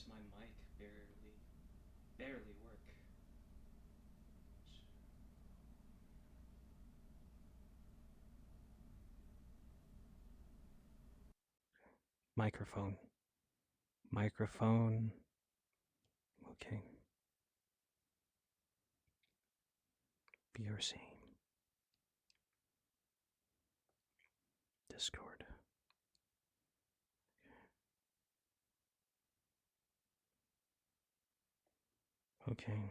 does my mic barely work? Microphone. Microphone. Okay. BRC. Discord. Okay.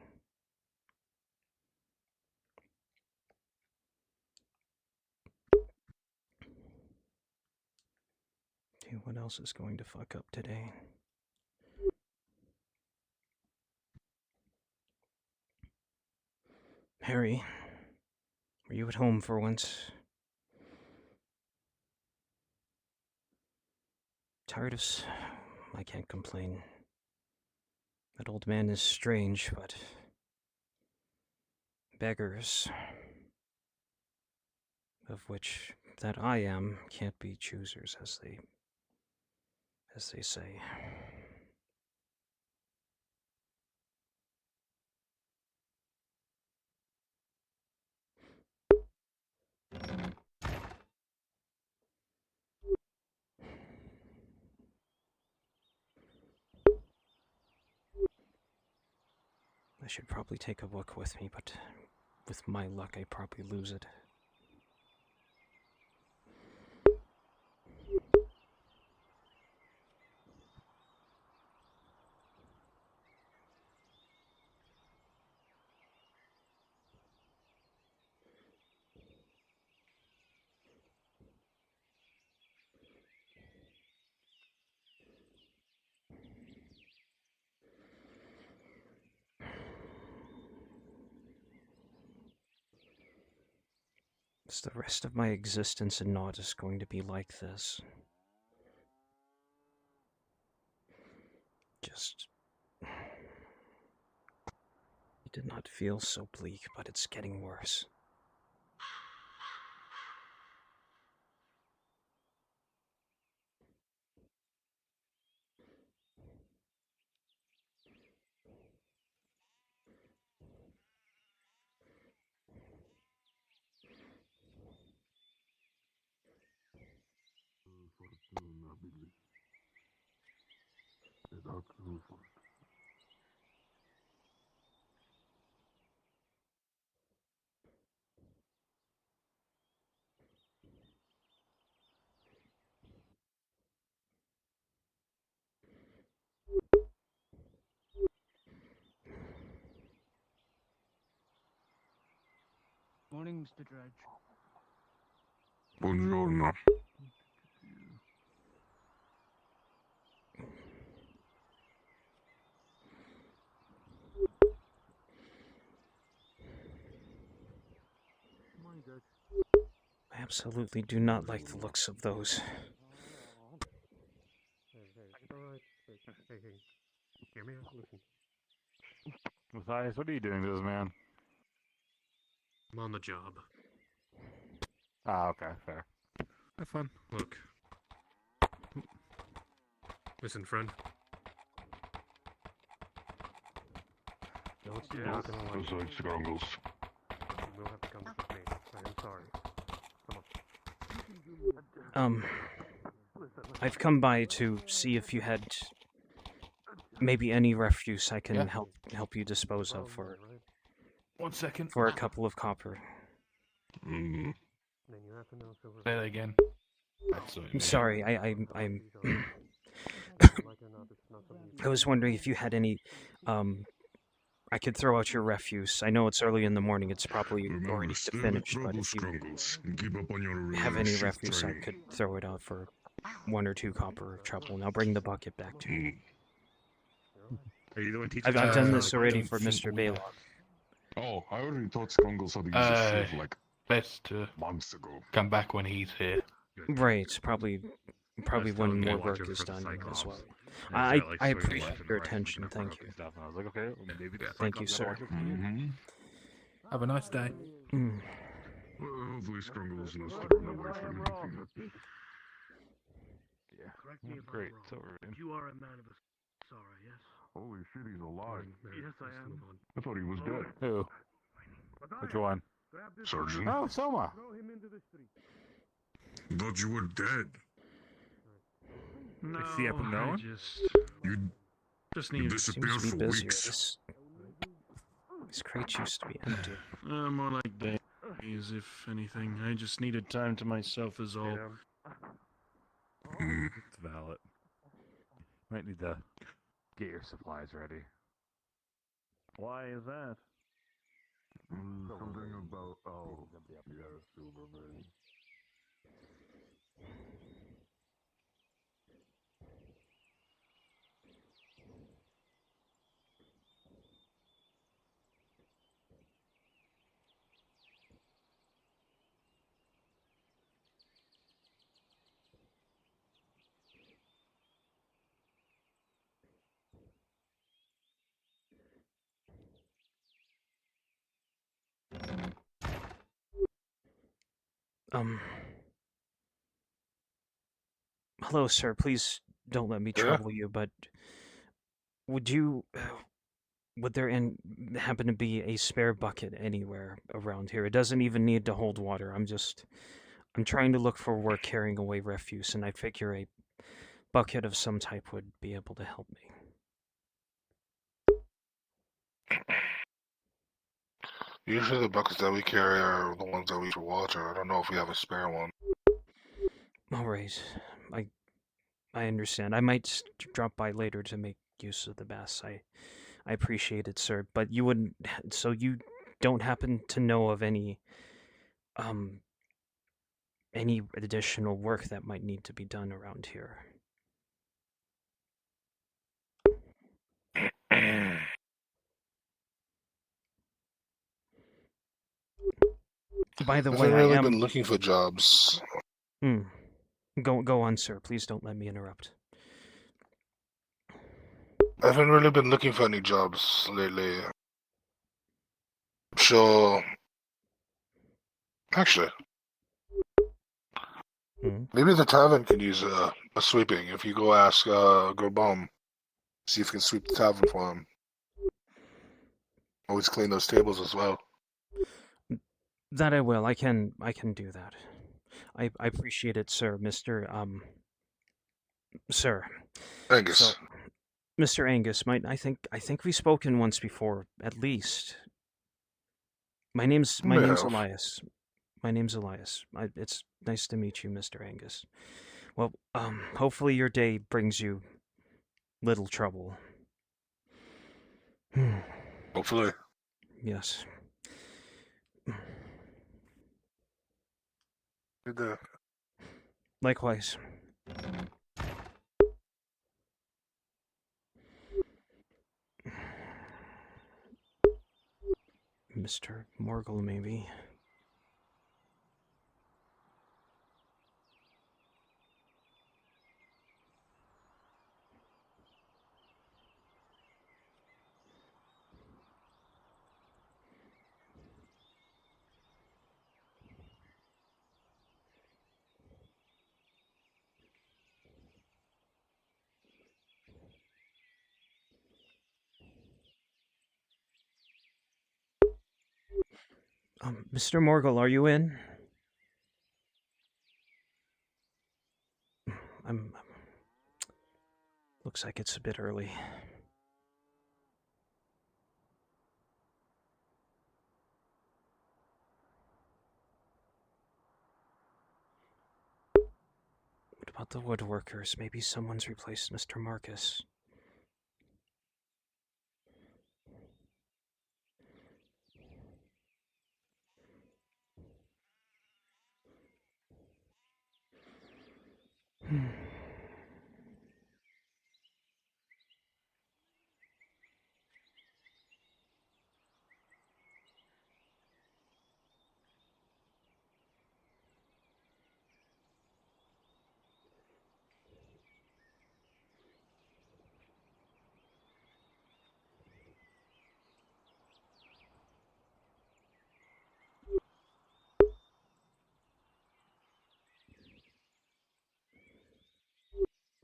Okay, what else is going to fuck up today? Harry, are you at home for once? Tired of I can't complain. That old man is strange, but beggars, of which that I am, can't be choosers, as they say. I should probably take a book with me, but with my luck, I probably lose it. Is the rest of my existence in Nautis going to be like this? Just... It did not feel so bleak, but it's getting worse. Morning, Mr. Dredge. Buongiorno. Morning, Dredge. I absolutely do not like the looks of those. Hey, alright. Hey. Hear me out? Listen. Matthias, what are you doing to this man? I'm on the job. Ah, okay, fair. Have fun. Look. Listen, friend. No, it's not gonna like Those are struggles. You will have to come with me. I am sorry. Come Um, I've come by to see if you had maybe any refuse I can help you dispose of for 1 second. a couple of copper. Mm. Then you have to know silver. Say that again. I'm sorry, I'm Like or not, it's not something you I was wondering if you had any I could throw out your refuse. I know it's early in the morning, it's probably already finished, but if you have any refuse, I could throw it out for 1 or 2 copper of trouble, and I'll bring the bucket back to you. Are you the one teaching? I've done this already don't for think Mr. we Baylock. Oh, I already taught Skungles how to use a sieve like Best to months ago. come back when he's here. Right, probably when more work is done as well. I appreciate your attention, thank you. I was like, okay, well, maybe the Thank you, sir. Have a nice day. Mm. Well, hopefully Skungles knows to run away from anything. Yeah. Correct me if I'm Great. wrong, So we're in. You are a man of a Holy shit, he's alive. Yes, I am. I thought he was dead. Who? Which one? Sergeant. Oh, Soma. Throw him into the street. Thought you were dead. No, Is he up and I going? just You need disappeared Seems to for be busier. weeks. This crate used to be empty. more like days, if anything. I just needed time to myself is all. Hmm. It's valid. Might need to get your supplies ready. Why is that? Something about, oh, yeah, Silverman. Hello, sir. Please don't let me Yeah? trouble you, but would there happen to be a spare bucket anywhere around here? It doesn't even need to hold water. I'm trying to look for work carrying away refuse, and I figure a bucket of some type would be able to help me. Usually the buckets that we carry are the ones that we use for water. I don't know if we have a spare one. All right, I understand. I might drop by later to make use of the baths. I appreciate it, sir. But you wouldn't. So you don't happen to know of any additional work that might need to be done around here? By the I way, haven't I really am. been looking for jobs. Go on, sir. Please don't let me interrupt. I haven't really been looking for any jobs lately. So, actually, maybe the tavern can use a sweeping. If you go ask Gorbom, see if you can sweep the tavern for him. Always clean those tables as well. That I will. I can do that. I appreciate it, sir. Sir. Angus. So, Mr. Angus, I think we've spoken once before, at least. My name's Elias. My name's Elias. It's nice to meet you, Mr. Angus. Well, hopefully your day brings you little trouble. Hopefully. Yes. Good day. Likewise. Mr. Morgul, maybe. Mr. Morgul, are you in? Looks like it's a bit early. What about the woodworkers? Maybe someone's replaced Mr. Marcus.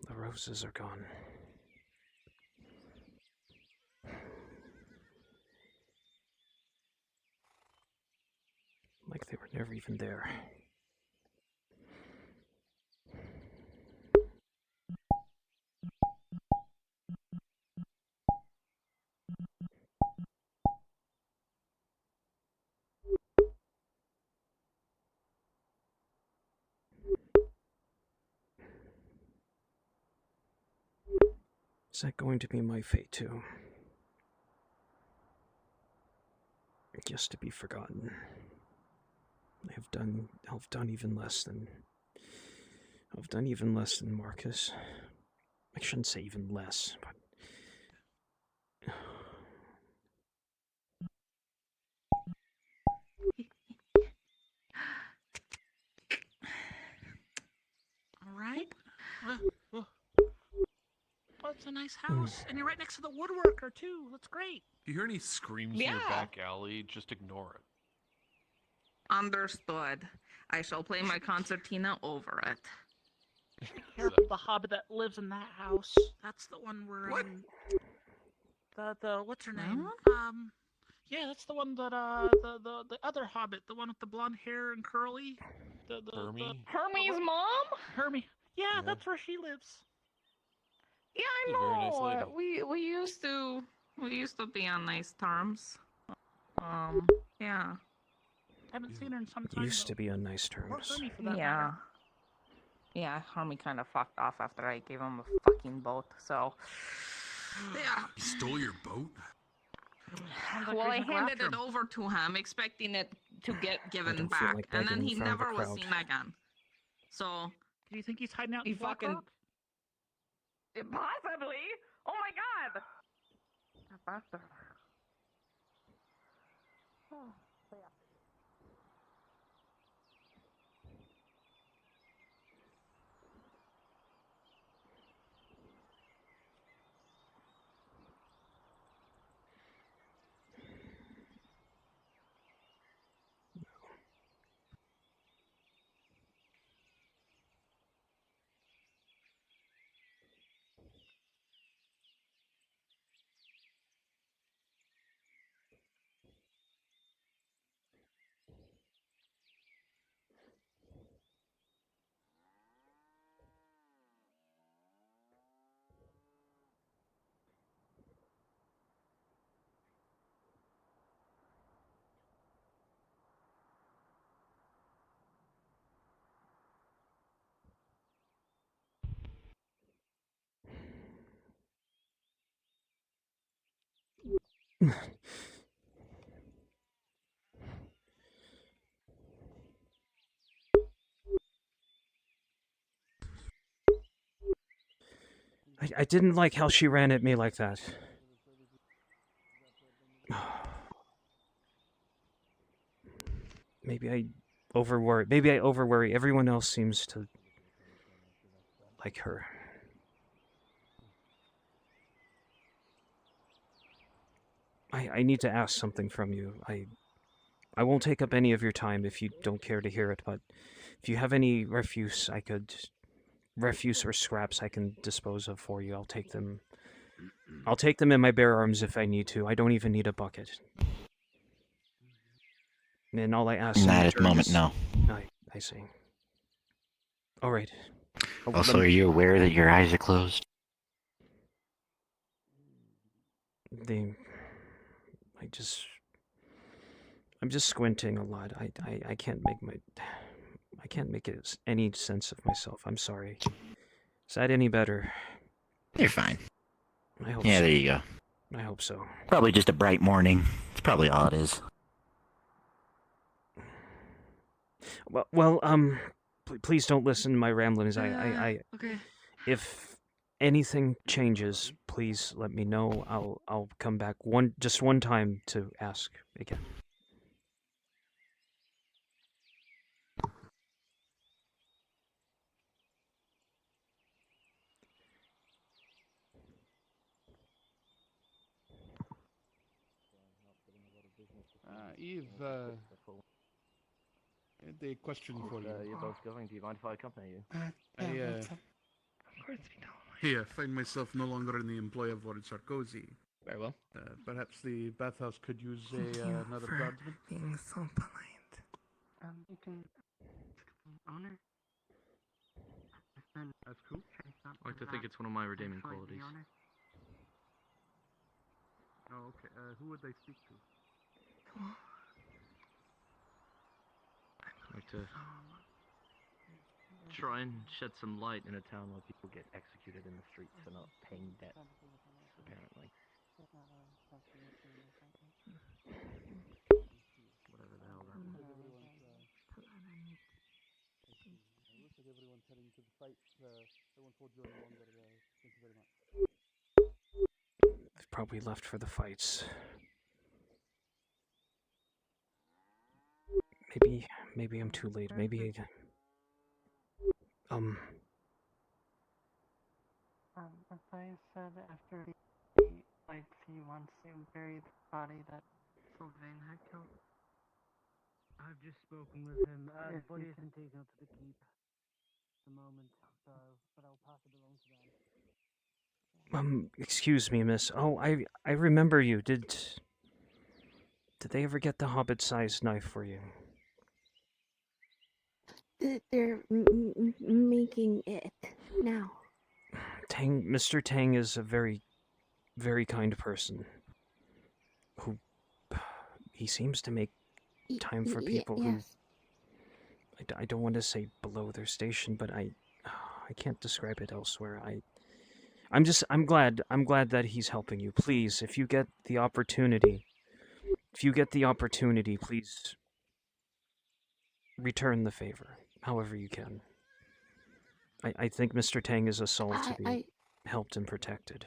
The roses are gone. They're even there. Is that going to be my fate too? Just to be forgotten. I've done even less than Marcus. I shouldn't say even less, but All right. Well, it's a nice house, and you're right next to the woodworker too. That's great. If you hear any screams in your back alley, just ignore it. Understood. I shall play my concertina over it. Careful, the hobbit that lives in that house. That's the one where the what's her name? Yeah, that's the one that the other hobbit, the one with the blonde hair and curly. Hermie? Hermie's mom? Hermie. Yeah, that's where she lives. Yeah, She's a very nice I lady. know. We used to be on nice terms. Yeah. Haven't seen her in some time. used to be on nice Or terms. Hermie for that Yeah. matter. Yeah, Hermie kind of fucked off after I gave him a fucking boat, so... Yeah. He stole your boat? Sounds like Well, I reason to go handed after it him. over to him, expecting it to get given don't feel back, like and then begging he in front of a never was crowd. seen again. So... Do you think he's hiding out He in Black fucking- Rock? Possibly! Oh my god! That bastard. I didn't like how she ran at me like that. Maybe I overworry. Everyone else seems to like her. I need to ask something from you. I won't take up any of your time if you don't care to hear it, but if you have any refuse or scraps I can dispose of for you, I'll take them. I'll take them in my bare arms if I need to. I don't even need a bucket. And all I ask in Not at the return moment, is- no. I see. All right. Also, are you aware that your eyes are closed? I'm just squinting a lot. I can't make any sense of myself. I'm sorry. Is that any better? You're fine. I hope Yeah, so. there you go. I hope so. Probably just a bright morning. It's probably all it is. Well, please don't listen to my ramblings. Okay. If anything changes, please let me know. I'll come back just one time to ask again. Eve, the question for you. You're both going. Do you mind if I accompany you? Here, I find myself no longer in the employ of Lord Sarkozy. Very well. Perhaps the bathhouse could use another guardsman. Being so polite. Honor? That's cool. I like to think it's one of my redeeming qualities. Oh, okay. Who would they speak to? I like to try and shed some light in a town where people get executed in the streets for not paying debt, apparently. Whatever the hell that was. Looks like everyone's heading to the fight. They won't hold you any longer. Thank you very much. They've probably left for the fights. Maybe I'm too late. Maybe I said after like he wants to bury the body that Sylvain had killed. I've just spoken with him. The body isn't taken up to the keep at the moment, so but I'll pass it along to them. Excuse me, miss. Oh, I remember you. Did they ever get the hobbit-sized knife for you? They're making it now. Mr. Tang is a very, very kind person. Who he seems to make time for people who I don't want to say below their station, but I can't describe it elsewhere. I'm glad that he's helping you. Please, if you get the opportunity, please return the favor, however you can. I think Mr. Tang is a soul to be helped and protected.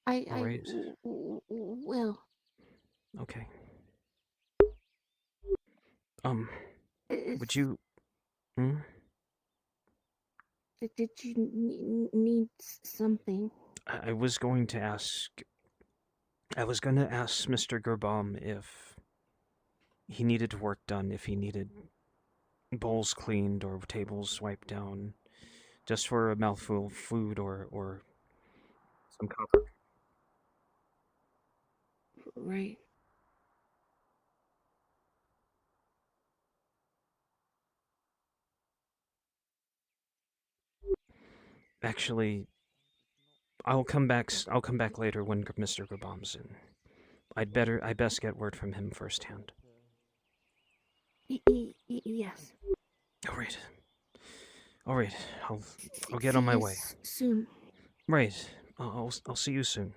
I will. Okay. Would you... Did you need something? I was going to ask Mr. Gerbaume if he needed work done, if he needed bowls cleaned or tables wiped down, just for a mouthful of food or some copper. Right. Actually, I'll come back later when Mr. Gerbaume's in. I best get word from him firsthand. Yes. All right. I'll get on my way. Soon. Right. I'll see you soon.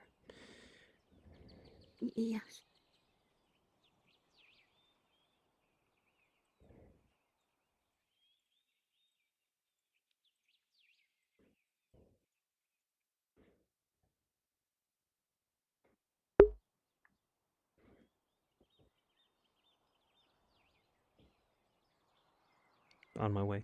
Yes. On my way.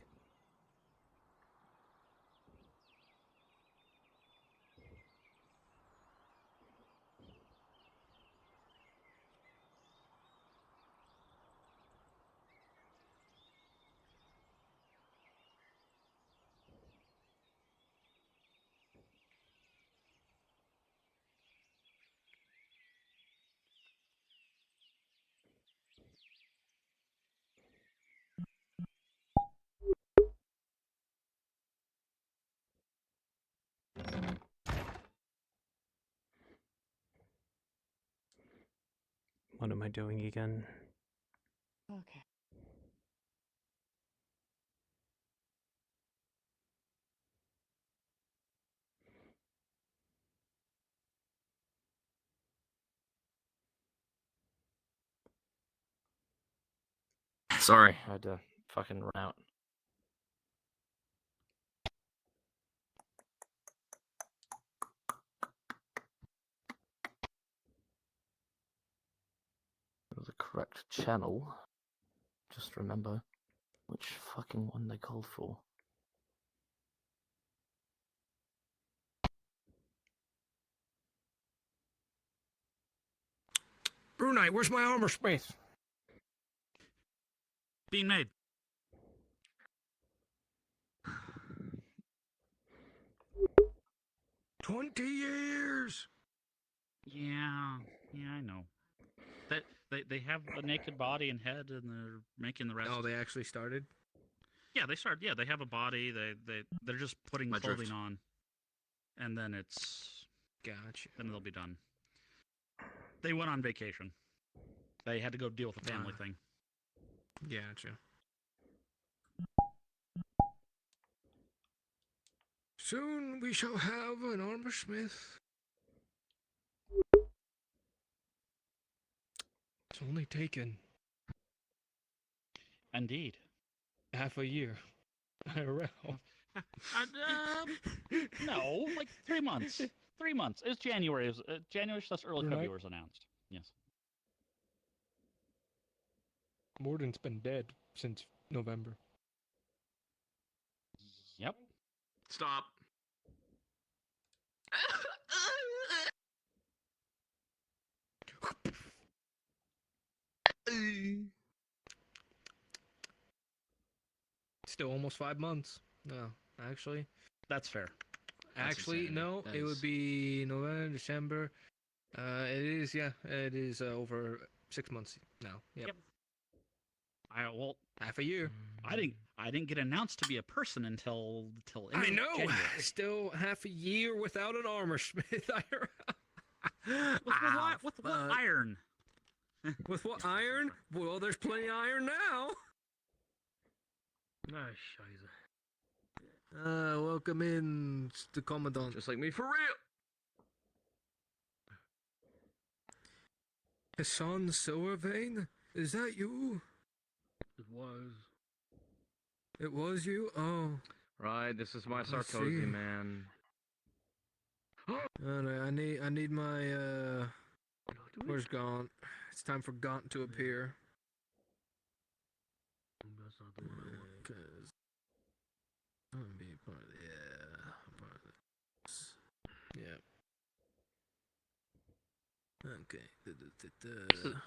What am I doing again? Okay. Sorry, I had to fucking run out. The correct channel. Just remember which fucking one they called for. Brunei, where's my armor space? Being made. $20 years. Yeah, I know. They have a naked body and head, and they're making the rest. Oh, they actually started. Yeah, they started. Yeah, they have a body. They're just putting clothing on, and then it's Gotcha. Then they'll be done. They went on vacation. They had to go deal with a family thing. Gotcha. Soon we shall have an armor smith. It's only taken Indeed. half a year. IRL. No, like 3 months. 3 months. It's January. January / early February was announced. Yes. Morden's been dead since November. Yep. Stop. Still almost 5 months. No, actually. That's fair. Actually, no. It would be November, December. It is, yeah. It is over 6 months now. Yep. Well, half a year. I didn't get announced to be a person until I know. January. Still half a year without an armor smith. With what iron? With what iron? Well, there's plenty of iron now. Ah, scheiße. Welcome in, the Commandant. Just like me, for real. Hassan Silvervein? Is that you? It was. It was you? Oh. Right, this is my I Sarkozy see. man. Alright, I need my, where's Gaunt? It's time for Gaunt to appear. That's not the one I want. Cause I'm gonna be part of part of this. Yeah. Okay.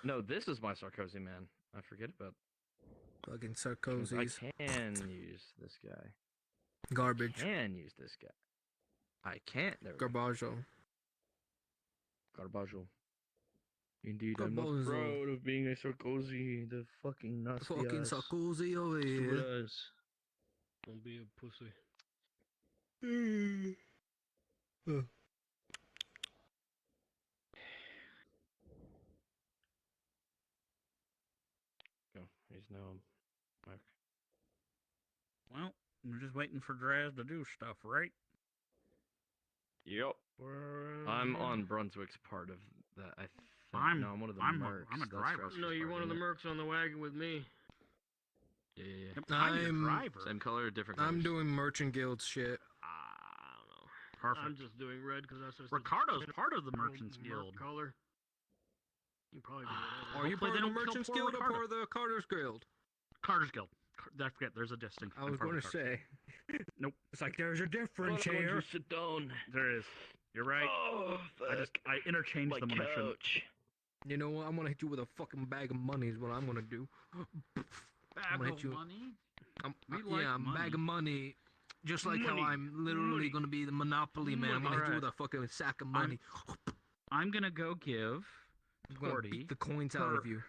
No, this is my Sarkozy man. I forget about. Fucking 'Cause Sarkozy's. I can use this guy. Garbage. I can use this guy. I can't. There we go. Garbaggio. Garbaggio. Indeed, I'm not Garbaggio. proud of being a Sarkozy. The fucking nasty Fucking ass. Sarkozy over here. Does. Don't be a pussy. Go. He's now. Mark. Well, we're just waiting for Draz to do stuff, right? Yep. I'm on Brunswick's part of that. I think. I'm one of the I'm mercs. a That's driver. Strauss's No, you're part, one of the isn't it? mercs on the wagon with me. Yeah. Yep, I'm your I'm- driver. Same color, different colors. I'm doing Merchant Guild shit. I don't know. Perfect. I'm just doing red because that's just Ricardo's part of the Merchants Guild. color. You can probably do whatever. Are you Hopefully part they of the don't kill Merchants poor Guild or Ricardo. part of the Carter's Guild? Carter's Guild. I forget. There's a distinction. I was going to say. Nope. It's like there's a difference Why don't here. you sit down? There is. You're right. Oh, I interchanged them when I shouldn't. You know what? I'm gonna hit you with a fucking bag of money is what I'm gonna do. Bag gonna hit of you- money. Yeah, like a money. bag of money. Just like Money. how I'm literally Money. gonna be the Monopoly man. I'm gonna hit you with a fucking sack of money. I'm gonna go give I'm gonna Cordy beat the coins out of you.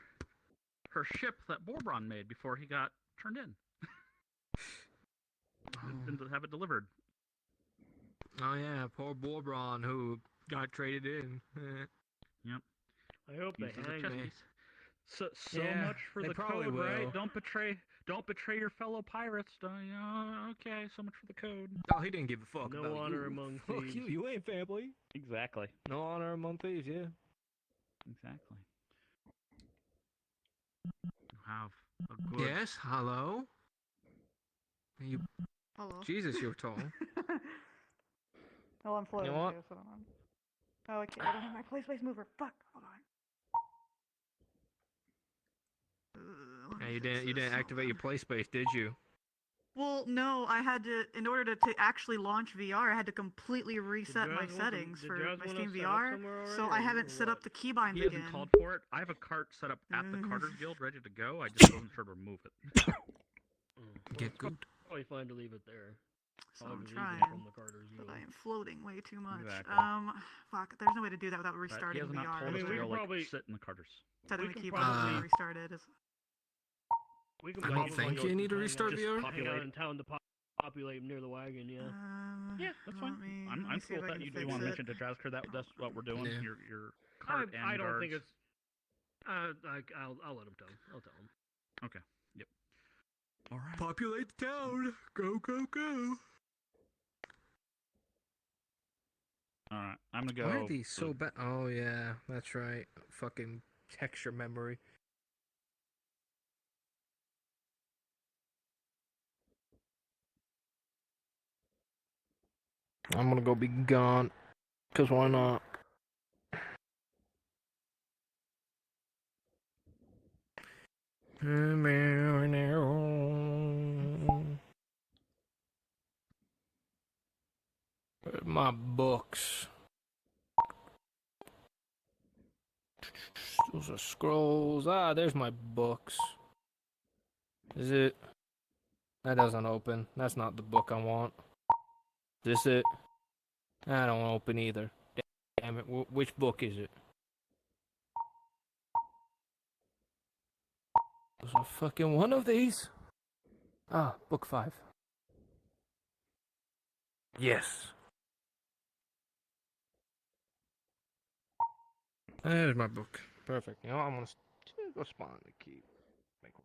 her ship that Borbron made before he got turned in. And to have it delivered. Oh yeah, poor Borbron who got traded in. Yep. I hope they Uses a hang chess me. piece. So Yeah, much for they the probably code, will. right? Don't betray your fellow pirates. Okay, so much for the code. Oh, he didn't give a fuck No about honor you. among Fuck thieves. you ain't family. Exactly. No honor among thieves, yeah. Exactly. You have a good. Yes, hello? You, Hello. Jesus, you're tall. Oh, I'm floating You know what? too, so hold on. Oh, okay, I don't have my place mover. Fuck. Hold on. Yeah, you didn't activate your play space, did you? Well, no, I had to, in order to actually launch VR, I had to completely reset my settings for my Steam VR, so I haven't set up the keybinds He again. hasn't called for it. I have a cart set up at the Carter's Guild ready to go. I just wasn't sure to remove it. Get good. Probably fine to leave it there. So I'm Always easy trying, from the Carters, but really. I am floating way too much. Exactly. Fuck. There's no way to do that without But he restarting has not VR. told us we to go can like probably- sit in the Carters. Setting we the can keyboard and probably- restart it is. We can I don't probably think go you need to hang restart out- VR. Hang out in town to populate near the wagon, yeah. Yeah, that's fine. Let me I'm see cool if with I that. can You fix want to it. mention to Jasker that that's what we're doing? Yeah. Your cart and I don't guards. think it's. I'll let him tell him. I'll tell him. Okay. Yep. All right. Populate the town. Go, go, go. All right. I'm gonna go. Why are these so bad? Oh, yeah. That's right. Fucking texture memory. I'm gonna go be gone. Because why not? Where's my books? Those are scrolls. Ah, there's my books. Is it? That doesn't open. That's not the book I want. Is this it? I don't open either. Damn it. Which book is it? Was a fucking one of these? Ah, book 5. Yes. There's my book. Perfect. You know, I'm gonna go spawn the key. Make one.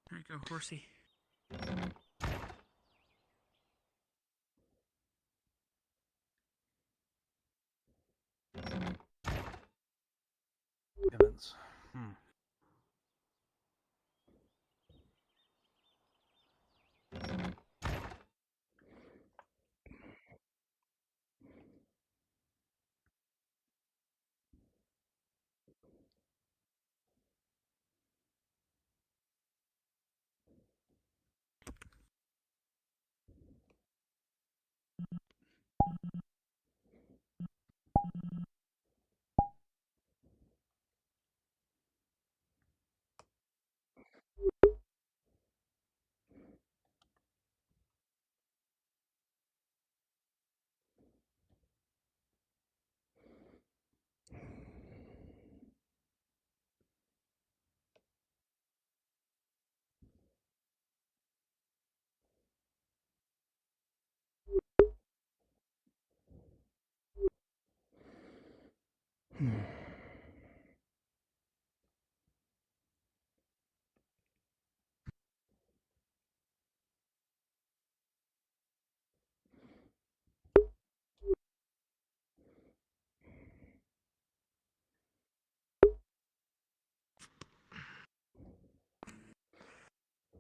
There you go, horsey. Evans.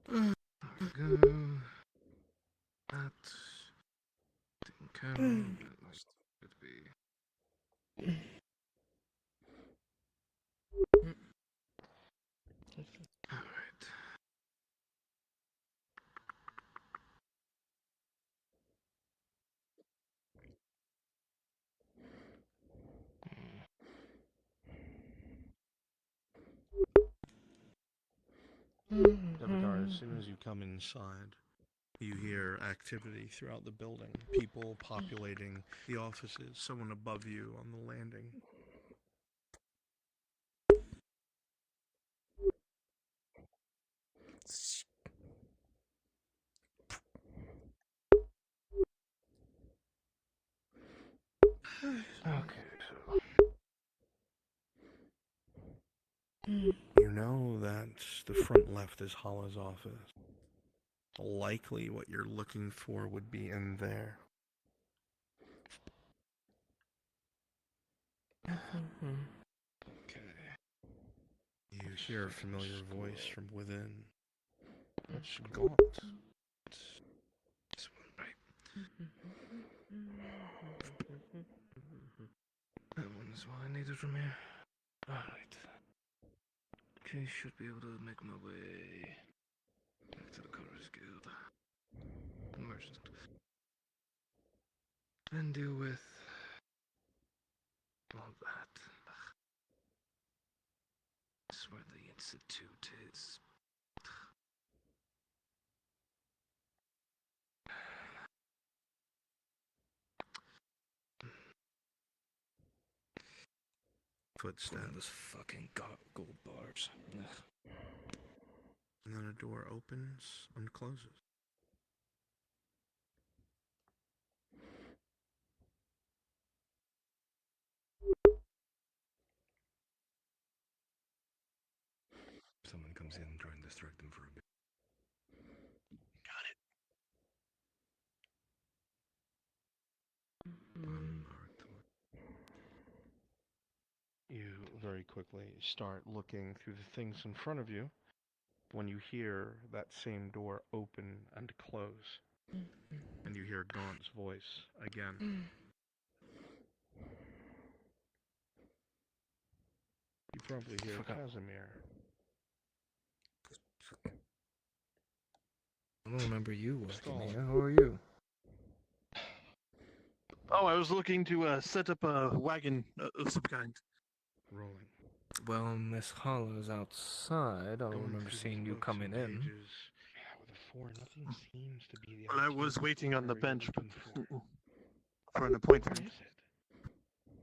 Go. That. Didn't count. That could be. Alright. Devatar, as soon as you come inside, you hear activity throughout the building. People populating the offices, someone above you on the landing. Okay, so you know that the front left is Hala's office. Likely what you're looking for would be in there. Okay. You hear a familiar voice from within. That's Gaunt. This one, right? That one's what I needed from here. Alright. Okay, should be able to make my way back to the Colors Guild. Merchant. And deal with all that. That's where the Institute is. Footsteps. Those fucking gold bars. Ugh. And then a door opens and closes. Someone comes in and try and distract them for a bit. Got it. You very quickly start looking through the things in front of you when you hear that same door open and close. And you hear Gaunt's voice again. You probably hear Casimir. I don't remember you working here. Who are you? Oh, I was looking to set up a wagon of some kind. Rolling. Well, Miss Hollow's outside. I don't remember seeing you coming in. Yeah, with a 4, nothing seems to be the Well, I was waiting on the bench for an Where appointment. is it?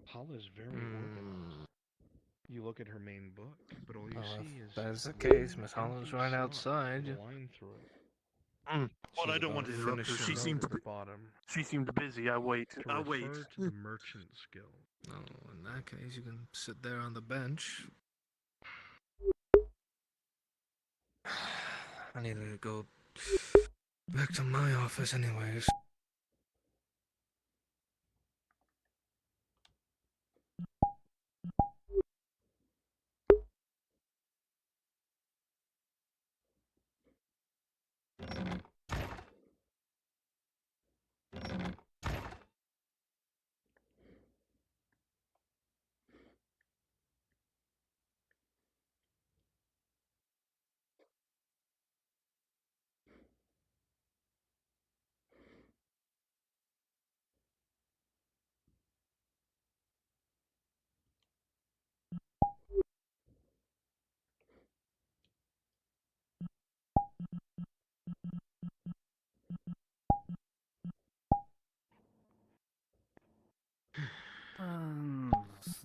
Hala's very organized. You look at her main book, but all you see is that's the one case. Miss empty Hollow's right slot outside. with a line through it. Well, I don't want to interrupt her. She seemed at the bottom. She seemed busy. I'll wait. To I'll wait. refer to the Merchant's Guild. Oh, in that case, you can sit there on the bench. I need to go back to my office anyways.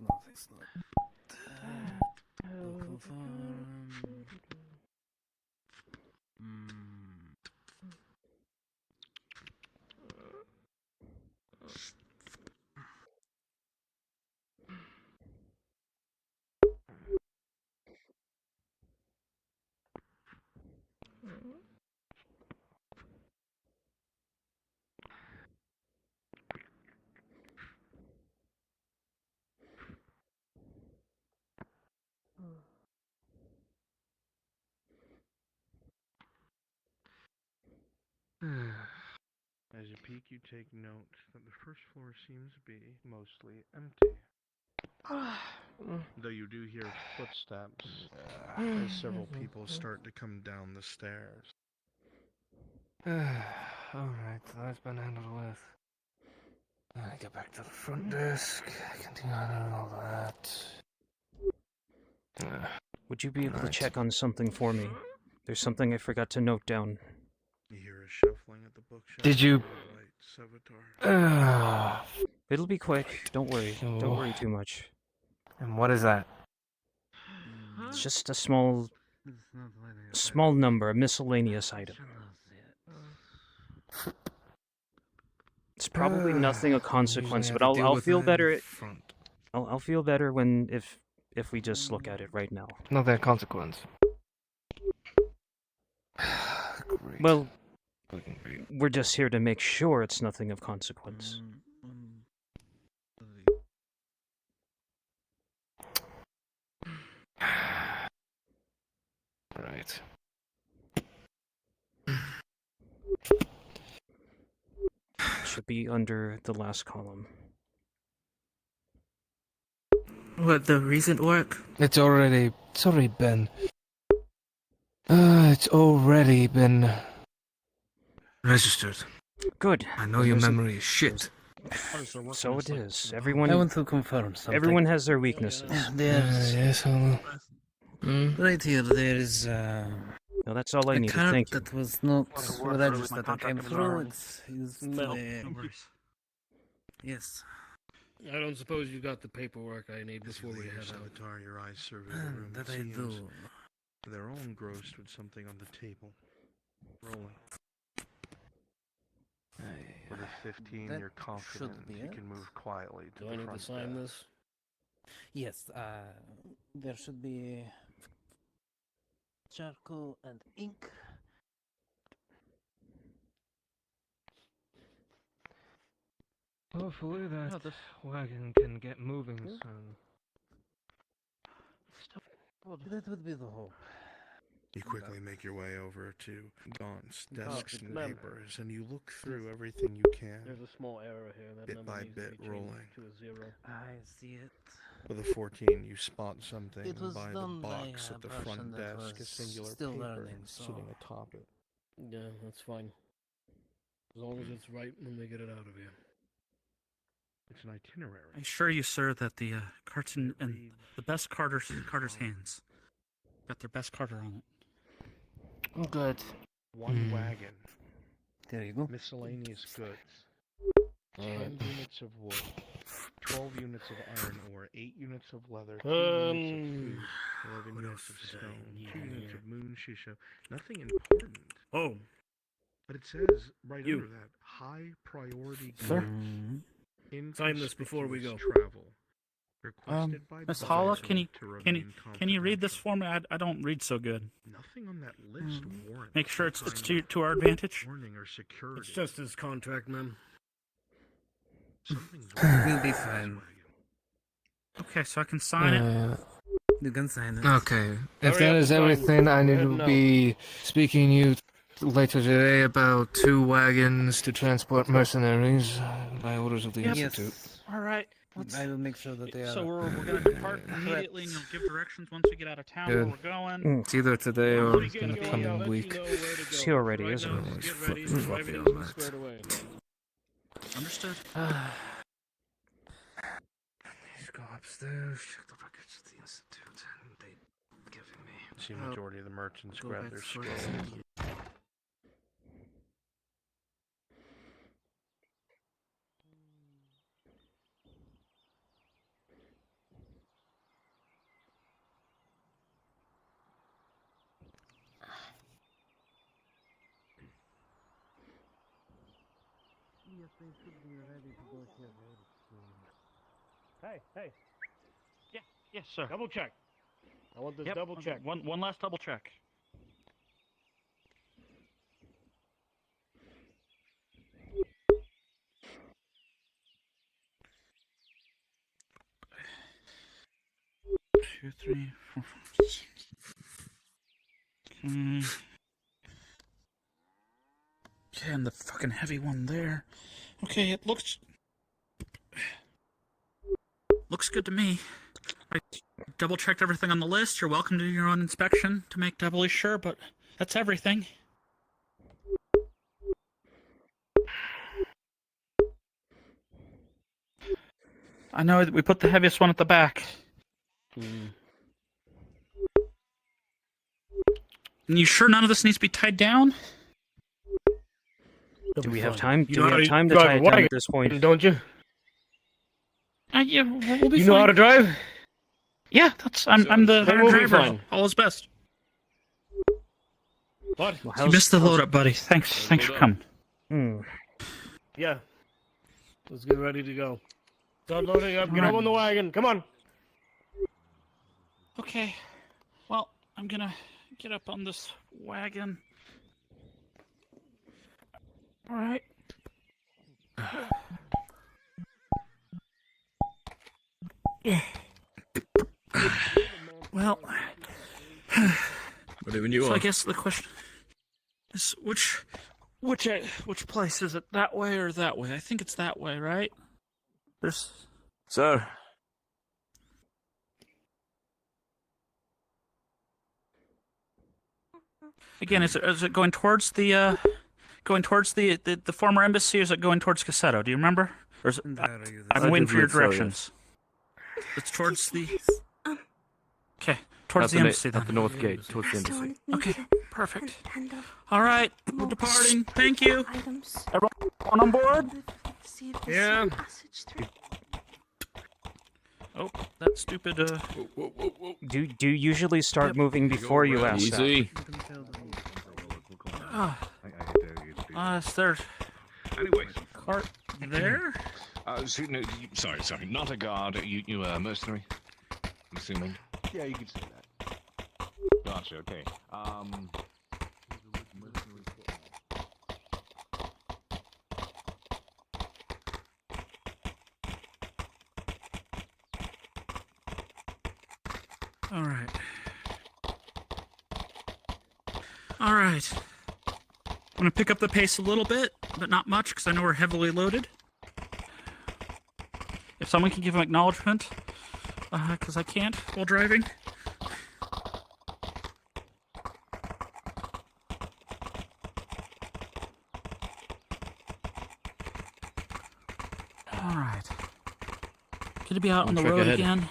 Nothing's not. Local farm. As you peek, you take note that the first floor seems to be mostly empty. Though you do hear footsteps as several people start to come down the stairs. Alright, so that's been handled with. I get back to the front desk, continue on all that. Would you be able to Right. check on something for me? There's something I forgot to note down. You hear a shuffling at the bookshelf. Did you- to your right, Savitar. It'll be quick. Don't worry. Don't worry too much. And what is that? It's just a small number, a miscellaneous item. It's probably nothing of consequence, but I'll feel better. I'll feel better if we just look at it right now. Not that consequence. Well, we're just here to make sure it's nothing of consequence. Right. Should be under the last column. What, the recent work? It's already been. It's already been registered. Good. I know your memory is shit. So it is. Everyone. I want to confirm something. Everyone has their weaknesses. There's yes, right here. There's No, that's all I a needed. card Thank you. that was not registered and came through. It's used No. Yes. I don't suppose you got the paperwork I need before we head out. Savitar, your eyes survey the room. That It I seems do. They're all engrossed with something on the table. Rolling. With a 15, that you're confident should be you it. can move quietly to Do the I need front to sign desk. this? Yes. There should be charcoal and ink. Hopefully that this- wagon can get moving soon. That would be the hope. You quickly make your way over to Gaunt's desks and ma'am. papers, and you look through everything you can, There's a small error here. That bit number by needs to bit, be changed rolling. to a 0. I see it. With a 14, you spot something It was by the done by box a at the person front that desk, a was singular still paper learning, sitting so- atop it. Yeah, that's fine. As long as it's right when we get it out of here. It's an itinerary. I assure you, sir, that the carts and the best carter's hands got their best carter on it. Good. One wagon. There you go. Miscellaneous goods. 10 Alright. units of wood. 12 units of iron ore. 8 units of leather. 2 units of food. 11 what units else of did I stone. need 2 units here? of moon shisha. Nothing important. Oh, But it says right You. under that, high priority Sir? goods. Sign this before we go. Inconspicuous Travel. Requested by Miss buyer Holla, can you to can you remain can you read this confidential. for me? I don't read so good. Nothing on that list warrants Make sure some it's kind to our advantage. of warning or security. It's just his contract, ma'am. Something's We'll be fine. Okay, so I can sign it. You can sign it. Okay. If Hurry that up is and sign. everything, I need Go to ahead and be speaking to you later today about 2 wagons to transport mercenaries by orders of the Yep. Institute. Yes. All right. I will make sure that they are. So we're gonna depart immediately, and you'll give directions once we get out of town Good. where we're going. It's either today Yeah, or let me in get the going, coming I'll let you week. know where to go. It's here already, Right isn't now, it? just It's get ready. fucking Everything's fluffy on that. squared away. Understood. Let's go upstairs, check the records at the Institute, and they've given me. See, majority of the merchants Go grab back their first. scrolls. Yes, they should be ready to go here very soon. Hey. Yes, sir. Double check. I want this Yep. double check. One last double check. Two, three, 4, 5, 6. Okay. Okay, and the fucking heavy one there. Okay, it looks good to me. I double-checked everything on the list. You're welcome to do your own inspection to make doubly sure, but that's everything. I know we put the heaviest one at the back. And you sure none of this needs to be tied down? Do we have time? You Do know we how have to time to drive tie a it down wagon, at this point? don't you? Yeah, we'll be You fine. know how to drive? Yeah, I'm the then we'll be driver. fine. All is best. What? You missed the load up, buddy. Thanks for coming. Yeah. Let's get ready to go. Start loading up. Get up on the wagon. Come on. Okay. Well, I'm gonna get up on this wagon. All right. Well, Whatever you so are. I guess the question is which place is it? That way or that way? I think it's that way, right? There's Sir. again. Is it going towards the former embassy, or is it going towards Cassetto? Do you remember? Or is it, I'm waiting for your directions. It's towards the. Okay, towards the embassy then. At the north gate, towards the embassy. Okay, perfect. All right, we're departing. Thank you. Everyone on board? Yeah. Oh, that stupid. Do you usually start moving before you ask Easy. Is there Anyways. cart there? So, no, sorry, not a guard. You a mercenary? I'm assuming. Yeah, you can say that. Gotcha. Okay. All right. All right. I'm gonna pick up the pace a little bit, but not much, because I know we're heavily loaded. If someone can give an acknowledgement, because I can't while driving. All right. Good to be out on the road again.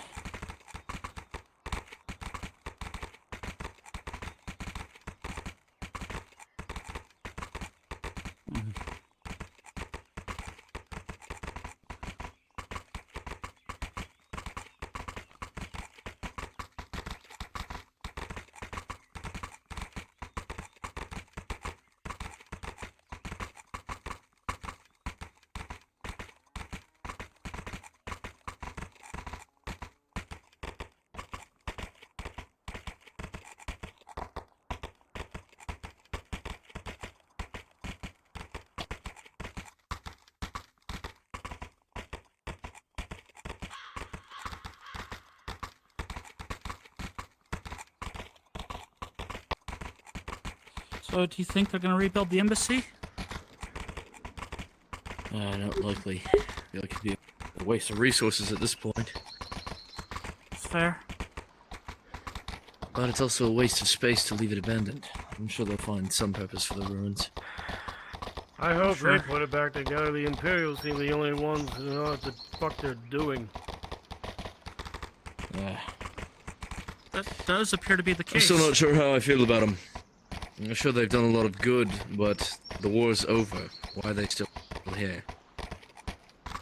So, do you think they're going to rebuild the embassy? Not likely. I feel like it'd be a waste of resources at this point. Fair. But it's also a waste of space to leave it abandoned. I'm sure they'll find some purpose for the ruins. I hope they put it back together. The Imperials seem the only ones who know what the fuck they're doing. That does appear to be the I'm case. still not sure how I feel about them. I'm sure they've done a lot of good, but the war's over. Why are they still here?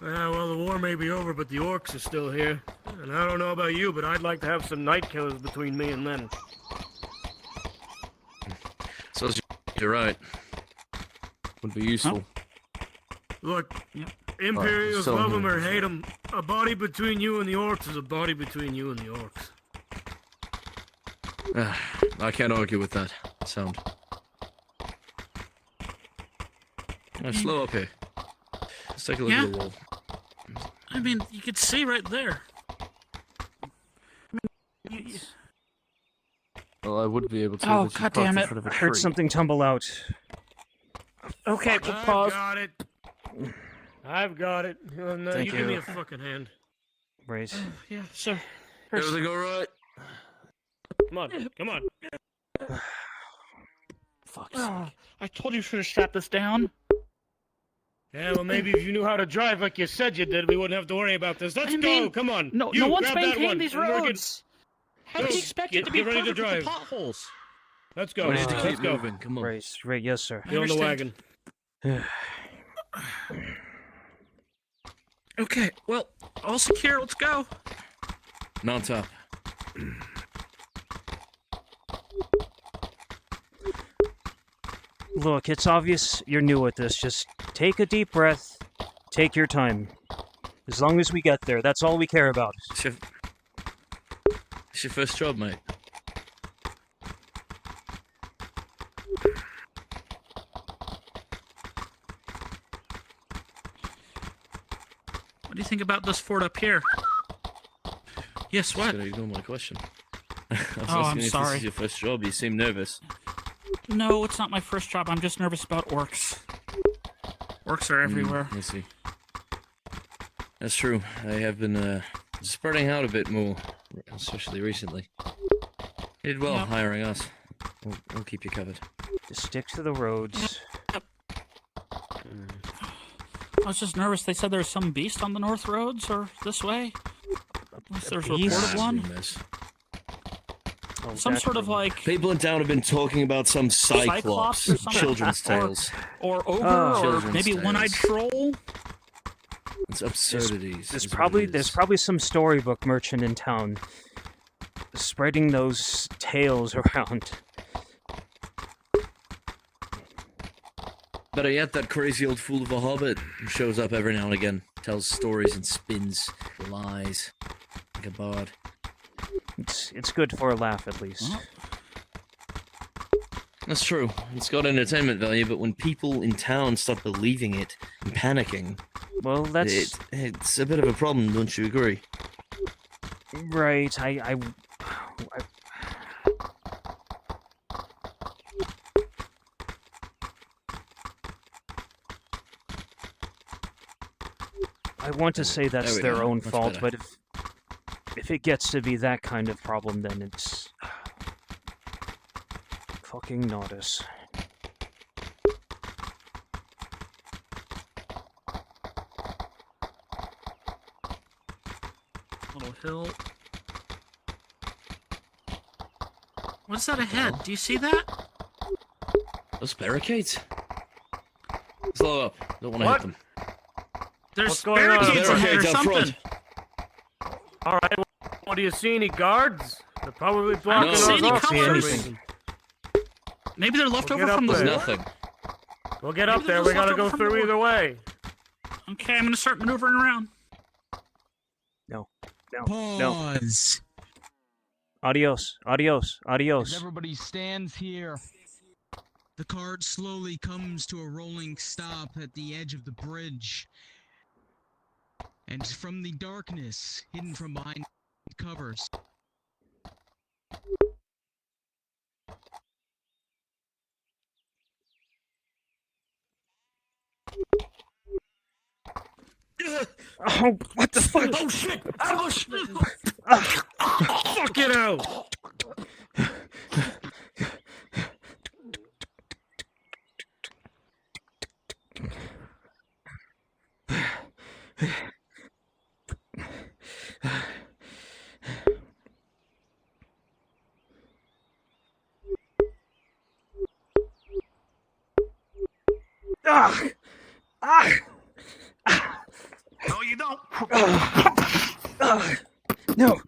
Yeah, well, the war may be over, but the orcs are still here. And I don't know about you, but I'd like to have some night killers between me and them. So you're right. Would be useful. Look, Imperials so love them or hate them. A body between you and the orcs is a body between you and the orcs. I can't argue with that. Sound. Slow up here. Let's take a look at the wall. I mean, you could see right there. Well, I would be able to. Oh, but you God parked damn in it. front of a I heard tree. something tumble out. Okay, we'll I've pause. got it. I've got it. Oh, no, Thank you give me you. a fucking hand. Right. Yeah, sir. Everything all right? Come on, come on. Fuck's sake. I told you should have sat this down. Yeah, well, maybe if you knew how to drive like you said you did, we wouldn't have to worry about this. Let's go. Come on. No You, one's grab that maintained one, these and we're roads. How do Go, you expect it to be get ready to perfect with the drive. potholes? Let's go. We need to Let's keep go. moving. Come on. Right, yes, sir. Get on the wagon. Okay, well, all secure. Let's go. Non-top. Look, it's obvious you're new at this. Just take a deep breath. Take your time. As long as we get there, that's all we care about. It's your first job, mate. What do you think about this fort up here? Yes, what? Just gonna ignore my question. I was Oh, asking I'm if sorry. this is your first job. You seem nervous. No, it's not my first job. I'm just nervous about orcs. Orcs are everywhere. I see. That's true. They have been spreading out a bit more, especially recently. You did well Yep. hiring us. We'll keep you covered. Just stick to the roads. I was just nervous. They said there's some beast on the north roads or this way. Unless there's a report beast? of one. Rumors. Some sort of like People in town have been talking about some cyclops, or something. children's tales. Or ogre, or Children's maybe tales. one-eyed troll. It's absurdities. There's is what probably it there's is. probably some storybook merchant in town spreading those tales around. Better yet, that crazy old fool of a hobbit who shows up every now and again, tells stories and spins lies like a bard. It's good for a laugh at least. That's true. It's got entertainment value, but when people in town start believing it and panicking, well, that's it's a bit of a problem, don't you agree? right. I want to say that's There we their go. own Much fault, better. but if it gets to be that kind of problem, then it's fucking not us. Little hill. What's that ahead? Do you see that? Those barricades? Slow up. Don't want to hit them. There's What's going on? barricades ahead or Barricades out something. front. All right. What do you see? Any guards? They're probably I blocking don't us see off any for some colors. reason. Maybe they're left We'll over get from up the there. There's nothing. We'll get up Maybe there. they're We just left gotta go over from the through either way. Okay, I'm gonna start maneuvering around. No. Pause. Adios. As everybody stands here, the cart slowly comes to a rolling stop at the edge of the bridge. And from the darkness, hidden from behind covers, Oh, what the fuck? Oh shit! Ambush! Fuck it out! Ah! Ah! No, you don't. No.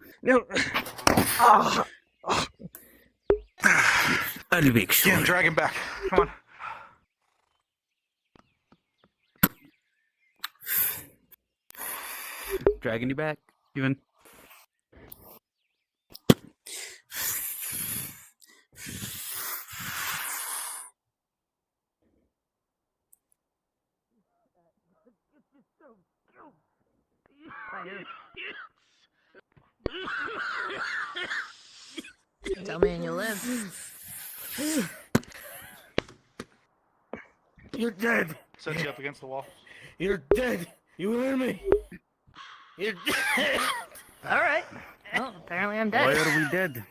I'll be Again, drag him back. Come on. Dragging you back. Even. Tell me and you live. You're dead. Set you up against the wall. You're dead. You hear me? You're dead. All right. Well, apparently I'm dead. Why are we dead?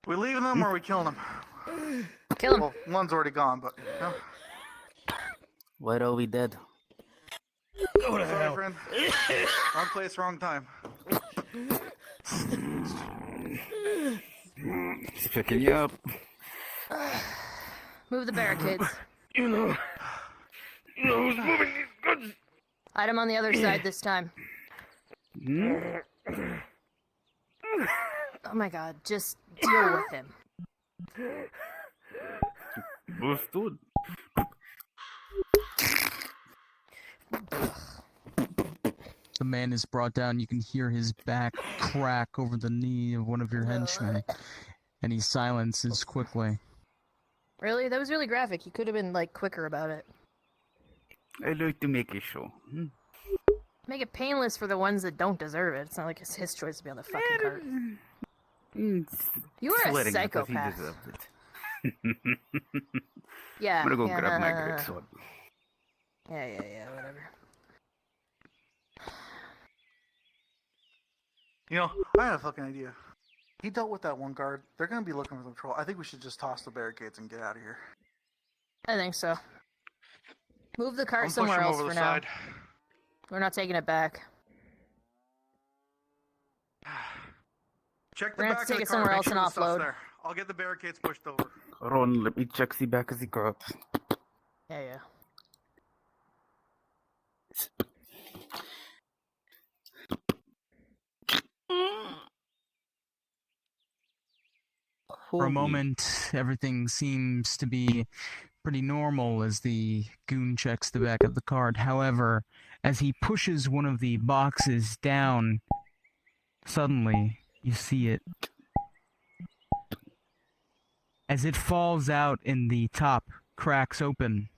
We leaving them or are we killing them? Kill him. Well, one's already gone, but no. Why are we dead? Go to Sorry, hell. friend. Wrong place, wrong time. He's picking you up. Move the barricades. You know who's moving these guns? Hide him on the other side this time. Oh my god, just deal with him. Understood. The man is brought down. You can hear his back crack over the knee of one of your henchmen, and he silences quickly. Really? That was really graphic. You could have been, like, quicker about it. I like to make a show. Make it painless for the ones that don't deserve it. It's not like it's his choice to be on the fucking cart. You are a Sweating because psychopath. he deserves it. Yeah. I'm gonna go yeah, grab my no. great sword. Yeah, whatever. You know, I have a fucking idea. He dealt with that one guard. They're gonna be looking for the patrol. I think we should just toss the barricades and get out of here. I think so. Move the cart I'm somewhere pushing else over for the now. side. We're not taking it back. Check the We're gonna back have to of take the it car. somewhere Make else sure and the stuff's offload. there. I'll get the barricades pushed over. Ron, let me check the back of the cart. Yeah. For a moment, everything seems to be pretty normal as the goon checks the back of the cart. However, as he pushes one of the boxes down, suddenly you see it. As it falls out and the top cracks open,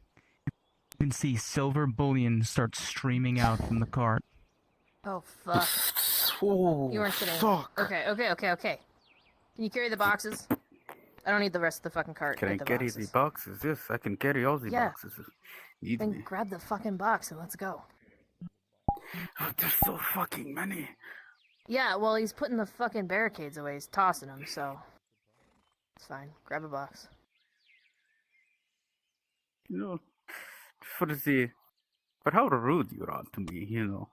you can see silver bullion start streaming out from the cart. Oh, fuck. Oh, You weren't sitting. fuck. Okay. Can you carry the boxes? I don't need the rest of the fucking cart. Can I Get the carry boxes. the boxes? Yes, I can carry all the Yeah. boxes. Easily. Then grab the fucking box and let's go. Oh, there's so fucking many. Yeah, well, he's putting the fucking barricades away. He's tossing them, so... It's fine. Grab a box. You know, but how rude you are to me, you know.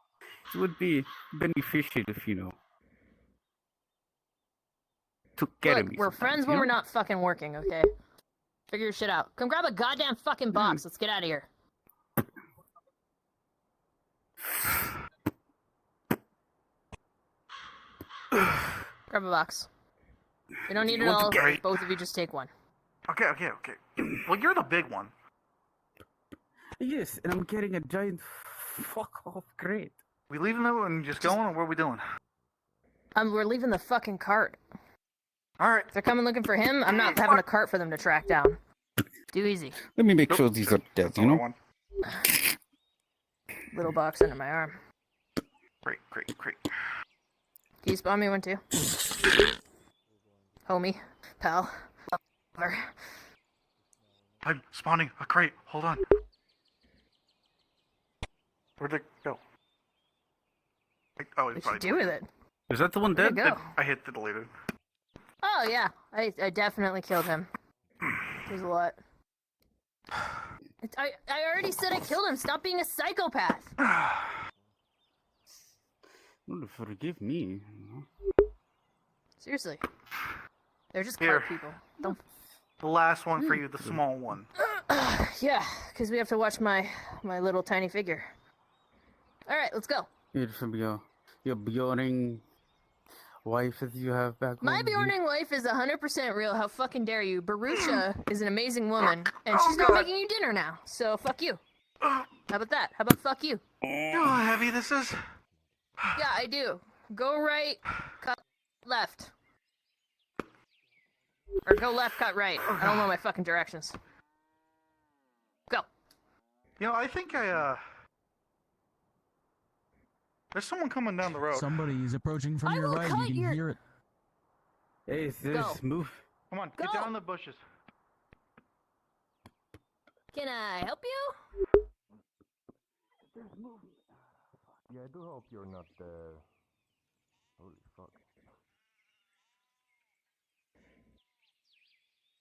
It would be beneficial if, you know, to carry Look, me. we're sometimes, friends you when we're know? not fucking working, okay? Figure your shit out. Come grab a goddamn fucking box. Let's get out of here. Grab a box. We don't need it all. Both of you just take one. Okay. Well, you're the big one. Yes, and I'm carrying a giant fuck off crate. We leaving them and just going, or what are we doing? We're leaving the fucking cart. Alright. If they're coming looking for him, I'm not having a cart for them to track down. Too easy. Let me make sure these are dead, you know? Little box under my arm. Great. Can you spawn me one too? Homie. Pal. Lover. I'm spawning a crate. Hold on. Where'd it go? Oh, it's What'd you do with it? Is that the one Where'd dead? it go? I hit the deleted. Oh, yeah. I definitely killed him. There's a lot. I already said I killed him. Stop being a psychopath. Well, forgive me. Seriously. They're just Here. cart people. Don't... The last one for you, the small one. Yeah, because we have to watch my little tiny figure. All right, let's go. It's from your Bjorning wife as you have back My home. Bjorning wife is 100% real. How fucking dare you? Barusha is an amazing woman, and she's not making you dinner now. So fuck you. How about that? How about fuck you? You know how heavy this is? Yeah, I do. Go right, cut left. Or go left, cut right. I don't know my fucking directions. Go. You know, I think there's someone coming down the road. Somebody is approaching from your right. You can hear it. Hey, sis, Go. move. Come on, get down in the bushes. Can I help you? Yeah, I do hope you're not, holy fuck.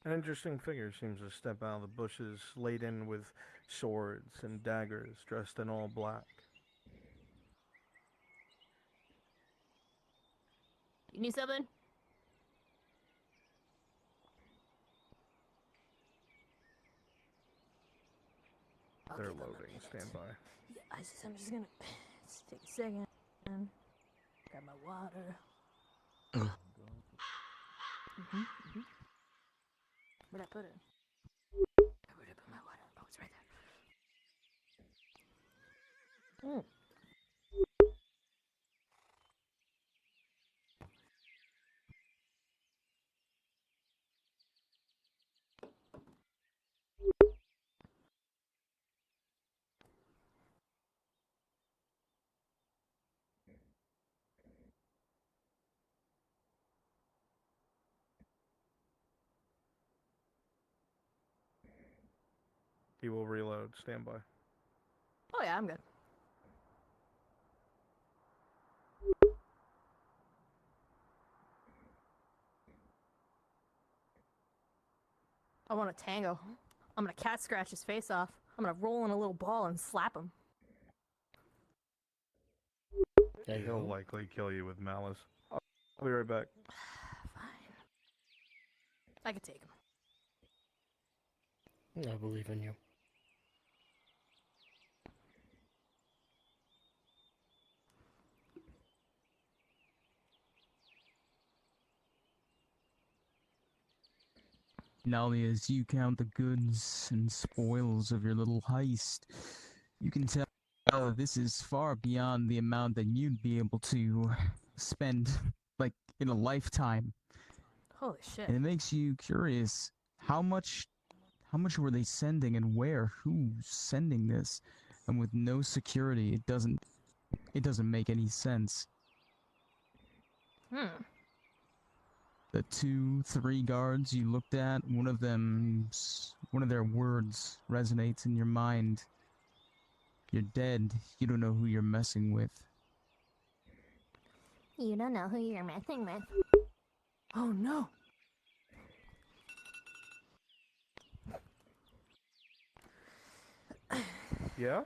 An interesting figure seems to step out of the bushes, laden with swords and daggers, dressed in all black. You need something? They're loading. Stand by. Yeah, I'm just gonna just take a second. Grab my water. Where'd I put it? Where'd I put my water? Oh, it's right there. He will reload. Stand by. Oh yeah, I'm good. I want a tango. I'm gonna cat scratch his face off. I'm gonna roll in a little ball and slap him. He'll likely kill you with malice. I'll be right back. I could take him. I believe in you. Not only as you count the goods and spoils of your little heist, you can tell this is far beyond the amount that you'd be able to spend, like, in a lifetime. Holy shit. And it makes you curious, how much were they sending and where? Who's sending this? And with no security, it doesn't make any sense. The 2-3 guards you looked at, one of their words resonates in your mind. You're dead. You don't know who you're messing with. You don't know who you're messing with. Oh no. Yeah?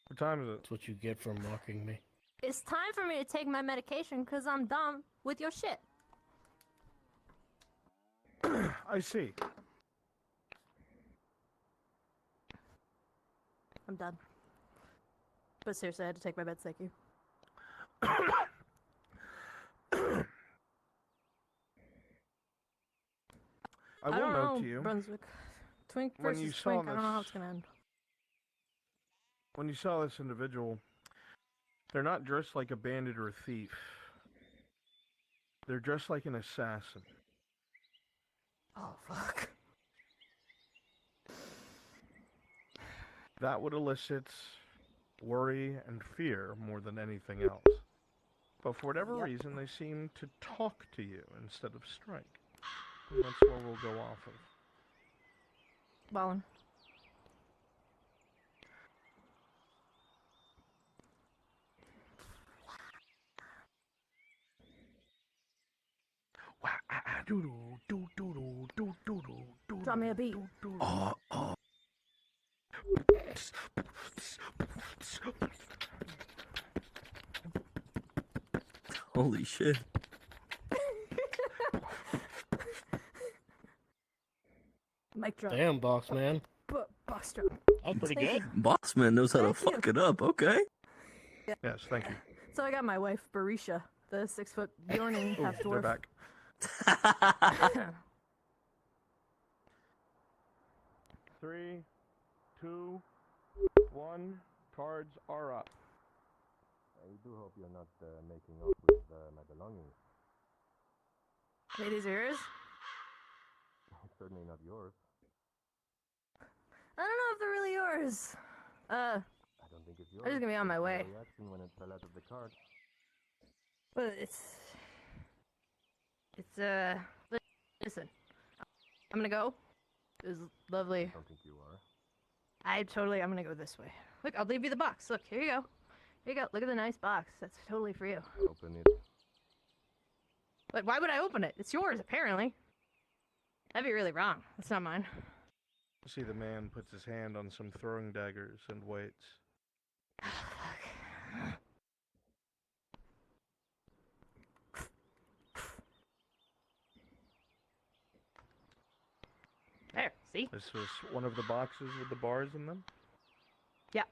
What time is it? That's what you get for mocking me. It's time for me to take my medication because I'm done with your shit. I see. I'm done. But seriously, I had to take my meds, thank you. I will don't note know, to you, Brunswick. Twink when versus you saw twink, I don't know how this- it's gonna end. when you saw this individual, they're not dressed like a bandit or a thief. They're dressed like an assassin. Oh, fuck. That would elicit worry and fear more than anything else. But for whatever reason, they seem to talk to you instead of strike. And that's where we'll go off of. Ballin'. Drop me a beat. Holy shit. Mic drop. Damn, box man. Box drop. That's pretty Thank good. you. Bossman knows how to Thank you. fuck it up, okay? Yes, thank you. So I got my wife, Barisha, the 6-foot yawning half They're dwarf. back. 3, 2, 1. Cards are up. I do hope you're not making off with my belongings. Hey, these are yours? Certainly not yours. I don't know if they're really yours. I don't think it's yours. I'm just gonna be on my Just way. your reaction when it fell out of the cart. But it's listen. I'm gonna go. It was lovely. I don't think you are. I'm gonna go this way. Look, I'll leave you the box. Look, here you go. Here you go. Look at the nice box. That's totally for you. Open it. Like, why would I open it? It's yours, apparently. That'd be really wrong. That's not mine. See, the man puts his hand on some throwing daggers and waits. There, see? This was one of the boxes with the bars in them? Yeah.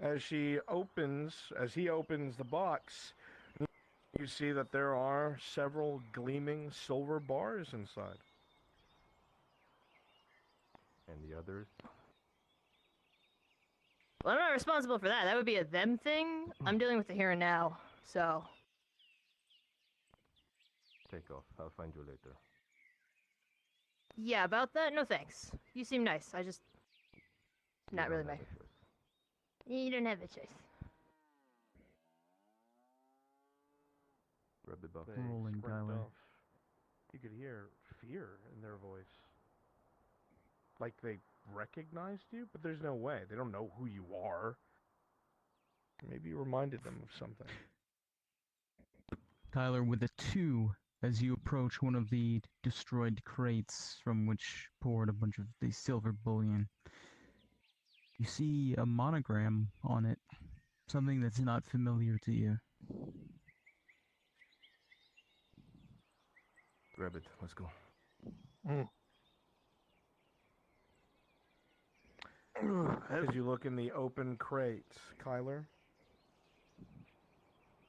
As he opens the box, you see that there are several gleaming silver bars inside. And the others? Well, I'm not responsible for that. That would be a them thing. I'm dealing with the here and now, so... Take off. I'll find you later. Yeah, about that, no thanks. You seem nice. I just... Not really my... You don't have a choice. Grab the box. They Rolling, sprint Tyler. off. You could hear fear in their voice. Like they recognized you, but there's no way. They don't know who you are. Maybe you reminded them of something. Tyler, with a 2, as you approach one of the destroyed crates from which poured a bunch of the silver bullion, you see a monogram on it. Something that's not familiar to you. Grab it. Let's go. As you look in the open crates, Kyler,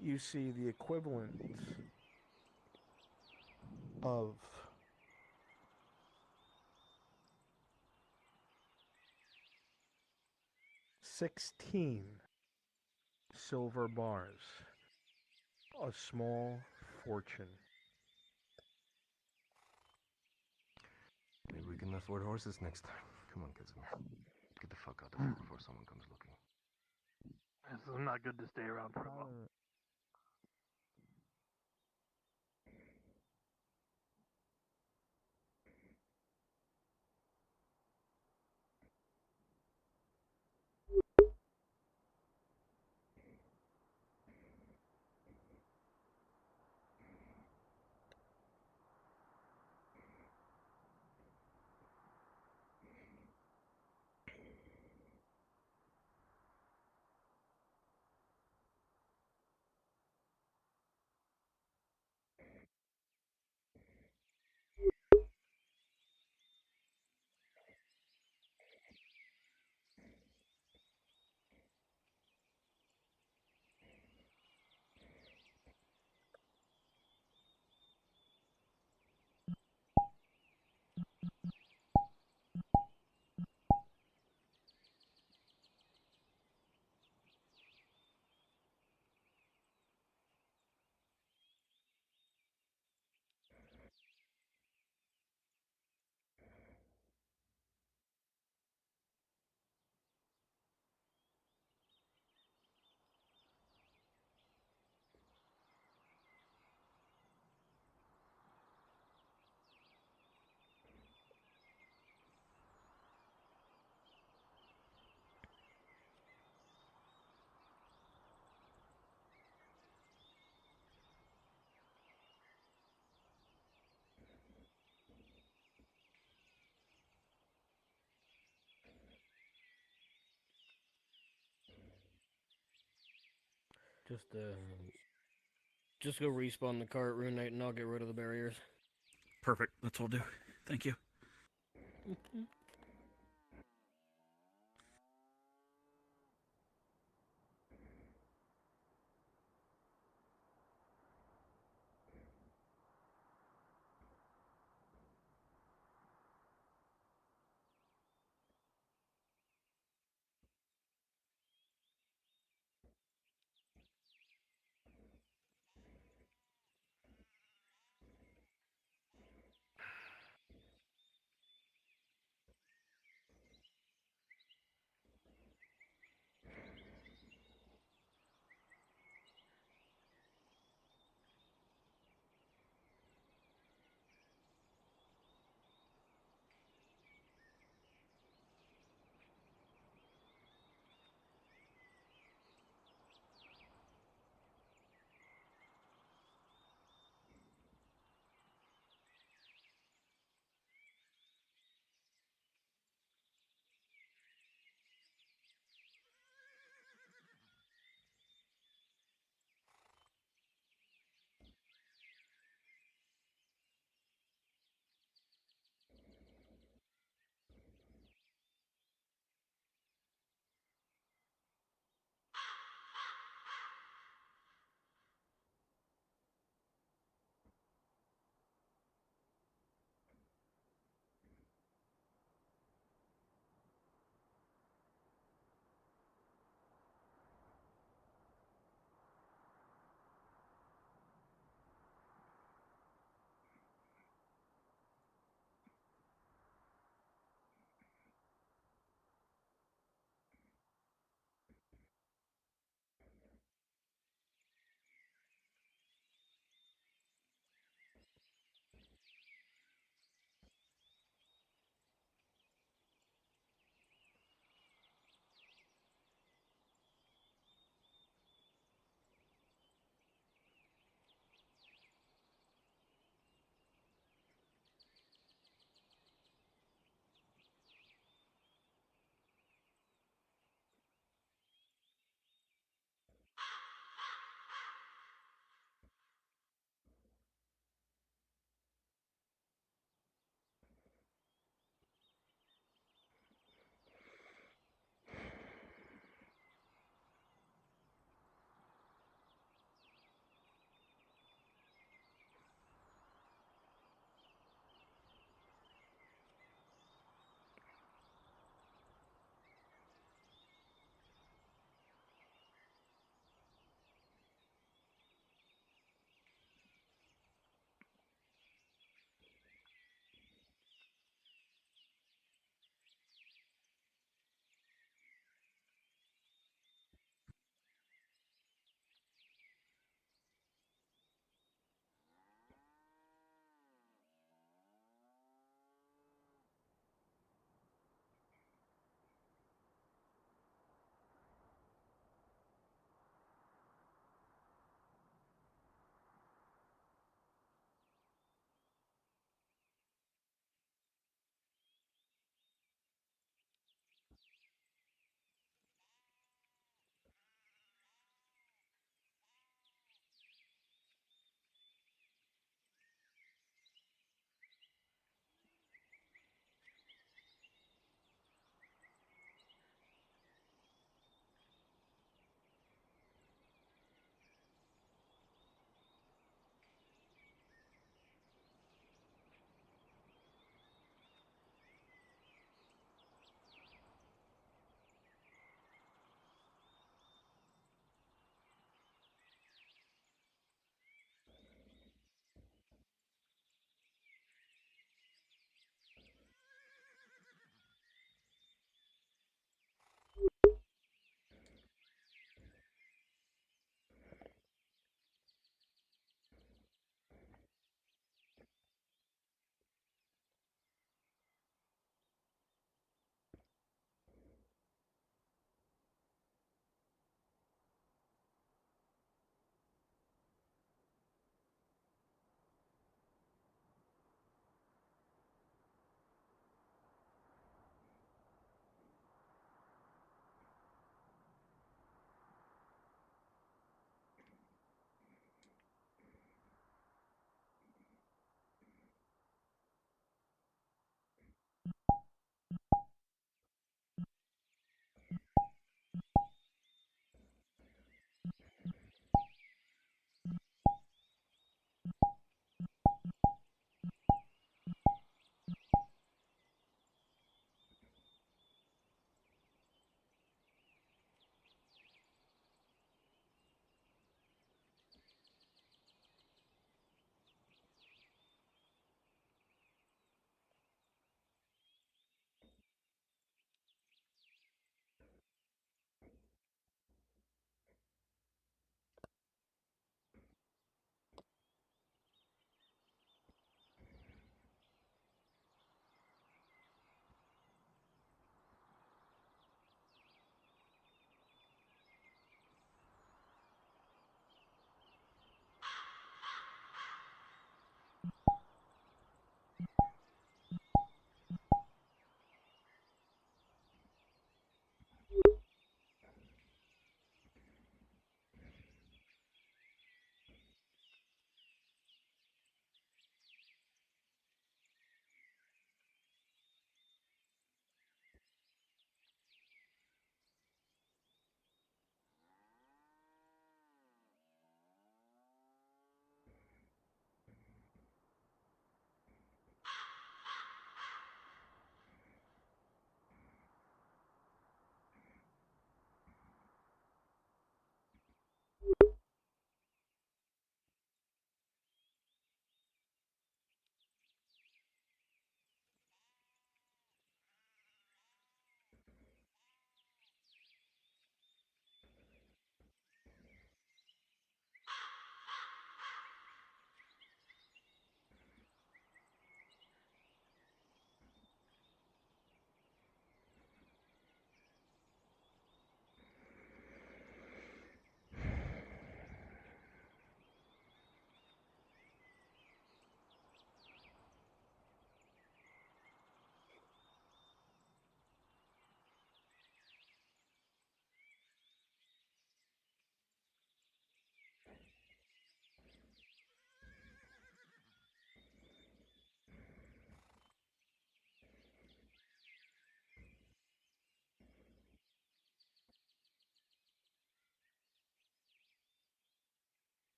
you see the equivalent of 16 silver bars. A small fortune. Maybe we can afford horses next time. Come on, Casimir. Get the fuck out of here before someone comes looking. This is not good to stay around for a while. Just go respawn the cart, ruinate, and I'll get rid of the barriers. Perfect. That's what I'll do. Thank you.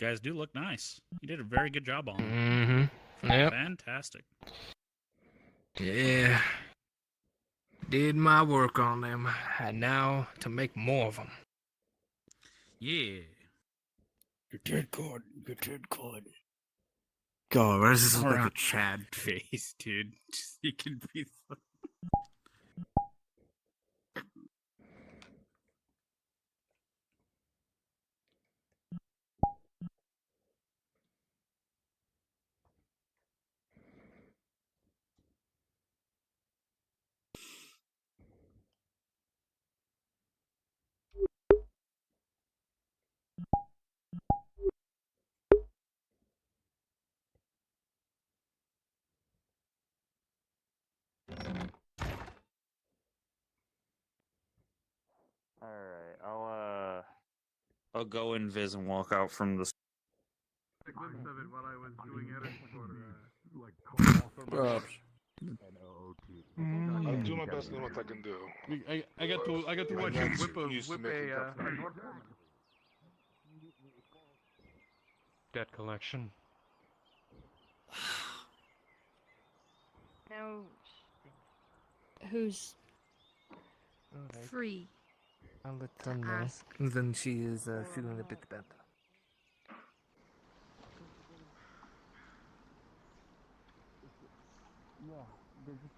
guys do look nice. You did a very good job on them. Mm-hmm. Yep. Fantastic. Yeah. Did my work on them, and now to make more of them. Yeah. You did good. You did good. God, why does this look like a Alright. Chad face, dude? Just, you can be. Alright, I'll go invis and walk out from the. A glimpse of it while I was doing edits for I'll do my best in what I can do. I got to watch him whip a Debt collection. No. Who's Alright. free? I'll let to her know. ask? Then she is feeling a bit better. Yeah, you're just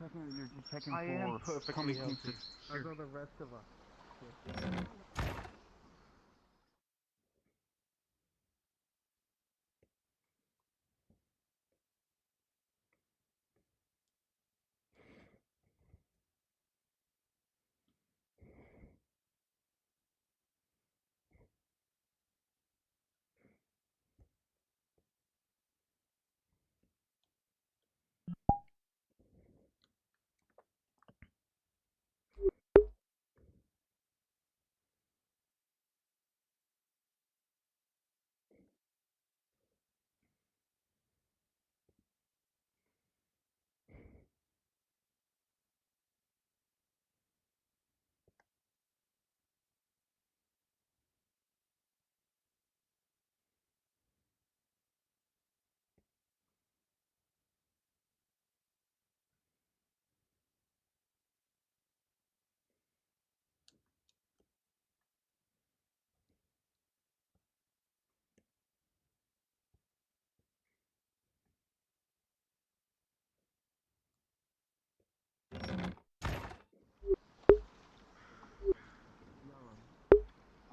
checking I am perfectly healthy. As are the rest of us.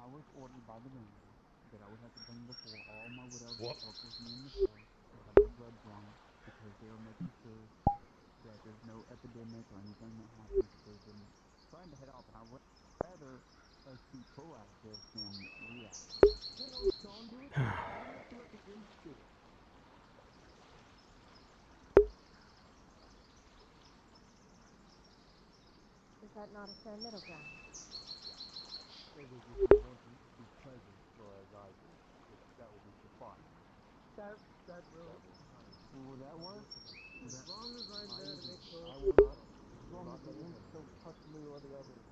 I was ordered by the manager that I would have to bring before all my widows that work with me in the store that have my blood drawn because they were making sure that there's no epidemic or anything that happens. They've been trying to head off, and I'd rather us be proactive than reactive. You know, Sean, do it. You have to let the imps do it. Is that not a fair middle ground? Say that if you want to be present for as I do, that will be suffice. That will. Will that work? As long as I'm there to make sure. I will not. As long as the imps don't touch me or the others.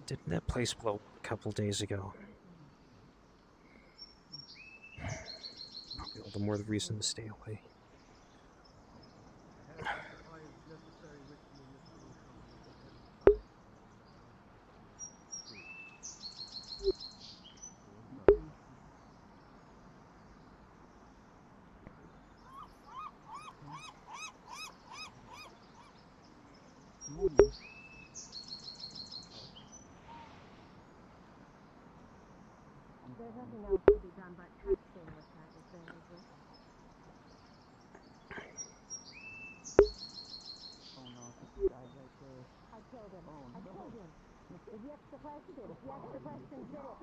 Didn't that place blow a couple days ago? Probably all the more the reason to stay away. Necessary ritual with There's nothing else to be done but texting with that, is there, Edward? Oh no, this guy right there. I killed him. Oh, I no. killed him. Is yes the question? If yes the question, stop.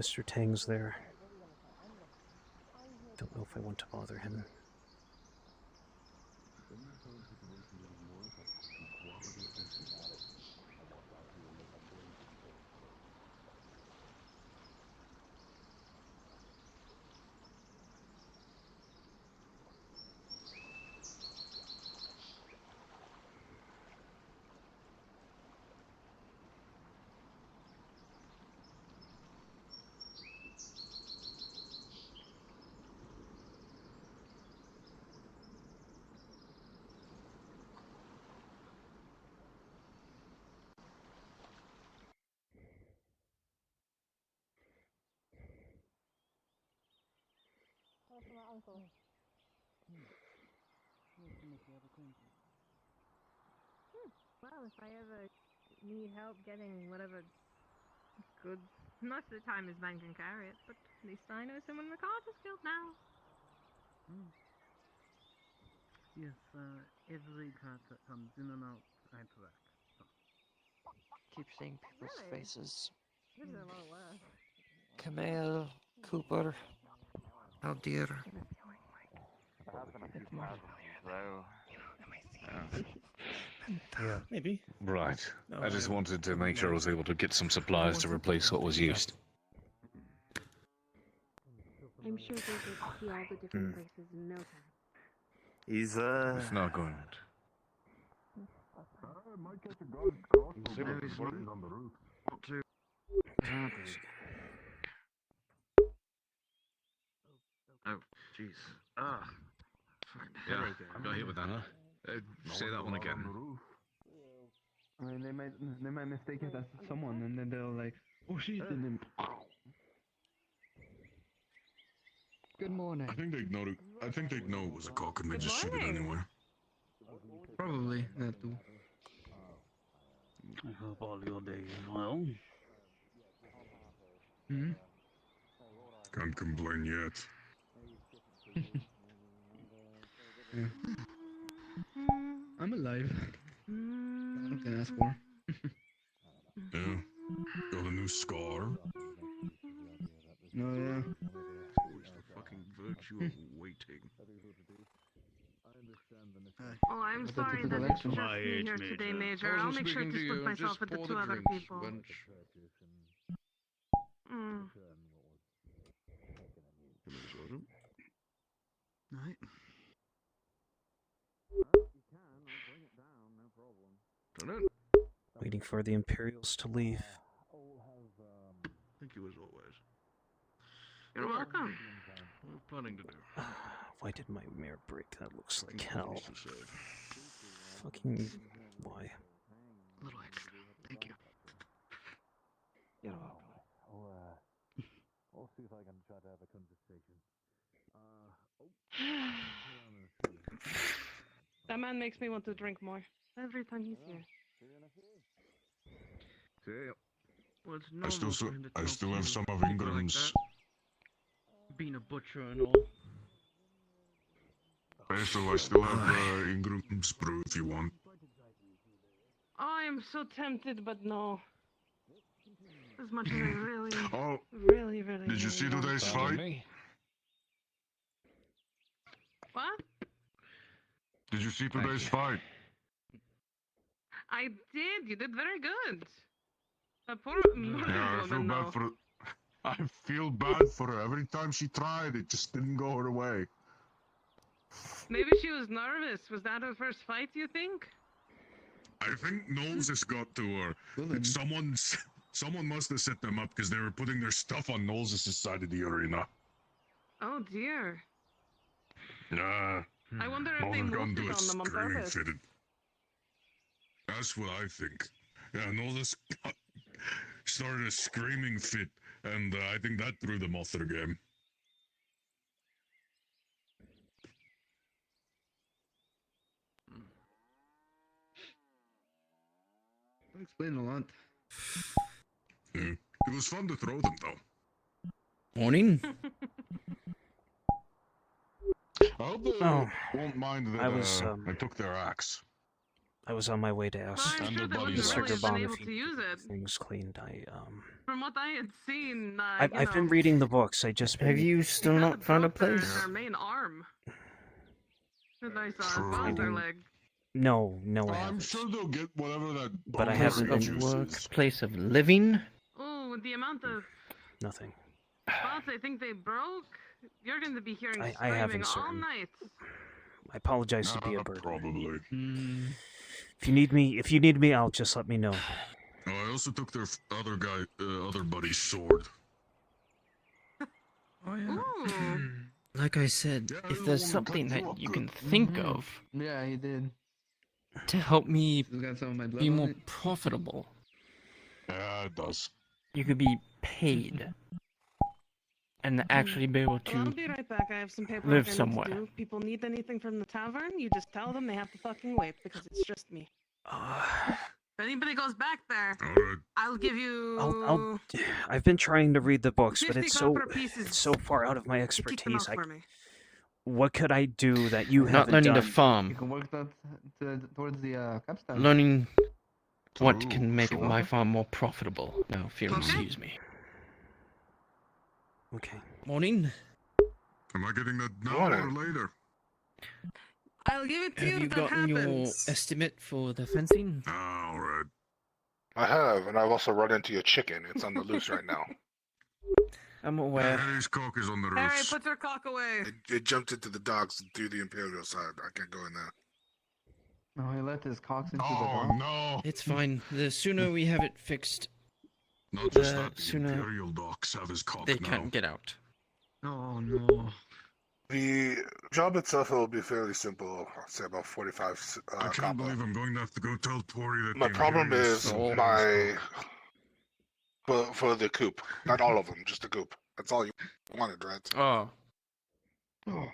Mr. Tang's there. Don't know if I want to bother him. That's my uncle. Well, if I ever need help getting whatever goods, most of the time his man can carry it, but at least I know someone in the cart is killed now. Yes, every cart that comes in and out, I track. Keep seeing people's Really? faces. This is a lot of work. Camille, Cooper. Oh dear. Yeah. Maybe. Right. No, I just I- wanted to make sure I was able to get some supplies to replace what was used. I'm sure they could see all the different places in no time. He's It's not going. Might catch a guard crossbow on the roof. Oh, jeez. Ah. Yeah, got hit with that, huh? Say that one again. I mean, they might mistake it as someone, and then they'll like, oh shit, and then. Good morning. I think they'd know it was a cock and they just shoot it anyway. Probably that too. I hope all your days well. Hmm. Can't complain yet. Yeah. I'm alive. What can I ask for? Yeah. Got a new scar. No, yeah. Always the fucking virtue of waiting. Oh, I'm That's sorry a that good it's election. just My me age, here Major. today, I Major. I'll wasn't make sure speaking to to split you, myself just with the pour 2 the other drinks, people. wench. Mm. Right. Waiting for the Imperials to leave. Thank you as always. You're welcome. What are you planning to do? Why did my mirror break? That looks like Fucking hell. things to say. Fucking... why? A little extra. Thank you. You're welcome. I'll see if I can try to have a conversation. That man makes me want to drink more every time he's here. See ya. Well, it's I normal still, for him to I talk still to have some of people like Ingram's. that. Being a butcher and all. I still have Ingram's brew if you want. Oh, I'm so tempted, but no. As much as I really, Oh, really did you see want today's to. fight? What? Did you see today's fight? I did. You did very good. Poor Yeah, I feel woman, bad though. for. I feel bad for her. Every time she tried, it just didn't go her way. Maybe she was nervous. Was that her first fight, you think? I think Knowles has got to her. Someone must have set them up because they were putting their stuff on Knowles' side of the arena. Oh, dear. Yeah. I wonder if they Knowles got moved into it a on them on screaming purpose. fitted. That's what I think. Yeah, Knowles started a screaming fit, and I think that threw them off their game. That explains a lot. Yeah. It was fun to throw them, though. Morning. I hope they won't mind that I was, I took their axe. I was on my way to ask I'm sure there Mr. wasn't really Gerbon been if able he to use it. things cleaned. From what I had seen, I've been reading the books. I just Have you still not found a their place? main arm. That I saw as well as their leg. No, I I'm haven't. sure they'll get whatever that. But I Place haven't of been. work, place of living. Oh, with the amount of Nothing. spots I think they broke, you're going to be hearing I screaming haven't, sir. all night. I apologize to be a burden. Probably. If you need me, I'll just let me know. Oh, I also took their other buddy's sword. Oh yeah. Like I said, if there's something that you can think of Yeah, he did. to help me Got some of my blood be on more it. profitable, Yeah, it does. you could be paid and actually be able Well, to I'll be right back. I have some paperwork live I need somewhere. to do. If people need anything from the tavern, you just tell them they have to fucking wait because it's just me. If anybody goes back there, I'll give you. I've been trying to read the books, but 50 it's so copper pieces it's so far out of my to keep them out expertise. for me. What could I do that you not haven't learning done? to farm, You can work that towards the capstone. learning what can make my farm more profitable. No, if you'll excuse me. Okay. Morning. Am I getting that now Morning. or later? I'll give it to you Have you if that gotten your happens. estimate for the fencing? All right. I have, and I've also run into your chicken. It's on the loose right now. I'm aware. Harry's cock is on the Harry, roof. put your cock away. It jumped into the docks through the Imperial side. I can't go in there. No, he let his cocks into the Oh dock. no! It's fine. The sooner we have it fixed, Not just the that, the sooner Imperial docks have his cock they now. can't get out. Oh no. The job itself will be fairly simple. I'll say about 45 I can't copper. believe I'm going to have to go tell Tori that My the problem Imperial is sold my his cock. for the coop. Not all of them, just the coop. That's all you wanted, right? Oh. Oh.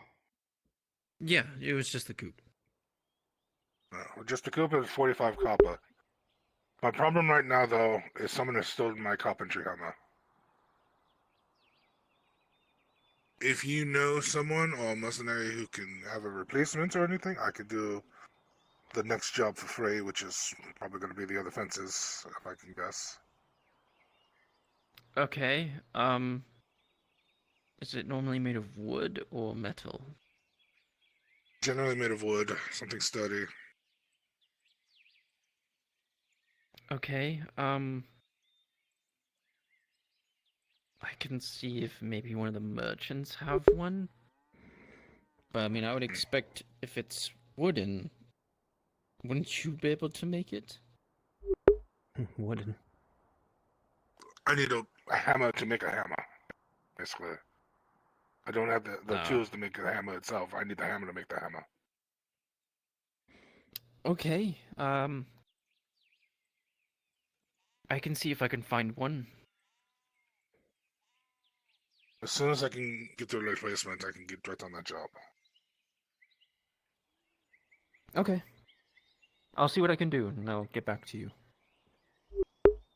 Yeah, it was just the coop. No, just the coop is 45 copper. My problem right now, though, is someone has stolen my carpentry hammer. If you know someone or a mercenary who can have a replacement or anything, I could do the next job for free, which is probably going to be the other fences, if I can guess. Okay, is it normally made of wood or metal? Generally made of wood, something sturdy. Okay, I can see if maybe one of the merchants have one. But I mean, I would expect if it's wooden, wouldn't you be able to make it? Wooden. I need a hammer to make a hammer, basically. I don't have the tools to make the hammer itself. I need the hammer to make the hammer. Okay, I can see if I can find one. As soon as I can get the replacement, I can get right on that job. Okay. I'll see what I can do, and I'll get back to you.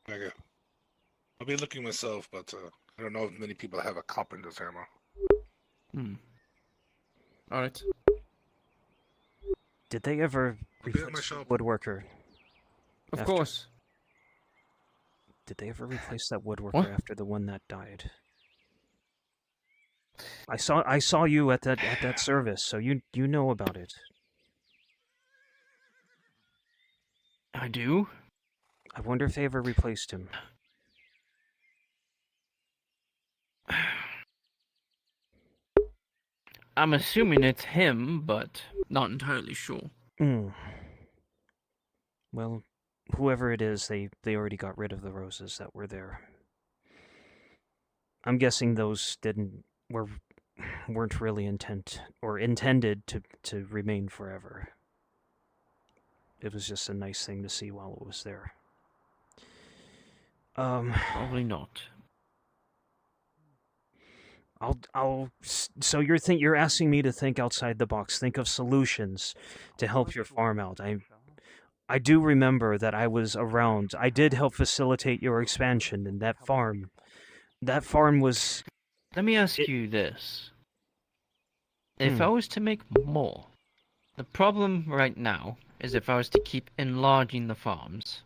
Okay. I'll be looking myself, but I don't know if many people have a carpenter's hammer. Alright. Did they ever I'll be at my replace the shop. woodworker? Of after- course. Did they ever replace that woodworker What? after the one that died? I saw you at that service, so you know about it. I do? I wonder if they ever replaced him. I'm assuming it's him, but not entirely sure. Well, whoever it is, they already got rid of the roses that were there. I'm guessing those weren't really intended to remain forever. It was just a nice thing to see while it was there. Probably not. So you're asking me to think outside the box, think of solutions to help your farm out. I do remember that I was around. I did help facilitate your expansion, and that farm was. Let me ask you this. If I was to make more, the problem right now is if I was to keep enlarging the farms,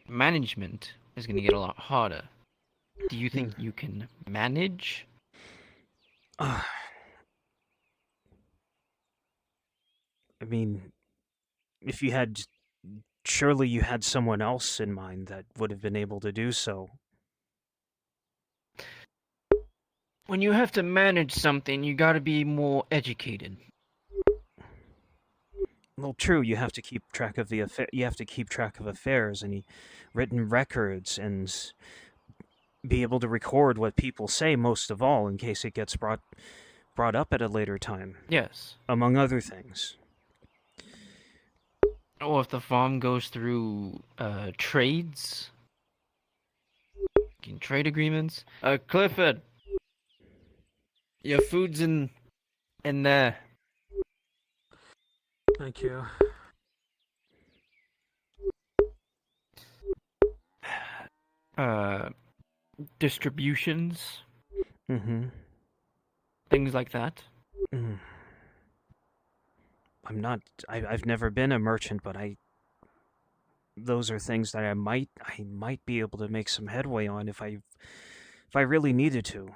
management is going to get a lot harder. Do you think you can manage? I mean, if you had, surely you had someone else in mind that would have been able to do so. When you have to manage something, you gotta be more educated. Well, true. You have to keep track of you have to keep track of affairs and written records and be able to record what people say. Most of all, in case it gets brought up at a later time. Yes. Among other things. Or if the farm goes through trades, trade agreements. Clifford, your food's in there. Thank you. Distributions. Mm-hmm. Things like that. I'm not. I've never been a merchant, but those are things that I might be able to make some headway on if I really needed to.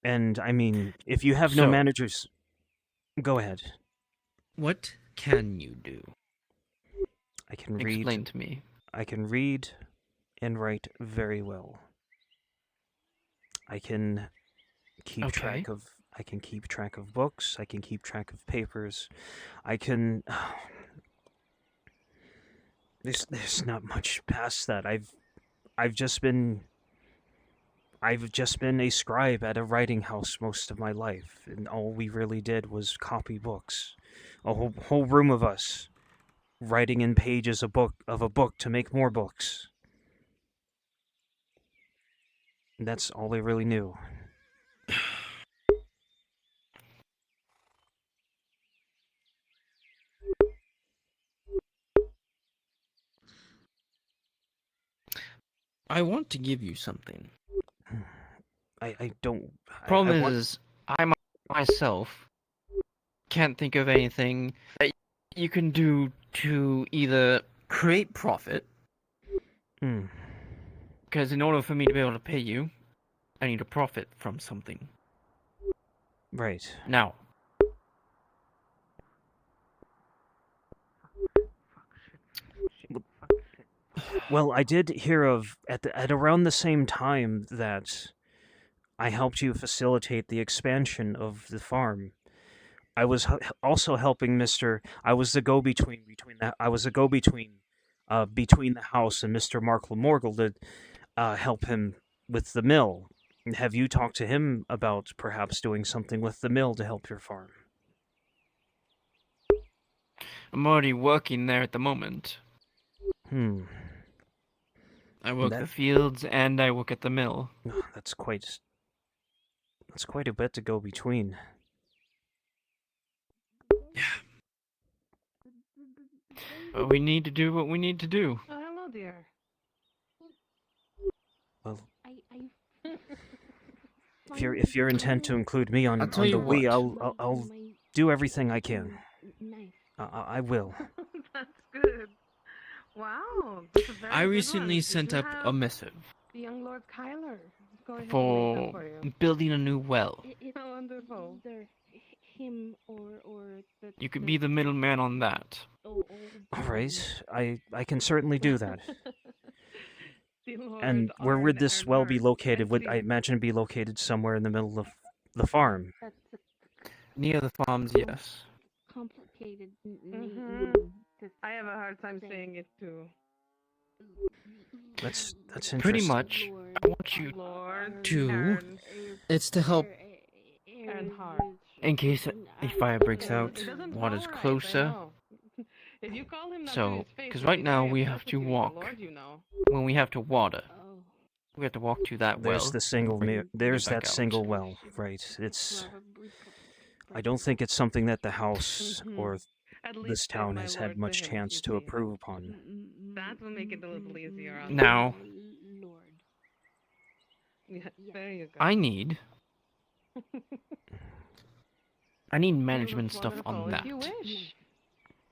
And I mean, if you have no managers, go ahead. What can you do? I can read. Explain to me. I can read and write very well. I can keep track of. I can keep track of books. I can keep track of papers. I can. There's not much past that. I've just been a scribe at a writing house most of my life, and all we really did was copy books. A whole room of us writing in pages of a book to make more books. And that's all I really knew. I want to give you something. I don't. Problem is, I myself can't think of anything that you can do to either create profit. Because in order for me to be able to pay you, I need a profit from something. Right. Now. Well, I did hear of at around the same time that I helped you facilitate the expansion of the farm. I was also helping Mr. I was the go-between between the house and Mr. Mark Lamorgel to help him with the mill. Have you talked to him about perhaps doing something with the mill to help your farm? I'm already working there at the moment. I work the fields and I work at the mill. That's quite a bit to go between. Yeah. But we need to do what we need to do. Oh, hello, dear. Well, if your intent to include me on the we, I'll do everything I can. I will. That's good. Wow. That's a very I good recently one. sent You up have a missive the young Lord Kyler. Go ahead and read that for for you. building a new well. Oh, wonderful. Either him or the. You could be the middleman on that. All right, I can certainly do that. And where would this well be located? Would I imagine it be located somewhere in the middle of the farm? Near the farms, yes. Complicated. I have a hard time saying it too. That's interesting. Pretty much, I want you to. It's to help in case a fire breaks out. Water's closer. If you call him So, because right now we have to walk. When we have to water, we have to walk to that well. There's the single. There's that single well, right? It's. I don't think it's something that the house or this town has had much chance to approve upon. That will make it a little easier. Now, yeah, there you go. I need I need management stuff on that.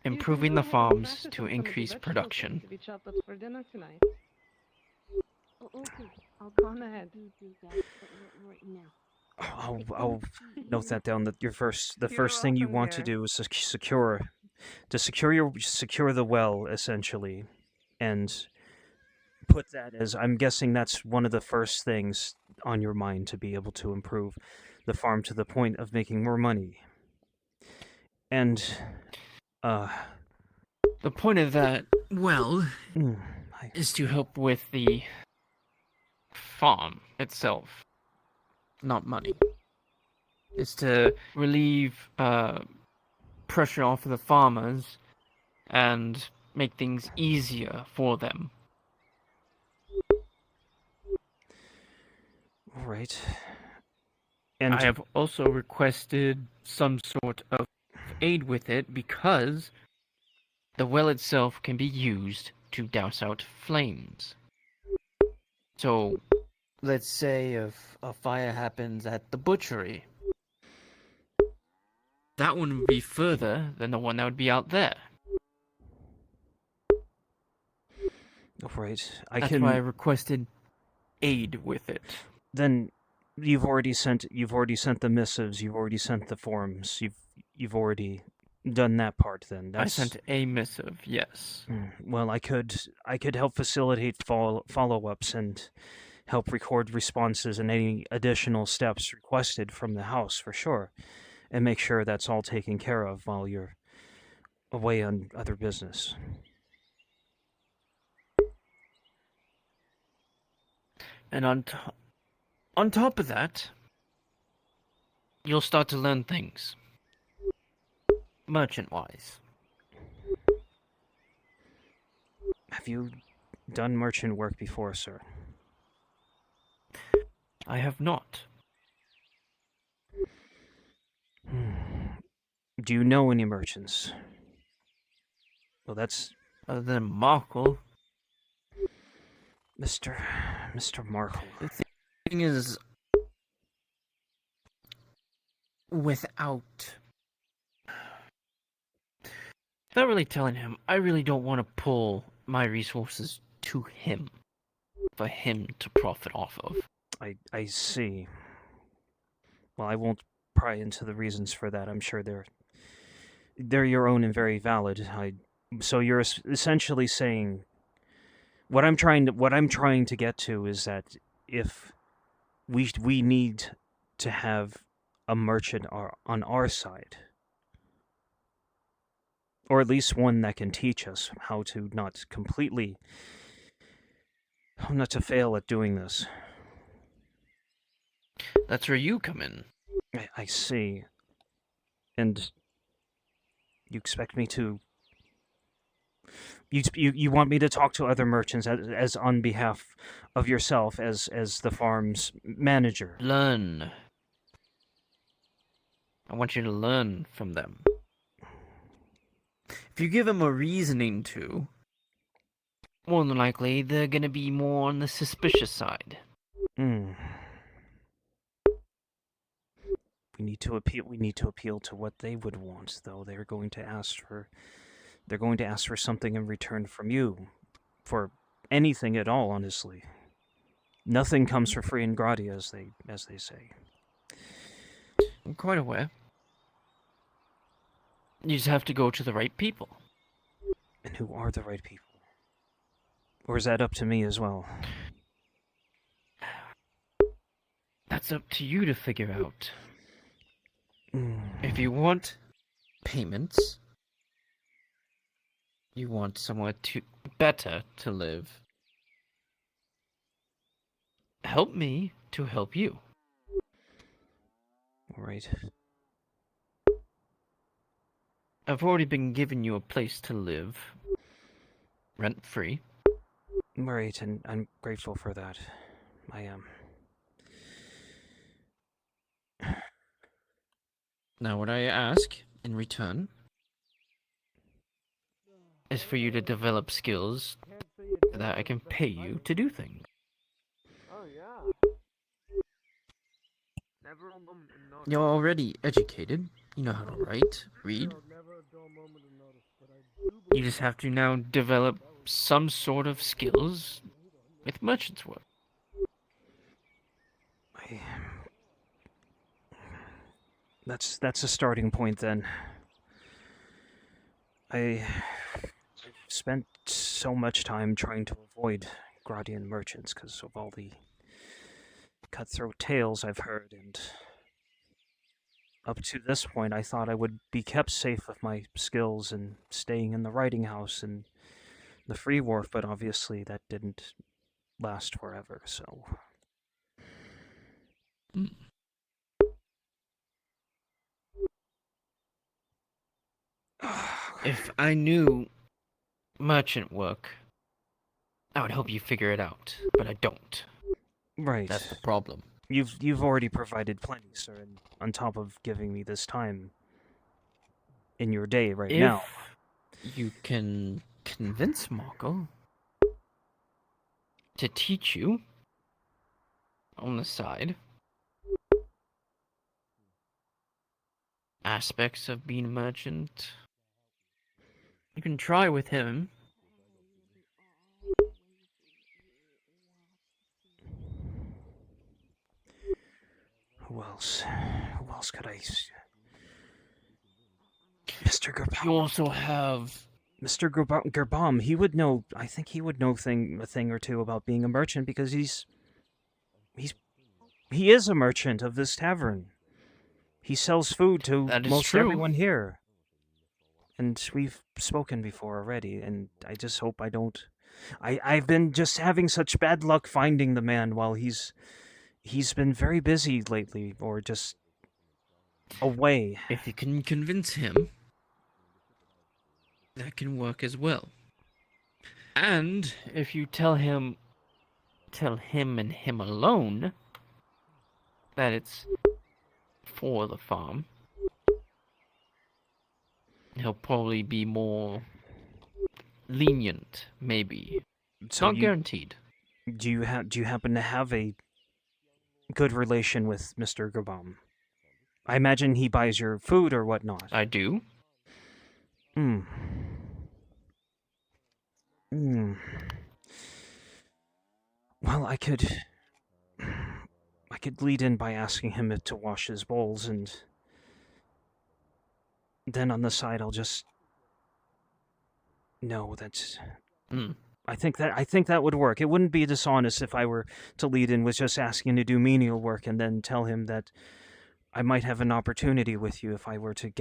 Improving the farms to increase production. To be chocolates for dinner tonight. Oh, okay. I'll Go ahead. do that, but right now. I'll note that down. That the You're first thing you welcome, want to dear. do is secure the well, essentially, and put that as, I'm guessing that's one of the first things on your mind, to be able to improve the farm to the point of making more money. And the point of that well is to help with the farm itself, not money. It's to relieve pressure off of the farmers and make things easier for them. All right. And I have also requested some sort of aid with it because the well itself can be used to douse out flames. So, let's say if a fire happens at the butchery, that one would be further than the one that would be out there. Right. That's why I requested aid with it. Then you've already sent the missives. You've already sent the forms. You've already done that part. Then I sent a missive. Yes. Well, I could help facilitate follow-ups and help record responses and any additional steps requested from the house for sure, and make sure that's all taken care of while you're away on other business. And on top of that, you'll start to learn things. Merchant-wise. Have you done merchant work before, sir? I have not. Do you know any merchants? Well, that's... Other than Markle. Mr. Markle. The thing is, without really telling him, I really don't want to pull my resources to him for him to profit off of. I see. Well, I won't pry into the reasons for that. I'm sure they're your own and very valid. So you're essentially saying, what I'm trying to get to is that if we need to have a merchant on our side, or at least one that can teach us how to not to fail at doing this. That's where you come in. I see. And you expect me to... You want me to talk to other merchants as on behalf of yourself as the farm's manager? Learn. I want you to learn from them. If you give them a reasoning to, more than likely they're gonna be more on the suspicious side. We need to appeal to what they would want, though. They're going to ask for something in return from you, for anything at all, honestly. Nothing comes for free and gratis, as they say. I'm quite aware. You just have to go to the right people. And who are the right people? Or is that up to me as well? That's up to you to figure out. If you want payments, you want somewhere better to live, help me to help you. All right. I've already been giving you a place to live, rent-free. Right, and I'm grateful for that. I am. Now, what I ask in return is for you to develop skills so that I can pay you to do things. Oh yeah. You're already educated, You know how to write, read. You just have to now develop some sort of skills with merchant's work. That's a starting point then. I spent so much time trying to avoid Gradian merchants because of all the cutthroat tales I've heard, and up to this point I thought I would be kept safe with my skills and staying in the writing house and the free wharf, but obviously that didn't last forever, so... If I knew merchant work, I would help you figure it out, but I don't. Right. That's the problem. You've already provided plenty, sir, and on top of giving me this time in your day right now. If you can convince Marco to teach you on the side aspects of being a merchant, you can try with him. Who else? Who else could I... Mr. Gerbam. You also have... Mr. Gerbam, he would know... I think he would know a thing or two about being a merchant because he is a merchant of this tavern. He sells food to most everyone here. And we've spoken before already, and I just hope I don't... I've been just having such bad luck finding the man while he's been very busy lately, or just away. If you can convince him, that can work as well. And if you tell him and him alone that it's for the farm, he'll probably be more lenient, maybe. It's not guaranteed. Do you happen to have a good relation with Mr. Gerbam? I imagine he buys your food or whatnot. I do. Well, I could lead in by asking him to wash his bowls, and then on the side I'll just... No, that's... I think that would work. It wouldn't be dishonest if I were to lead in with just asking to do menial work and then tell him that I might have an opportunity with you if I were to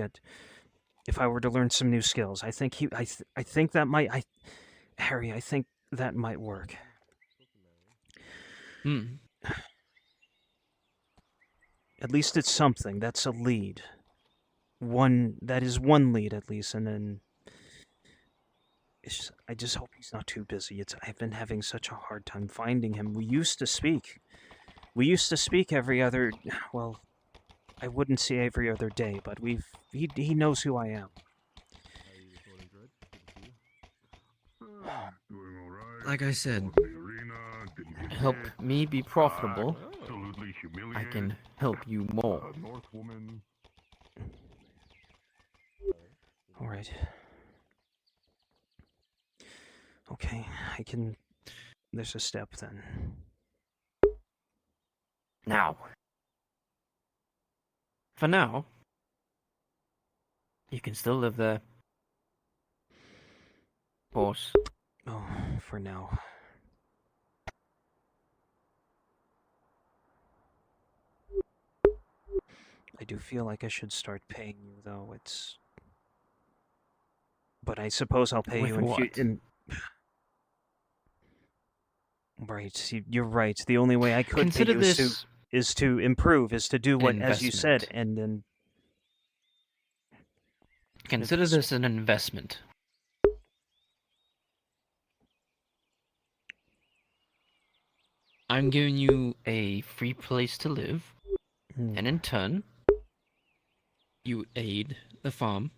learn some new skills. I think that might... Harry, I think that might work. At least it's something. That's a lead. That is one lead at least, and then... I just hope he's not too busy. I've been having such a hard time finding him. We used to speak every other... Well, I wouldn't say every other day, but he knows who I am. Like I said, help me be profitable. I can help you more. Alright. Okay, I can... There's a step then. Now. For now, you can still live there. Of course. Oh, for now. I do feel like I should start paying you, though. But I suppose I'll pay you in... Right, you're right. The only way I could pay you is to improve, is to do what, as you said, and then... Consider this an investment. I'm giving you a free place to live, and in turn, you aid the farm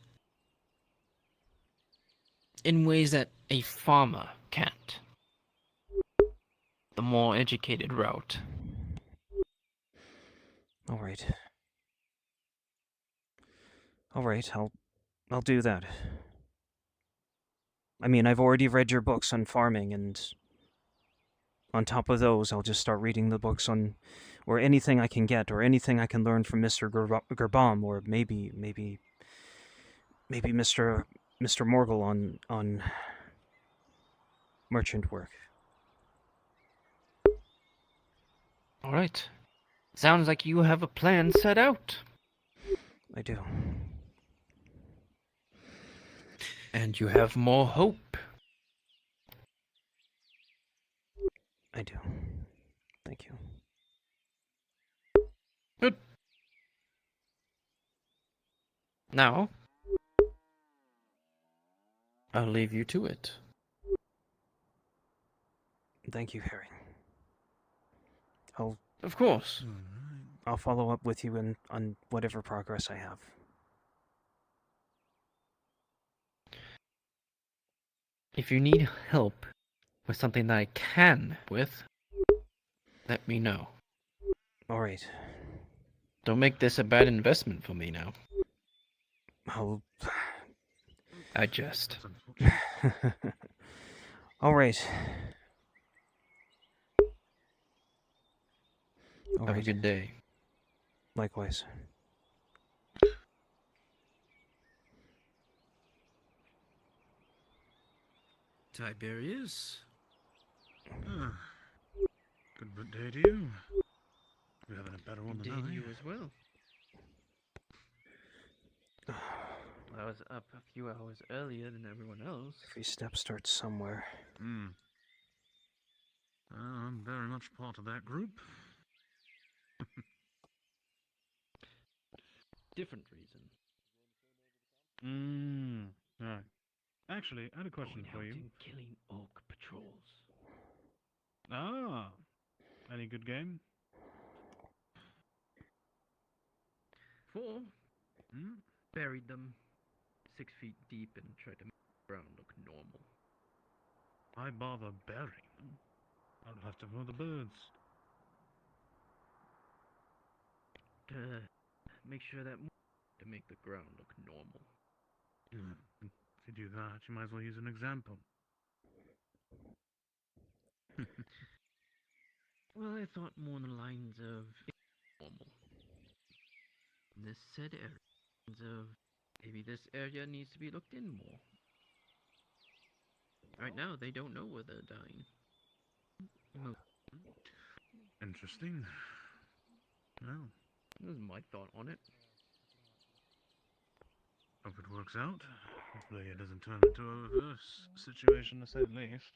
in ways that a farmer can't. The more educated route. Alright. All right, I'll do that. I mean, I've already read your books on farming, and on top of those, I'll just start reading the books on, or anything I can get, or anything I can learn from Mr. Gerbam, or maybe Mr. Morgul on merchant work. All right. Sounds like you have a plan set out. I do. And you have more hope. I do. Thank you. Good. Now, I'll leave you to it. Thank you, Harry. Of course. I'll follow up with you on whatever progress I have. If you need help with something that I can with, let me know. All right. Don't make this a bad investment for me now. I jest. All right. Have a good day. Likewise. Tiberius? Good day to you. You're having a better one than I. you as well. I was up a few hours earlier than everyone else. Every step starts somewhere. I'm very much part of that group. Different reason. Right. Actually, I had a question for you. Killing orc patrols. Ah, any good game? 4. Buried them 6 feet deep and tried to make the ground look normal. Why bother burying them? I'll have to move the birds. To make sure that to make the ground look normal. If you do that, you might as well use an example. Well, I thought more on the lines of normal. This said area of maybe this area needs to be looked in more. Right now, they don't know where they're dying. Interesting. Well, this is my thought on it. Hope it works out. Hopefully it doesn't turn into a reverse situation, to say the least.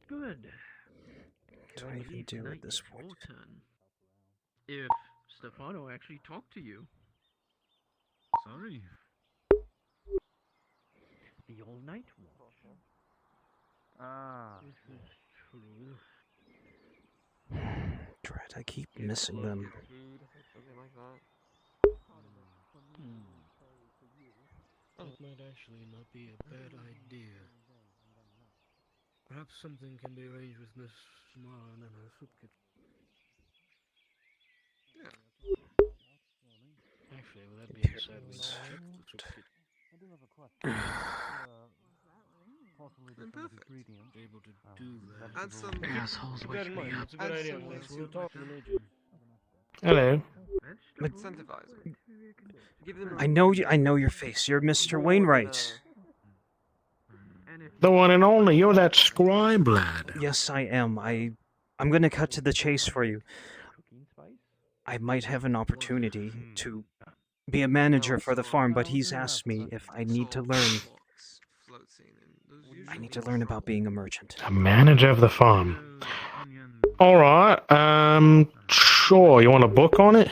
Good. What do I even do at this point? Turn. If Stefano actually talked to you. Sorry. The all-night watch. This is true. Dread, I keep missing them. Something like that. That might actually not be a bad idea. Perhaps something can be arranged with Miss Smarn and her soup kitchen. Yeah. Actually, with that being said, we should check the soup kitchen. I do have a question. Possibly different ingredients. Able to do that. Add some assholes. Keep that in mind. It's a good idea. We'll talk to the Legion. Hello. Incentivize them. Give them I know your face. You're Mr. Wainwright. The one and only. You're that scribe lad. Yes, I am. I'm gonna cut to the chase for you. I might have an opportunity to be a manager for the farm, but he's asked me if I need to learn. I need to learn about being a merchant. A manager of the farm. All right. Sure. You want a book on it?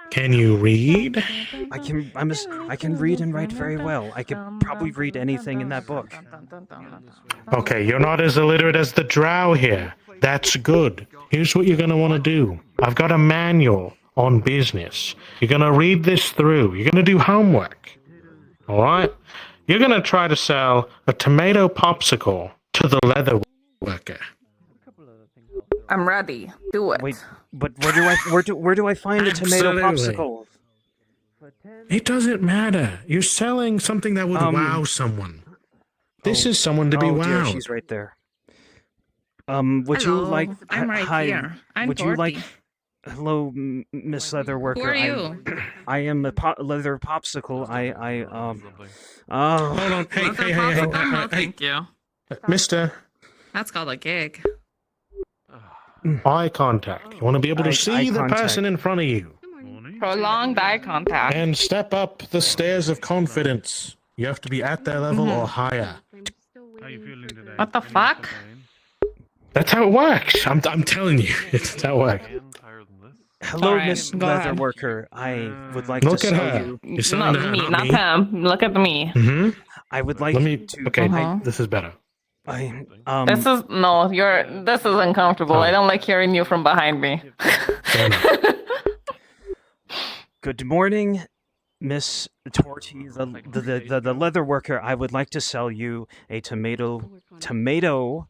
Can you read? I can read and write very well. I could probably read anything in that book. Okay, you're not as illiterate as the drow here. That's good. Here's what you're going to want to do. I've got a manual on business. You're going to read this through. You're going to do homework. All right? You're going to try to sell a tomato popsicle to the leather worker. A couple other things I'll throw I'm ready. Do it. Wait, but where do I find a tomato Absolutely. popsicle? It doesn't matter. You're selling something that would wow someone. This is someone to be Oh dear, wowed. she's right there. Would you Hello, like? I'm right hi, here. I'm would you like? Dorothy. Hello, Miss Leather Worker. are you? I am a leather popsicle. Hold on. Hey, Thank you. Mister. That's called a gig. Eye contact. You want to be able to Eye see the contact. person in front of you. Prolonged eye contact. And step up the stairs of confidence. You have to be at their level or higher. How you feeling today? What the fuck? That's how it works. I'm telling you. That's how it works. Hello, Alright, Miss go Leather ahead. Worker. I would like Look to at sell her. you. You're selling Not her, me, not not me. him. Look at me. Mm-hmm. I would like Let me. to. Okay, Uh-huh. this is better. This is no, this is uncomfortable. I don't like hearing you from behind me. Good morning, Miss Torty, the leather worker. I would like to sell you a tomato popsicle.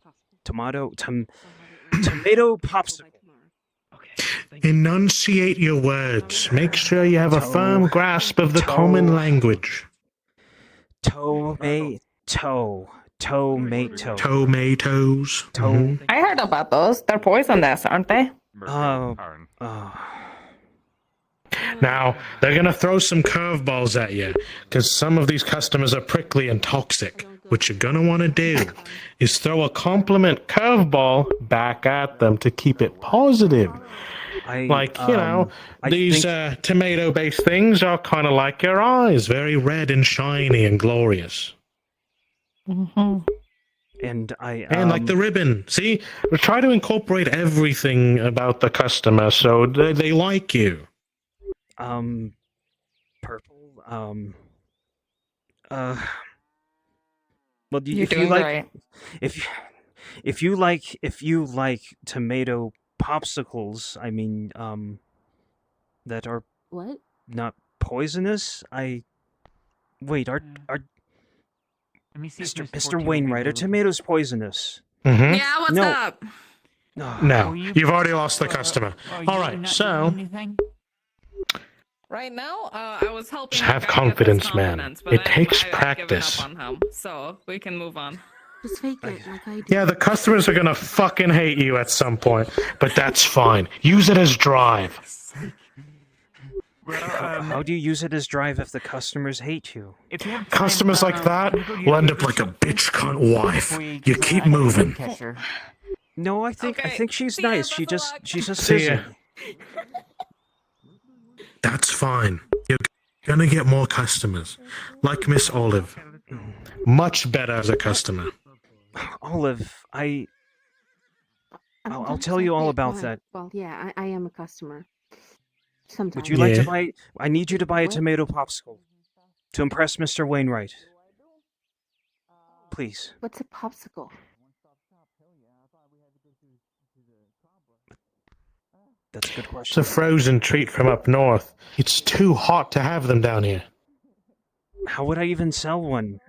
Enunciate your words. Make sure you have a firm grasp of the common language. Tomato. Tomatoes. Mhm. I heard about those. They're poisonous, aren't they? Now, they're going to throw some curveballs at you, because some of these customers are prickly and toxic. What you're going to want to do is throw a compliment curveball back at them to keep it positive. These tomato-based things are kind of like your eyes, very red and shiny and glorious. And And like the ribbon. See, we try to incorporate everything about the customer so they like you. Purple. Well, You're if you doing like, great. if you like tomato popsicles, I mean, that are What? not poisonous. Wait, are Let me see if Miss Mr. Torty will Wainwright, be are tomatoes poisonous? Mm-hmm. Yeah, what's No. up? No, you've already lost the customer. All right, so Right now, I was helping. just my have guy get his confidence, man. confidence, but It takes I've practice. given up on him, so we can move on. Just fake it like I did. Yeah, the customers are gonna fucking hate you at some point, but that's fine. Use it as drive. How do you use it as drive if the customers hate you? Customers like that will end up like a bitch cunt wife. You keep moving. No, I think she's nice. She's just See busy. ya. That's fine. You're gonna get more customers. Like Miss Olive. Much better as a customer. Olive, I'll Sometimes tell you I all get about one. that. Well, yeah, I am a customer. Sometimes. Would you like to Yeah. buy? I need you to buy a What? tomato popsicle to impress Mr. Wainwright. Please. What's a popsicle? That's a good It's question. a frozen treat from up north. It's too hot to have them down here. How would I even sell one?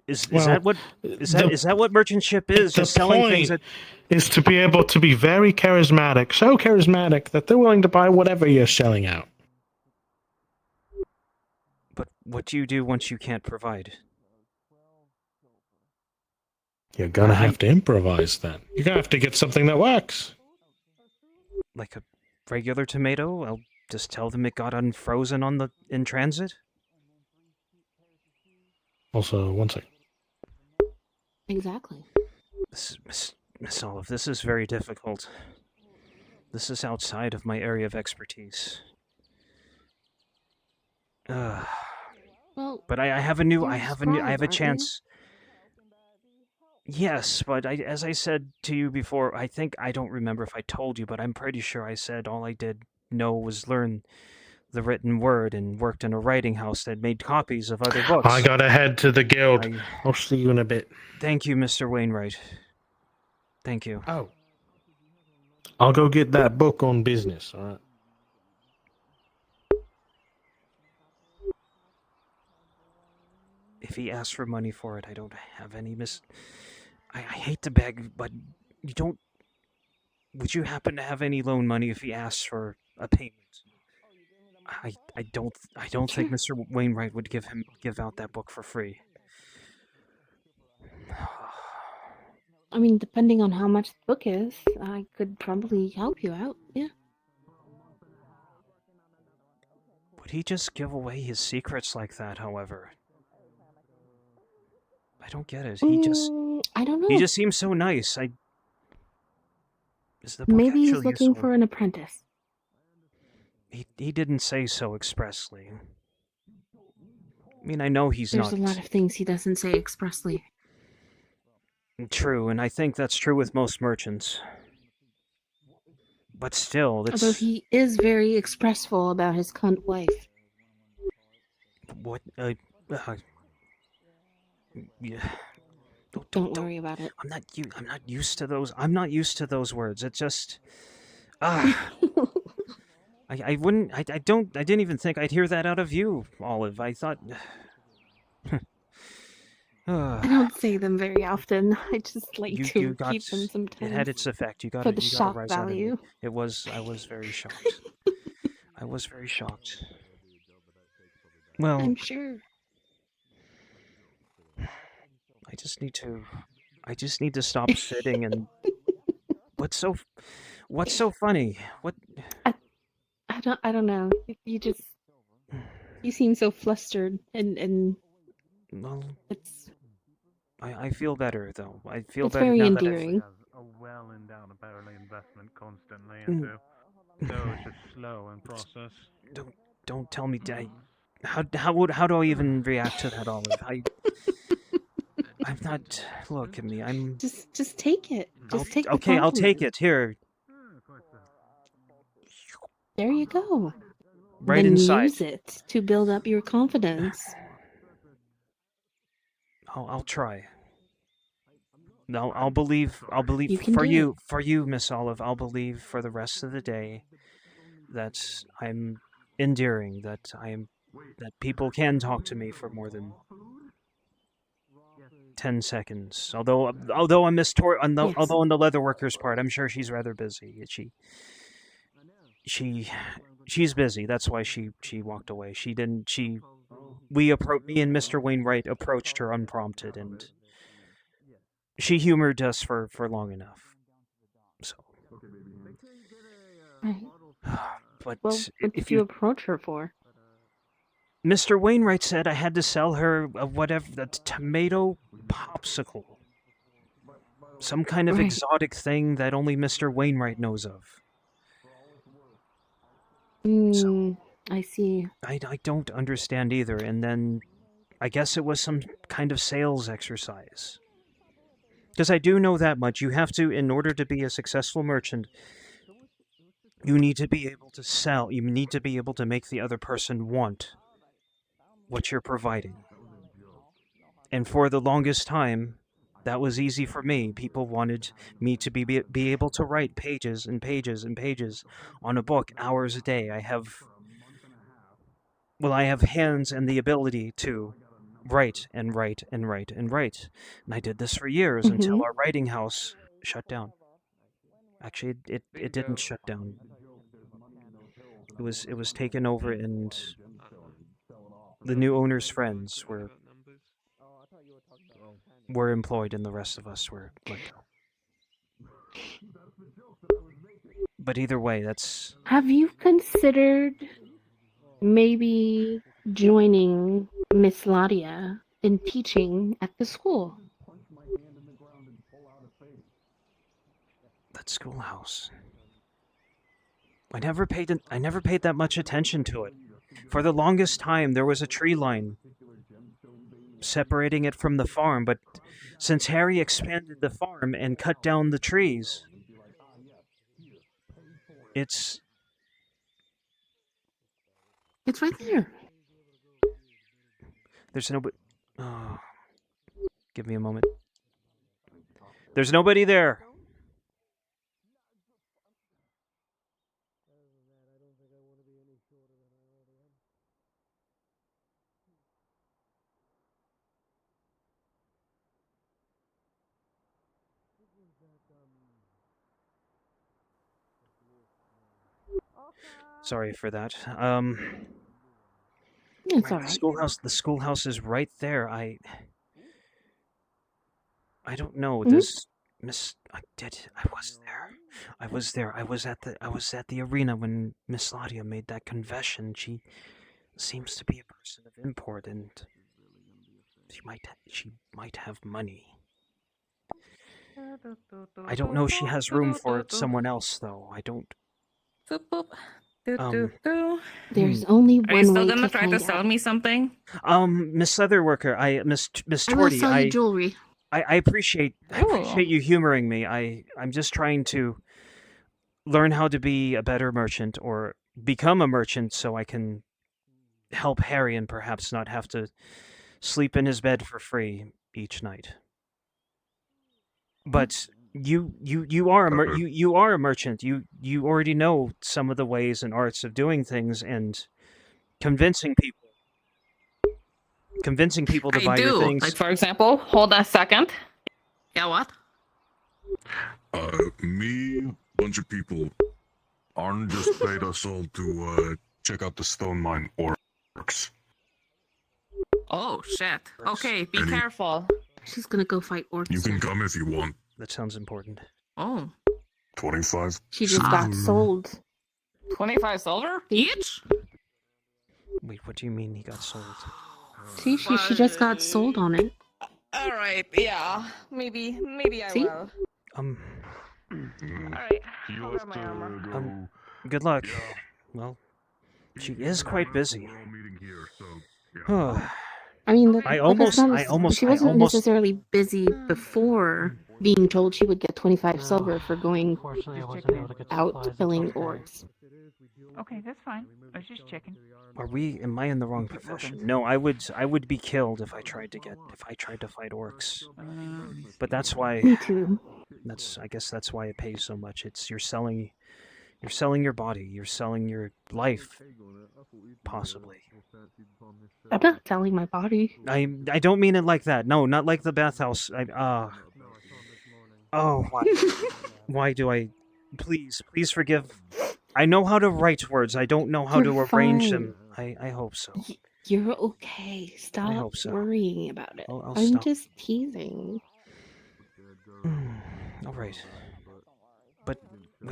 Is Well, that what is that what merchantship is? The Just selling point things that is to be able to be very charismatic, so charismatic that they're willing to buy whatever you're selling out. But what do you do once you can't provide? You're gonna have to improvise then. You're gonna have to get something that works. Like a regular tomato? I'll just tell them it got unfrozen in transit. Also, one second. Exactly. Miss Olive, this is very difficult. This is outside of my area of expertise. Well, But I have a chance. Yes, but as I said to you before, I don't remember if I told you, but I'm pretty sure I said all I did know was learn the written word and worked in a writing house that made copies of other books. I gotta head to the guild. I'll see you in a bit. Thank you, Mr. Wainwright. Thank you. Oh. I'll go get that book on business, alright? If he asks for money for it, I don't have any I hate to beg, but you don't. Would you happen to have any loan money if he asks for a payment? I don't think Mr. Wainwright would give out that book for free. I mean, depending on how much the book is, I could probably help you out. Yeah. Would he just give away his secrets like that, however? I don't get it. I don't know. He just seems so nice. Is the book Maybe he's actually looking useful? for an apprentice. He didn't say so expressly. I mean, I know he's There's not a lot of things he doesn't say expressly. true, and I think that's true with most merchants. But still, Although he is very expressful about his cunt wife. what? Yeah. Don't worry about it. I'm not used to those. I'm not used to those words. It just. I wouldn't. I didn't even think I'd hear that out of you, Olive. I thought. I don't say them very often. I just like to You got. keep them sometimes. It had its effect. You got for it. the You got a shock rise out of me. value. It was. I was very shocked. I was very shocked. Well, I'm sure. I just need to stop sitting and. What's so funny? What? I don't know. You seem so flustered and Well, it's I feel better though. I feel it's better very now endearing. Has a well-endowed apparently investment constantly into, so it's just slow in process. Don't tell me. How do I even react to that, Olive? I'm not. Look at me. I'm. Just take it. Just take the Okay, I'll take compliment. it. Here, There you go. right Then inside. use it to build up your confidence. I'll try. No, I'll believe. You can for do you, for you, Miss Olive. I'll believe for the rest of the day that I'm endearing. That people can talk to me for more than 10 seconds. Although on Miss although on the leatherworker's part, I'm sure she's rather busy. She's busy. That's why she walked away. She didn't. Me and Mr. Wainwright approached her unprompted, and she humored us for long enough. So. Right. But Well, what did you approach her for? Mr. Wainwright said I had to sell her the tomato popsicle. Some kind of Right. exotic thing that only Mr. Wainwright knows of. I see. I don't understand either, and then I guess it was some kind of sales exercise. Because I do know that much. You have to, in order to be a successful merchant, you need to be able to sell. You need to be able to make the other person want what you're providing. And for the longest time, that was easy for me. People wanted me to be able to write pages and pages and pages on a book, hours a day. I have hands and the ability to write and write and write and write. And I did this for years until our writing house shut down. Actually, it didn't shut down. It was taken over, and the new owner's friends were employed, and the rest of us were let go. But either way, that's... Have you considered maybe joining Miss Ladia in teaching at the school? That schoolhouse. I never paid that much attention to it. For the longest time, there was a tree line separating it from the farm, but since Harry expanded the farm and cut down the trees, it's right there. There's nobody. Oh, give me a moment. There's nobody there. Sorry for that. It's The alright. schoolhouse is right there. I don't know. Mhm. This Miss I was there. I was at the arena when Miss Ladia made that confession. She seems to be a person of import, and she might have money. I don't know if she has room for someone else, though. I don't. There's only one Are you still way gonna to try find to out. sell me something? Miss Leatherworker, Miss I will Torty, sell you jewelry. I appreciate you humoring me. I'm just trying to learn how to be a better merchant or become a merchant so I can help Harry and perhaps not have to sleep in his bed for free each night. But you are you are a merchant. You already know some of the ways and arts of doing things and convincing people to I buy your do. things. Like, for example, hold on a second. Yeah, what? Me, bunch of people. Arn just paid us all to check out the stone mine orcs. Oh, shit. Okay, be Any- careful. She's gonna go fight orcs. You can come if you want. That sounds important. Oh. 25. She just got sold. 25 silver each? Wait, what do you mean he got sold? See, she just got sold on it. Alright, yeah. Maybe I See? will. Alright. I'll grab my armor. Good luck. Well, she is quite busy. I mean, I almost- she wasn't necessarily busy before being told she would get 25 silver for going out killing orcs. Okay, that's fine. I was just checking. Am I in the wrong profession? No, I would be killed if I tried to fight orcs. But that's why. Me too. I guess that's why it pays so much. You're selling your body, you're selling your life, possibly. I'm not selling my body. I don't mean it like that. No, not like the bathhouse. Why do I? Please forgive. I know how to write words. I don't know how to You're arrange fine. them. I hope so. You're okay. Stop hope so. worrying about it. I'll I'm stop. just teasing. All right. But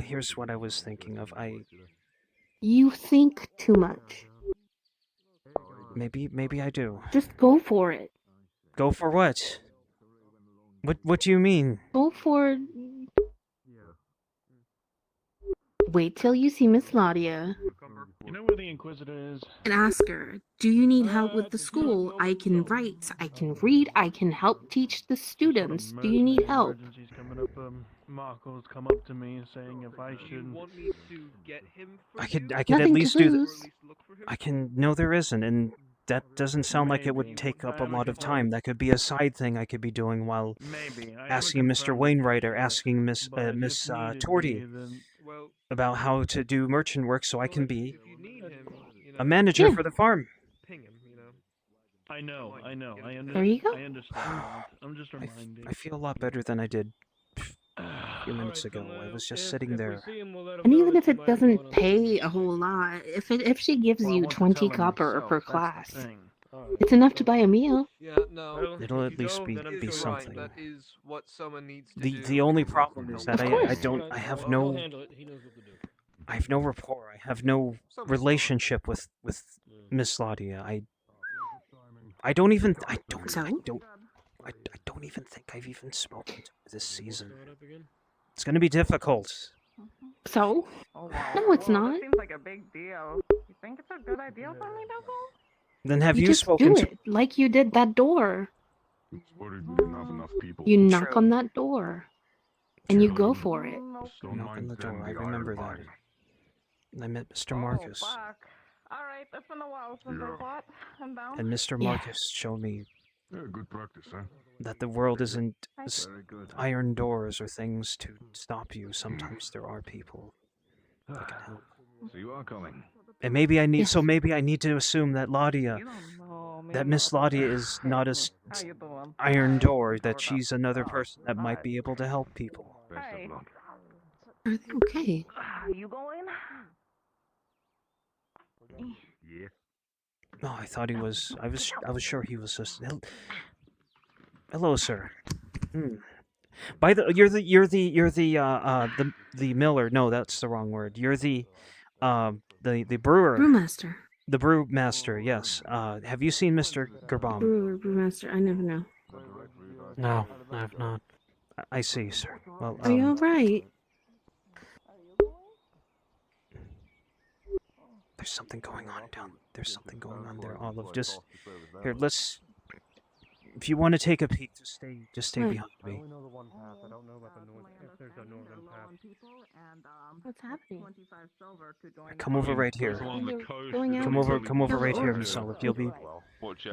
here's what I was thinking of. You think too much. Maybe I do. Just go for it. Go for what? What do you mean? Go for. Wait till you see Miss Ladia You know where the Inquisitor is? and ask her, do you need help with the school? I can write, I can read, I can help teach the students. Do you need help? Emergency's coming up. Marco's come up to me saying if I should. Want me to get him for I could you? at Nothing least to do lose. that. I can. No, there isn't, and that doesn't sound like it would take up a lot of time. That could be a side thing I could be doing while asking Mr. Wainwright or asking Miss Torty about how to do merchant work, so I can be a manager for the farm. Ping him, you know. I know. I understand. There you go. I understand. I'm just reminding. I feel a lot better than I did a few minutes ago. I was just sitting there. And even if it doesn't pay a whole lot, if she gives you 20 copper per class, it's enough to buy a meal. Yeah, no. It'll at least He's be right. something. That is what someone needs to do. The only problem is that Of I course. have no rapport. I have no relationship with Miss Ladia. I don't even think I've even spoken to her this season. It's going to be difficult. So? Oh, wow. No, it's not. That seems like a big deal. You think it's a good idea for me, Double? Then have you just spoken do to it, like you did that door. Worried we didn't have enough people. You knock on that door, and you go for it. knock on the door? I remember that. I met Mr. Oh, Marcus, fuck. Alright, it's been a while since I fought. I'm down. and Mr. Marcus showed me Yeah, good practice, huh? that the world isn't Very good. iron doors or things to stop you. Sometimes there are people that can help. So you are coming. And maybe I need to assume that that Miss Ladia is not a iron door, that she's another person that might be able to help people. Best of luck. Are they okay? You going? Yeah. Oh, I thought he was. I was sure he was just. Hello, sir. Hmm. By the you're the miller. No, that's the wrong word. You're the brewer. Brewmaster. The brewmaster. Yes. Have you seen Mr. Gerbam? Brewmaster. I never know. No, I have not. I see, sir. Well, Are you alright? there's something going on down. There's something going on there, Olive. Just here. Let's. If you want to take a peek, just stay What? behind me. I know the one path. I don't know about the north. If there's a northern path. What's happening? Come over right here. Going out. Come over right here, Orcs. Miss Olive. You'll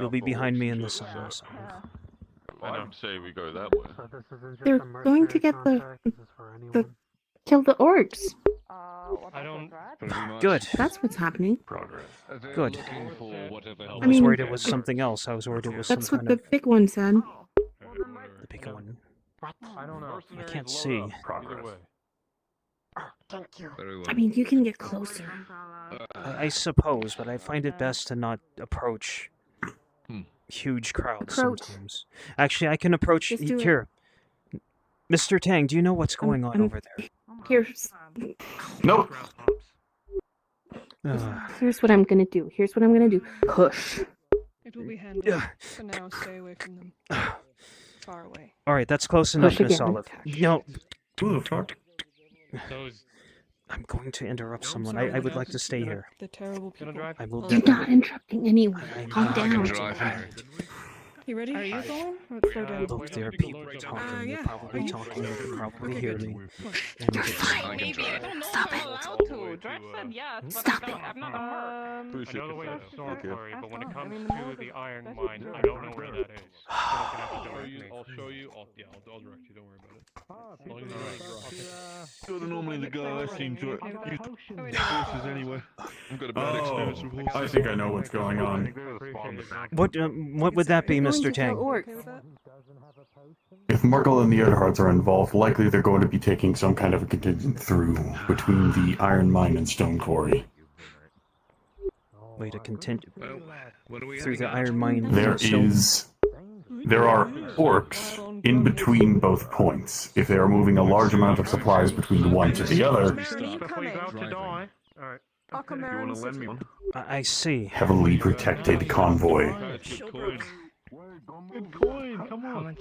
be behind me in the sun, Miss Olive. I'd say we go that way. They're going to get kill the orcs. I don't. Good. That's what's happening. Good. I I was mean, worried it was something else. I was worried it was some that's what kind the of big one said. the big one. I don't know. I can't see. Thank you. I mean, you can get closer. I suppose, but I find it best to not approach huge crowds Approach. sometimes. Actually, I can approach Just do it. here. Mr. Tang, do you know what's going on over there? Here's Nope. here's what I'm gonna do. Here's what I'm gonna do. Push. It will be handy. For now, stay away from them. Far away. All right, that's close enough, Push Miss again. Olive. No, Who the fuck? I'm going to interrupt someone. I would like to stay here. The terrible people. I will. You're not interrupting anyone. Calm I can down. drive. You ready? Are you going? Let's slow down. Look, there are people talking. They're probably talking. They can probably hear me. You're fine. Maybe. I don't know Stop if it. I'm allowed to. Dredge said yes, but Stop I'm not a merc. I know the way to Stormflurry, but when it comes to the Iron Mine, I don't know where that is. I'll show you. I'll direct you. Don't worry about it. You're normally the guy I seem to use horses anyway. I've got a bad experience with horses. I think I know what's going on. What would that be, Mr. Tang? If Merkel and the Earharts are involved, likely they're going to be taking some kind of a contingent through between the Iron Mine and Stone Quarry. Wait, a contingent through the Iron Mine. There are orcs in between both points. If they are moving a large amount of supplies between one to the other, I see. heavily protected convoy. Good coin, come on.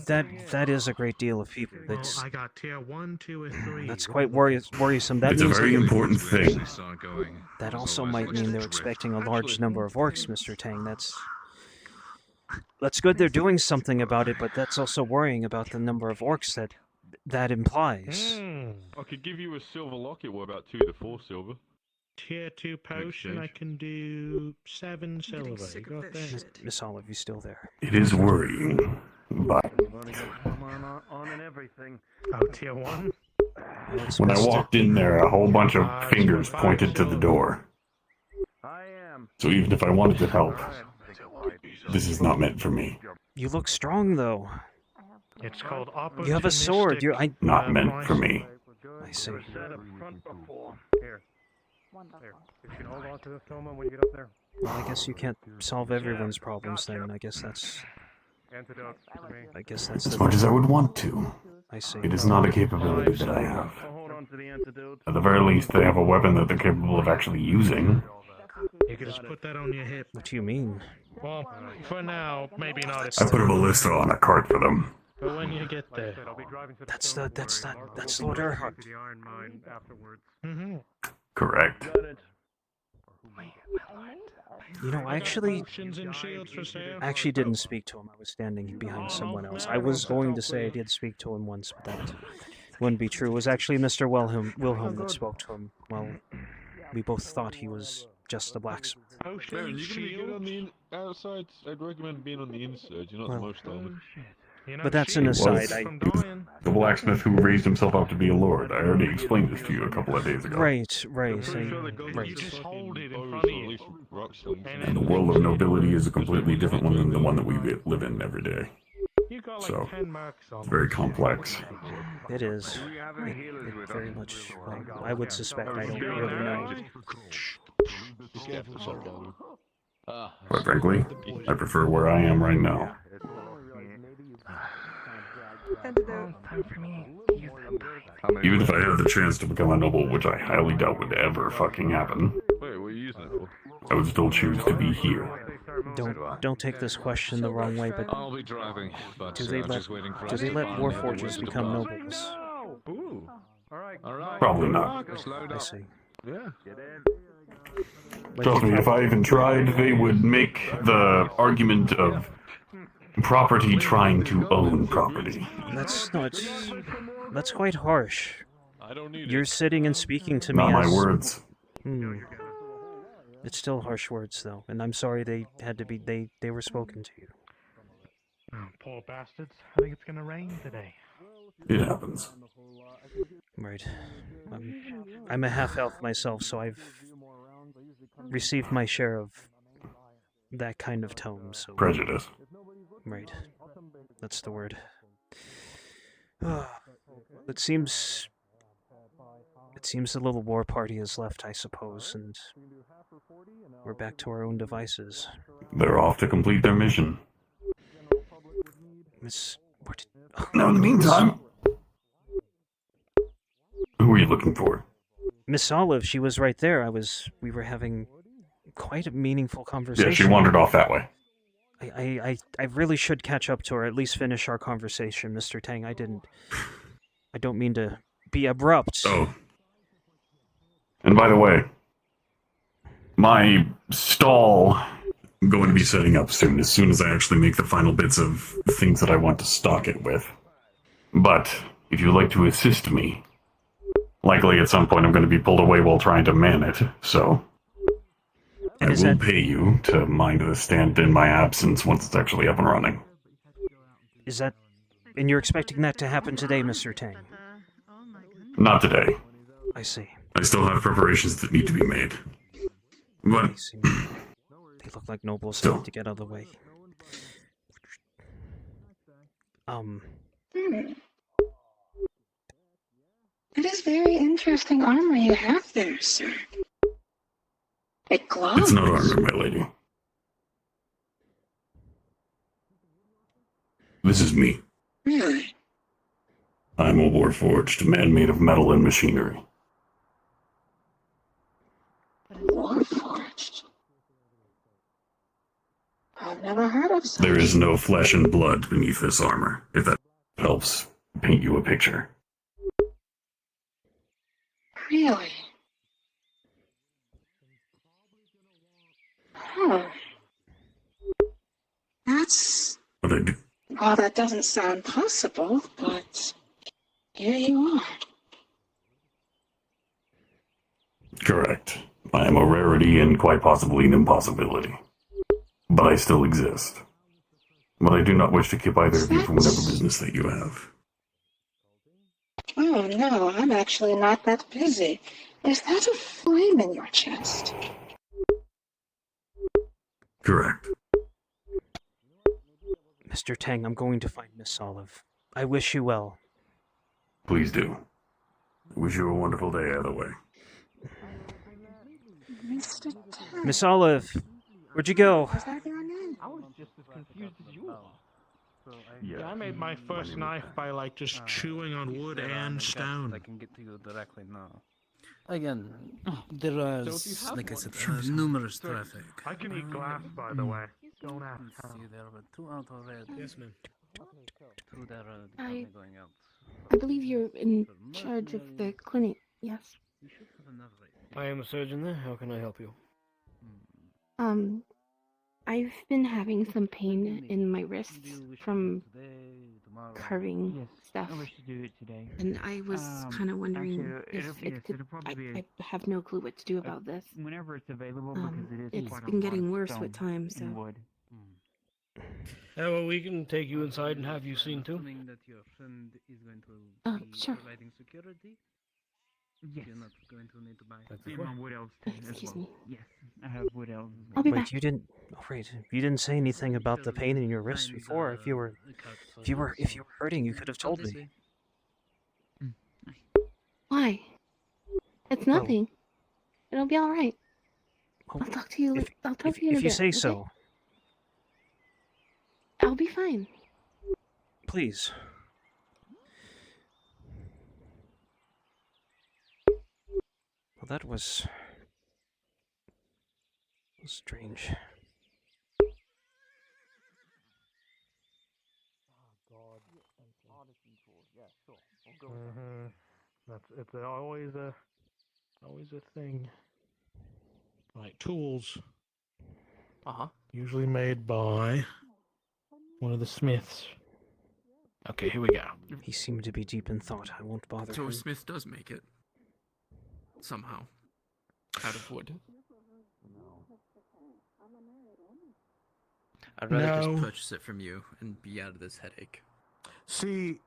That is a great deal of people. That's I got tier 1, 2, or 3. that's quite worrisome. That It's a means very important thing. that also might mean they're expecting a large number of orcs, Mr. Tang. That's good. They're doing something about it, but that's also worrying about the number of orcs that implies. I could give you a silver locket. What about 2 to 4 silver? Tier 2 potion, I can do 7 silver. You got that? Miss Olive, you still there? It is worrying, but On and everything. Oh, tier 1? when I walked in there, a whole bunch of fingers pointed to the door. So even if I wanted to help, this is not meant for me. You look strong, though. It's called You have a sword. Not meant for me. I see. Here. There. You can hold on to the Soma when you get up there. Well, I guess you can't solve everyone's problems then. I guess that's. Antidote for me. I guess that's. As much as I would want to, I see. it is not a capability that I have. Hold on to the antidote. At the very least, they have a weapon that they're capable of actually using. You can just put that on your hip. What do you mean? Well, for now, maybe not. I put a ballista on a cart for them. But when you get there. That's Lord Earhart. The Iron Mine afterwards. Mm-hmm. Correct. You know, I actually And shields for sale. didn't speak to him. I was standing behind someone else. I was going to say I did speak to him once, but that wouldn't be true. It was actually Mr. Wilhelm that spoke to him. Well, we both thought he was just a blacksmith. Baron, you can get on the outside. I'd recommend being on the inside. You're not the most armored. But that's an aside. The blacksmith who raised himself up to be a lord. I already explained this to you a couple of days ago. Right. You just hold it in front of you. And the world of nobility is a completely different one than the one that we live in every day. You got like So, 10 marks on it's very complex. It is. It very much. Well, I would suspect. I don't really know. careful shot down. Quite frankly, I prefer where I am right now. Even if I have the chance to become a noble, which I highly doubt would ever fucking happen, Wait, what are you using it for? I would still choose to be here. Don't take this question the wrong way, but I'll be driving, but do they I'm let just waiting for do us they to let find warforges the become above. nobles? Ooh. Alright. Probably not. Slowed I up. see. Yeah. Trust me, if I even tried, they would make the argument of property trying to own property. That's that's quite harsh. I don't need You're sitting and speaking to me Not my as words. It's still harsh words though, and I'm sorry they had to be they were spoken to you. Oh, poor bastards. I think it's gonna rain today. It happens. Right. I'm a half elf myself, so I've received my share of that kind of tone. So Prejudice. Right. That's the word. It seems the little war party is left, I suppose, and we're back to our own devices. They're off to complete their mission. Now, in the Miss- meantime, who are you looking for? Miss Olive, she was right there. We were having quite a meaningful conversation. Yeah, she wandered off that way. I really should catch up to her, at least finish our conversation, Mr. Tang. I don't mean to be abrupt. Oh. And by the way, my stall I'm going to be setting up soon, as soon as I actually make the final bits of things that I want to stock it with. But if you'd like to assist me, likely at some point I'm going to be pulled away while trying to man it, so I will pay you to mind the stand in my absence once it's actually up and running. Is that... And you're expecting that to happen today, Mr. Tang? Not today. I see. I still have preparations that need to be made. But They look like nobles Still. have to get out of the way. It is very interesting armor you have there, sir. It glows. It's not armor, my lady. This is me. Really? I'm a warforged, man made of metal and machinery. Warforged? I've never heard of such. There is no flesh and blood beneath this armor, if that helps paint you a picture. Really? Huh. That's... But I do. Well, that doesn't sound possible, but here you are. Correct. I am a rarity and quite possibly an impossibility. But I still exist. But I do not wish to keep either of you from whatever business that you have. Oh, no, I'm actually not that busy. Is that a flame in your chest? Correct. Mr. Tang, I'm going to find Miss Olive. I wish you well. Please do. I wish you a wonderful day either way. Mr. Tan. Miss Olive, where'd you go? Was that your name? I was just as confused as you are. Yeah, I made my first knife by like just chewing on wood and stone. I can get to you directly now. Again, there is, like I said, numerous traffic. I can eat glass, by the way. Don't ask how. See, there were 2 out already. Yes, ma'am. 2 that are I currently going out. I believe you're in charge of the clinic, yes? I am a surgeon there. How can I help you? I've been having some pain in my wrists from carving stuff. I wish to do it today. And I was kind of wondering actually, if it could... it'll probably I have no clue what to do about this. Whenever it's available, because it is It's quite a been lot getting of worse stone with time, so... and wood. Yeah, well, we can take you inside and have you seen too. Assuming that your friend is going to be sure. providing security. Yes. You're not going to need to buy. And my wood elves too, as Excuse well. me. Yes, I have wood elves as well. I'll be Wait, back. you didn't... Oh, wait. You didn't say anything about the pain in your wrist before. If you were hurting, you could have told me. Why? It's nothing. It'll be alright. I'll talk to you. I'll talk to you in a If bit. you say okay? so, I'll be fine. please. Well, that was strange. It's always a thing. Right, tools. Usually made by one of the smiths. Okay, here we go. He seemed to be deep in thought. I won't bother So him. a smith does make it. Somehow. Out of wood. I'd rather No. just purchase it from you and be out of this headache. See,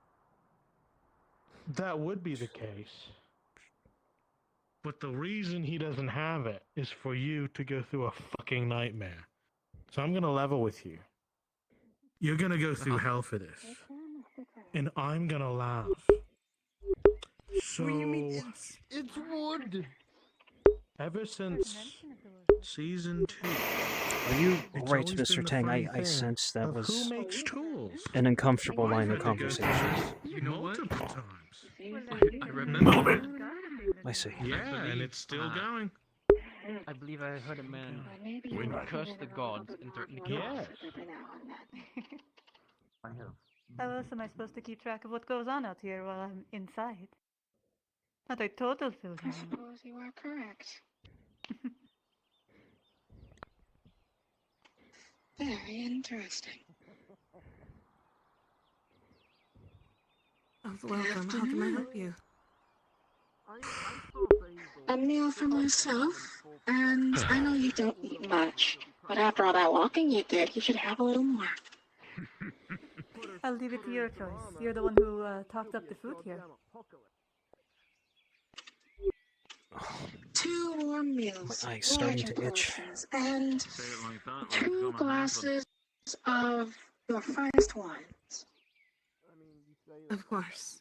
that would be the case. But the reason he doesn't have it is for you to go through a fucking nightmare. So I'm gonna level with you. You're gonna go through hell for this. And I'm gonna laugh. So, What do you mean? It's wood! ever since season 2, Are you it's right, always Mr. been the Tang? funny I thing sense that of was who makes tools. an uncomfortable I've line had of to go through conversation. this You know what? multiple times. I remember. I see. Yeah, and it's still going. I believe I heard a man curse the gods and threaten to kill us. How else am I supposed to keep track of what goes on out here while I'm inside? Not a total I failure. suppose you are correct. Very interesting. Oh, welcome. How can I help you? A meal for myself, and I know you don't eat much, but after all that walking you did, you should have a little more. I'll leave it to your choice. You're the one who talked up the food here. 2 warm meals, My eye's starting larger to itch. portions, and 2 glasses of your finest wines. Of course.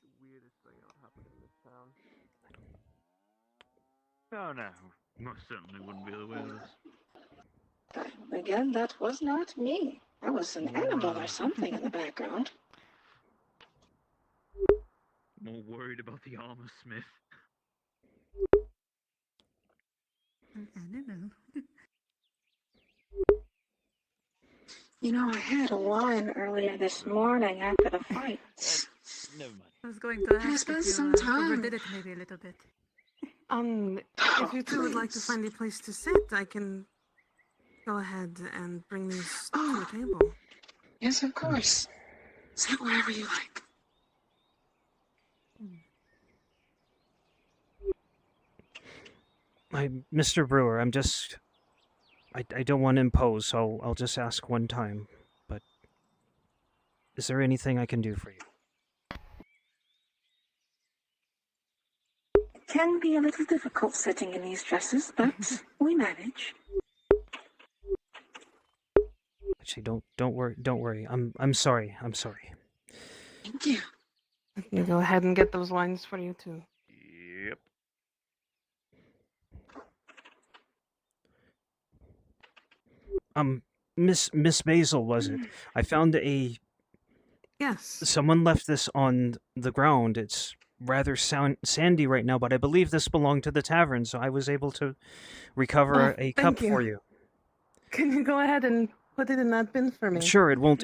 No, most certainly wouldn't be the way of this. But again, that was not me. That was an animal or something in the background. More worried about the armor smith. An animal. You know, I had a wine earlier this morning after the fight. Never mind. I was going to I ask spent if you some time. overdid it maybe a little bit. If you two would like to find a place to sit, I can go ahead and bring these to the table. Yes, of course. Sit wherever you like. Mr. Brewer, I don't want to impose, so I'll just ask one time. But is there anything I can do for you? It can be a little difficult sitting in these dresses, but we manage. Actually, don't worry. I'm sorry. Thank you. I can go ahead and get those wines for you too. Yep. Miss Basil, was it? I found Yes. someone left this on the ground. It's rather sandy right now, but I believe this belonged to the tavern, so I was able to recover a cup for you. Can you go ahead and put it in that bin for me? Sure, it won't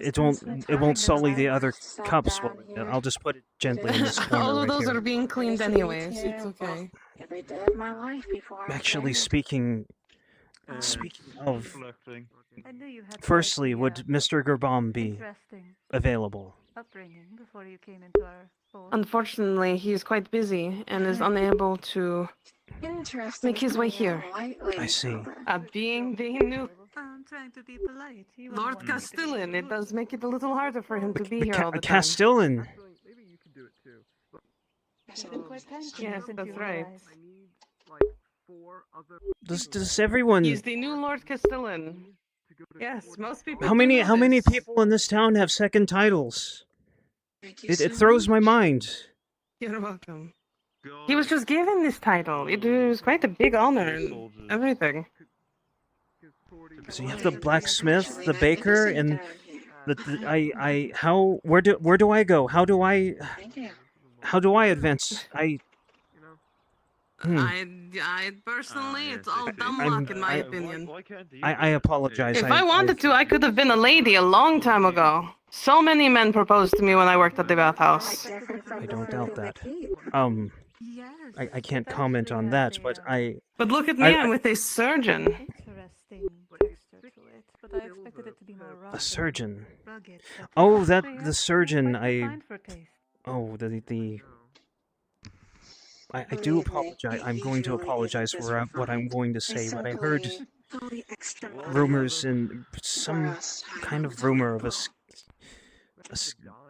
sully the other cups. I'll just put it gently in this corner All of right those here. are being cleaned anyways. It's okay. Every day of my life before I Actually, can- speaking of, I knew you had firstly, would Mr. Gerbam be interesting available? upbringing before you came into our fold. Unfortunately, he is quite busy and is unable to Interesting. make his way here. Lightly. I see. Being the new I'm trying to be polite. He was Lord wanting to be Castellan, it does make it a little harder for him to be here all the time. Castellan. It's been quite time for Yes, you since that's you right. arrived. Does everyone? He's the new Lord Castellan. Yes, most people. How do many know this. people in this town have second titles? It throws my mind. You're welcome. He was just given this title. It was quite a big honor and everything. So you have the blacksmith, the baker, and where do I go? How do I advance? I personally, it's all dumb luck in my opinion. I apologize. If I wanted to, I could have been a lady a long time ago. So many men proposed to me when I worked at the bathhouse. I don't doubt that. I can't comment on that, but But look at me, I'm with a surgeon. Interesting texture to it, but I expected it to be more rough. a surgeon. Rugged, Oh, the surgeon. fine for taste. Oh, I do apologize. I'm going to apologize for what I'm going to say, but I heard rumors and some kind of rumor of a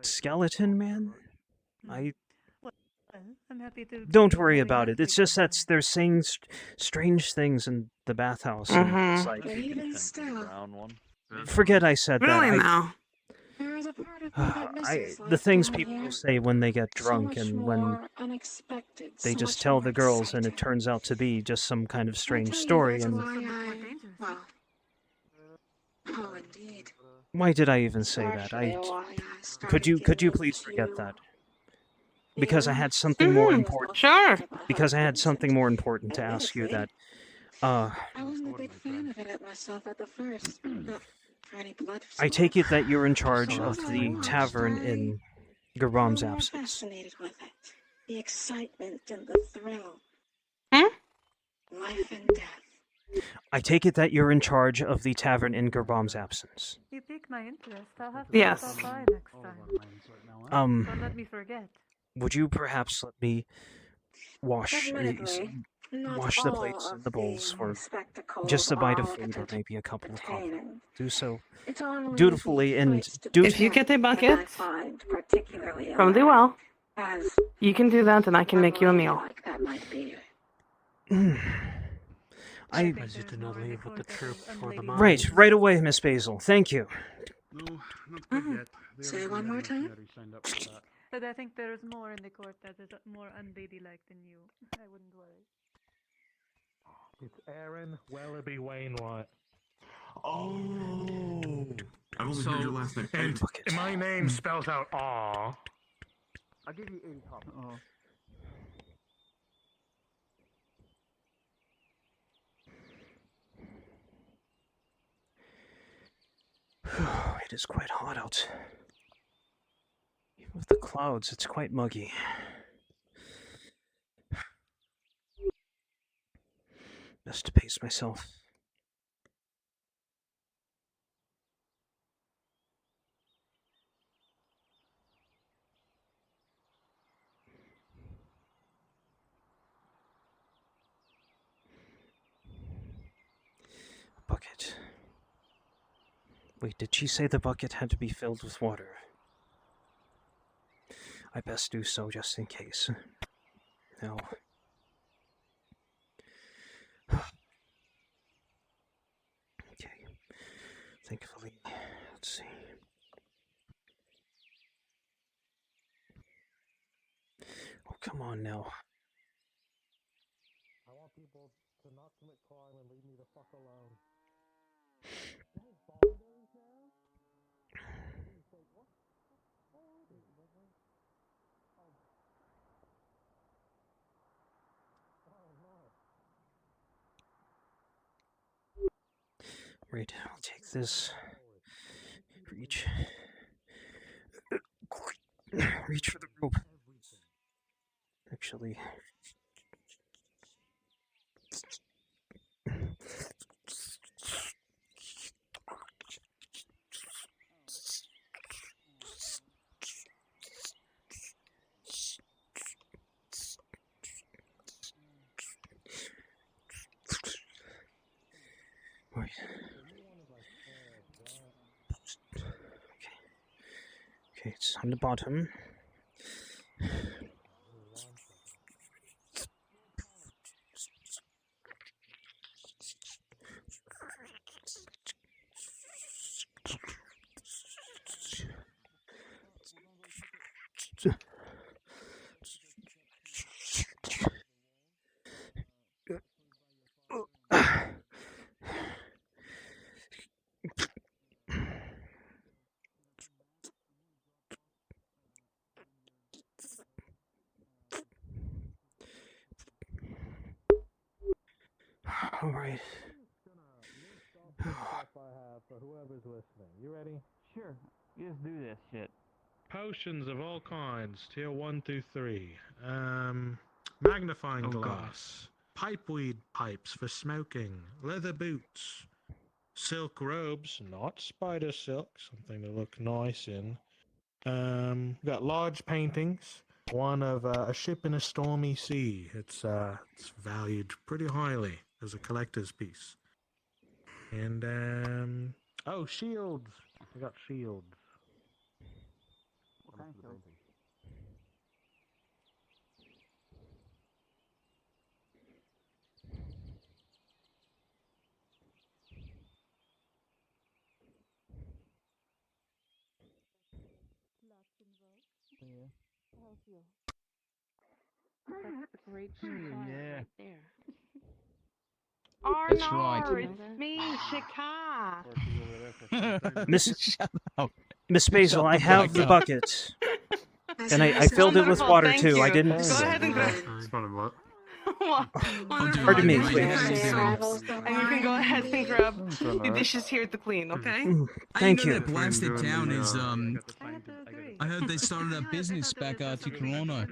skeleton man. I'm happy to Don't worry about it. It's just that they're saying strange things in the bathhouse. And it's like, Even still, forget I said that. Really now? there is a part of me that misses The things life people here. say when they get So drunk much and when more unexpected, they so just much tell more the girls and it exciting. turns out to be just some kind of I'll strange tell you story. that's And why oh, indeed. why did I even say that? Partially why I started Could you getting please into forget that? Because I had something more important. Sure. Because I had something more important to ask you that. I wasn't a big fan of it myself at the first. Not for any blood. I take it that you're in charge So of as I the watched, tavern I in grew Garom's more absence. fascinated with it. The excitement and the thrill. Life and death. I take it that you're in charge of the tavern in Garom's absence. You piqued my interest. I'll have to Yes. stop by next time. Don't let me forget. Would you perhaps let me wash Admittedly, not wash the all plates and of the bowls for spectacles just a bite of are food or maybe a couple of coffee? entertaining. Do so It's only dutifully the and fights to If you get a that I bucket find particularly from the alluring, well, as you can do that and I can make you a meal. like that might be. Right away, Miss Basil. Thank you. No, not quite yet. Say one more time. But I think there's more in the court that is more unladylike than you. I wouldn't worry. It's Aaron Wellaby Wainwright. Oh. I've only heard your last name. And my name spells out aw. I'll give you 80 copies. It is quite hot out. Even with the clouds, it's quite muggy. Best to pace myself. Bucket. Wait, did she say the bucket had to be filled with water? I best do so just in case. No. Okay. Thankfully, let's see. Oh, come on now. I want people to not commit crime and leave me the fuck alone. Right, I'll take this. Reach. Reach for the rope. Actually. Right. Okay, it's on the bottom. All right. For whoever's listening. You ready? Sure. Just do this shit. Potions of all kinds, tier 1 through 3. Magnifying glass. Pipeweed pipes for smoking. Leather boots. Silk robes, not spider silk, something to look nice in. Got large paintings. One of a ship in a stormy sea. It's valued pretty highly as a collector's piece. And oh, shields. I got shields. What kind of shield? Yeah. That's a great shot Yeah. right there. That's Arnar, right. it's me, Shika. Miss Basil, I have the bucket. And I filled it with Wonderful, water thank too. I you. didn't. Go ahead and grab. Pardon me, please. And you can go ahead and grab the dishes here to clean, okay? Thank you. That blasted town is I heard they started a business back to Corona.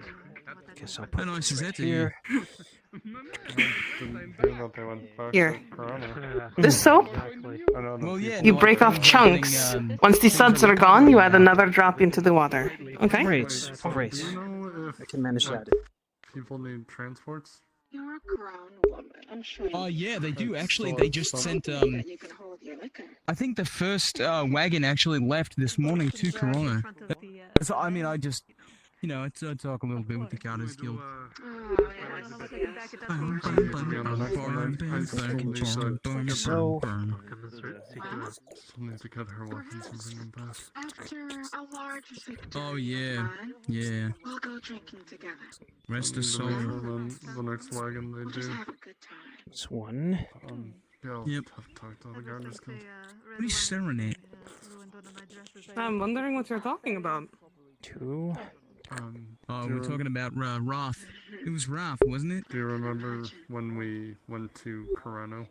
Guess I'll How put nice this is right that here. Here. The soap, Well, yeah. you break off chunks. Once the suds are gone, you add another drop into the water. Okay? Great. Great. Do you know if I can manage that. people need transports? You're a grown woman. I'm sure. Oh yeah, they do actually. They just sent You can hold your liquor. I think the first wagon actually left this morning to Corona. So I mean, I just, you know, I talk a little bit with the Carter's Guild. So, Still need to cut her weapons and bring them back. After a large victory, Oh yeah, yeah. we'll go drinking together. Rest The of soul. next wagon they We'll just do. have a good time. it's one. Yeah, I'll Yep. talk to the Gardeners Guild. What is serenade? I'm wondering what you're talking about. Two. Oh, we're talking about Roth. It was Roth, wasn't it? Do you remember when we went to Corano?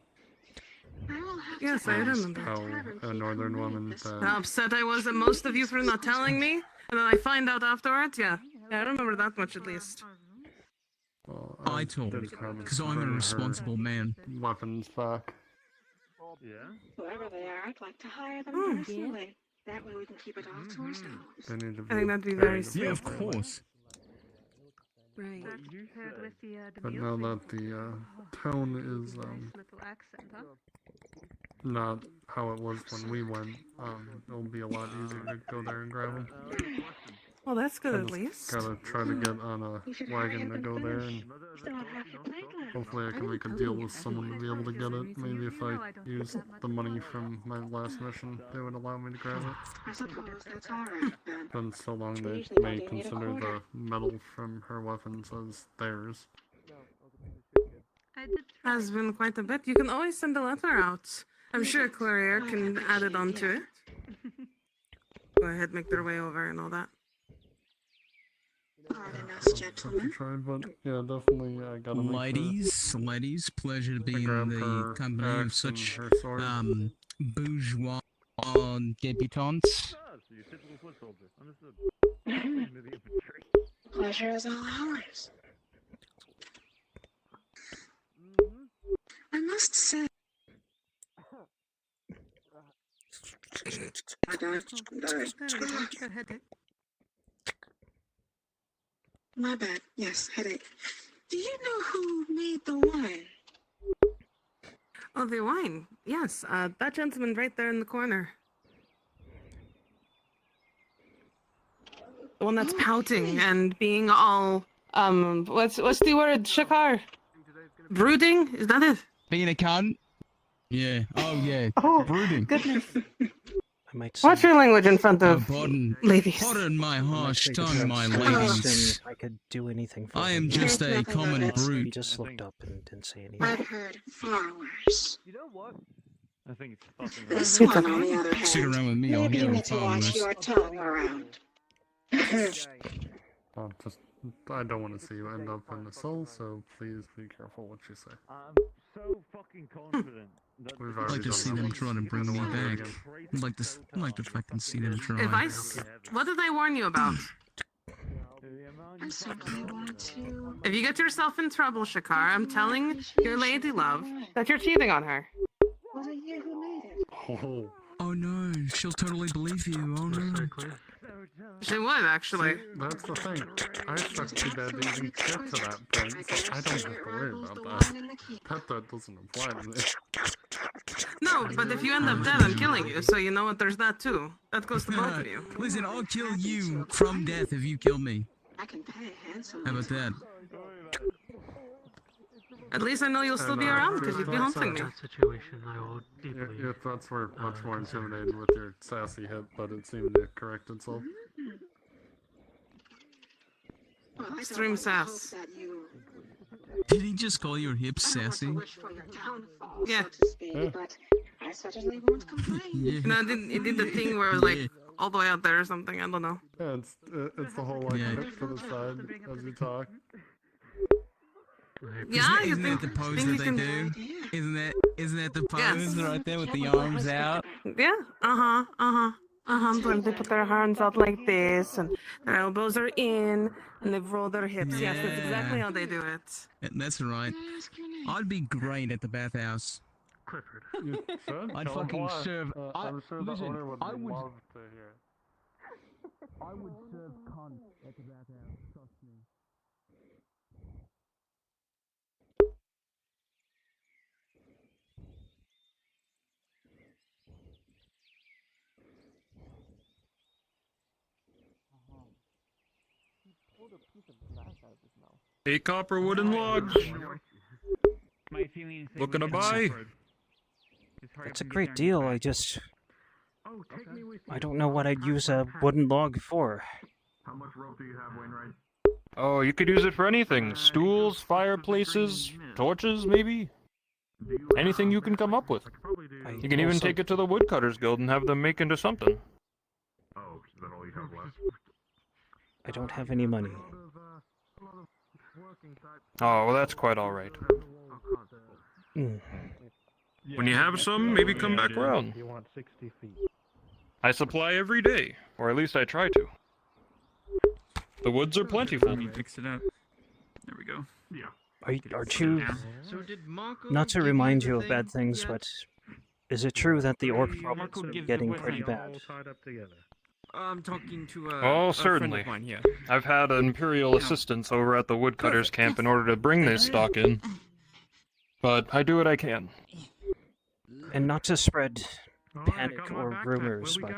Yes, I remember. How a northern woman How upset I was at most of you for not telling me, and then I find out afterwards. Yeah, I remember that much at least. Well, I told her, because I'm a responsible man. Weapons back. Yeah? Whoever they are, I'd like to hire them personally. That way we can keep it all to ourselves. They need to I think that'd be very paid. sweet. Yeah, of course. Right. But now that the tone is not how it was when we went, it'll be a lot easier to go there and grab them. Well, that's good I at just least. gotta try to get on a wagon to go there, and hopefully I can make a deal with someone to be able to get it. Maybe if I use the money from my last mission, they would allow me to grab it. I suppose that's alright then. Then so long they usually may about 1 consider the quarter. metal from her weapons as theirs. Has been quite a bit. You can always send a letter out. I'm sure a courier can add it onto it. Go ahead, make their way over and all that. Pardon us, gentlemen. Try, but yeah, definitely I gotta make Ladies, pleasure to be in grab the her company of axe and such her sword. bourgeois debutantes. Pleasure is all ours. I must say. My bad. Yes, headache. Do you know who made the wine? Oh, the wine. Yes, that gentleman right there in the corner. The one that's pouting and being all, what's the word, Shakar? Brooding? Is that it? Being a cunt? Yeah. Oh, yeah. Oh, brooding. Goodness. I might Watch your language in front of ladies. Pardon my harsh tongue, my I asked ladies. him if I could do anything for I him. am just a common He brute. just looked up and didn't say anything. I've heard far worse. You know what? I think it's fucking This one, on the other Stick hand, around with me, I'll maybe hear you him need to watch far your tongue around. I don't want to see you end up in the soul, so please be careful what you say. so fucking confident. I'd like to see them try to bring me back. I'd like to fucking see them try. What did I warn you about? I simply want to. If you get yourself in trouble, Shakar, I'm telling your lady love that you're cheating on her. Was it you who made it? Oh no, she'll totally believe you. Oh no. She would, actually. That's the thing. I expect too bad to even get to that point, so I don't have to worry about that. That doesn't apply to me. No, but if you end up dead, I'm killing you, so you know what, there's that too. That goes to both of you. Listen, I'll kill you from death if you kill me. I can pay handsomely. How about that? At least I know you'll still be around because you'd be haunting me. Your thoughts were much more intimidating with your sassy hip, but it seemed to correct itself. Extreme sass. Did he just call your hips sassy? Yeah. But I certainly won't complain. Yeah. No, it did the thing where it was like all the way out there or something. I don't know. Yeah, it's the whole like hip to the side as you talk. Yeah, isn't that the pose that they do? Isn't that the pose right there with the arms out? Yeah. When they put their hands out like this, and their elbows are in, and they roll their hips. Yes, that's exactly how they do it. That's right. I'd be great at the bathhouse. Clifford. I'd fucking serve. I'm sure the owner would love to hear. I would serve cunt at the bathhouse. Trust me. Hey, copper wooden logs. Looking to buy? It's a great deal. I don't know what I'd use a wooden log for. How much rope do you have, Wainwright? Oh, you could use it for anything. Stools, fireplaces, torches, maybe? Anything you can come up with. You can even take it to the Woodcutters Guild and have them make into something. Oh, is that all you have left? I don't have any money. Oh, well, that's quite alright. When you have some, maybe come back around. You want 60 feet. I supply every day, or at least I try to. The woods are plentiful. Fix it up. There we go. Yeah. Aren't you... So did Marco Not to give remind the you of thing bad things, yet? but is it true that the orc problems are getting pretty bad? I'm talking to Oh, a friend certainly. of mine here. I've had Imperial assistance over at the Woodcutters camp in order to bring this stock in. But I do what I can. And not to spread panic or rumors, but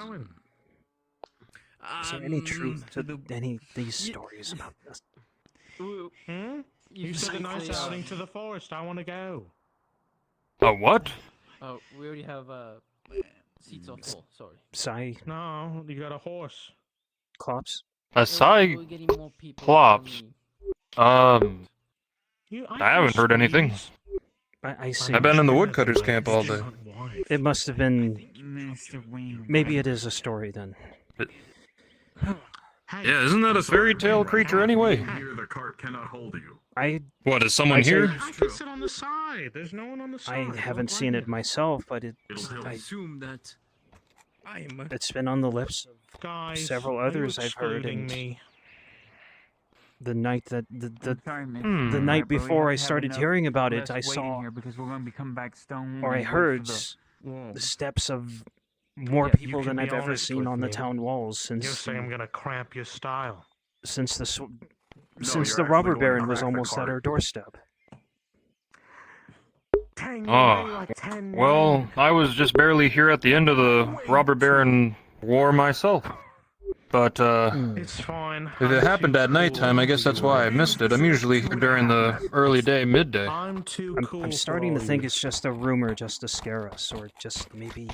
is there any truth to any of these stories about this? You said a nice outing to the forest. I want to go. A what? Oh, we already have seats are full. Sorry. Sai No, you got a horse. Klops? A Sai Plops. I haven't heard anything. I see. I've been in the Woodcutters camp all day. It must have been... Maybe it is a story then. Yeah, isn't that a fairy tale creature anyway? Here, the cart cannot hold you. What, is someone here? I can sit on the side. There's no one on the side. I haven't seen it myself, but Assume that I am. It's been on the lips of Guys, several are you others I've heard, excluding and me? the night that the night before I started hearing about it, I saw because we're going to be coming back stone. or I heard the steps of more You people can than be I've ever honest seen with on the me. town walls You're since saying I'm gonna cramp your style. since the No, since you're the actually robber going to baron was crack the almost at cart. our doorstep. Oh, well, I was just barely here at the end of the robber baron war myself. But, It's fine. if it happened at nighttime, I guess that's why I missed it. I'm usually here during the early day, midday. I'm too cool. I'm starting to think it's just a rumor just to scare us, or just maybe...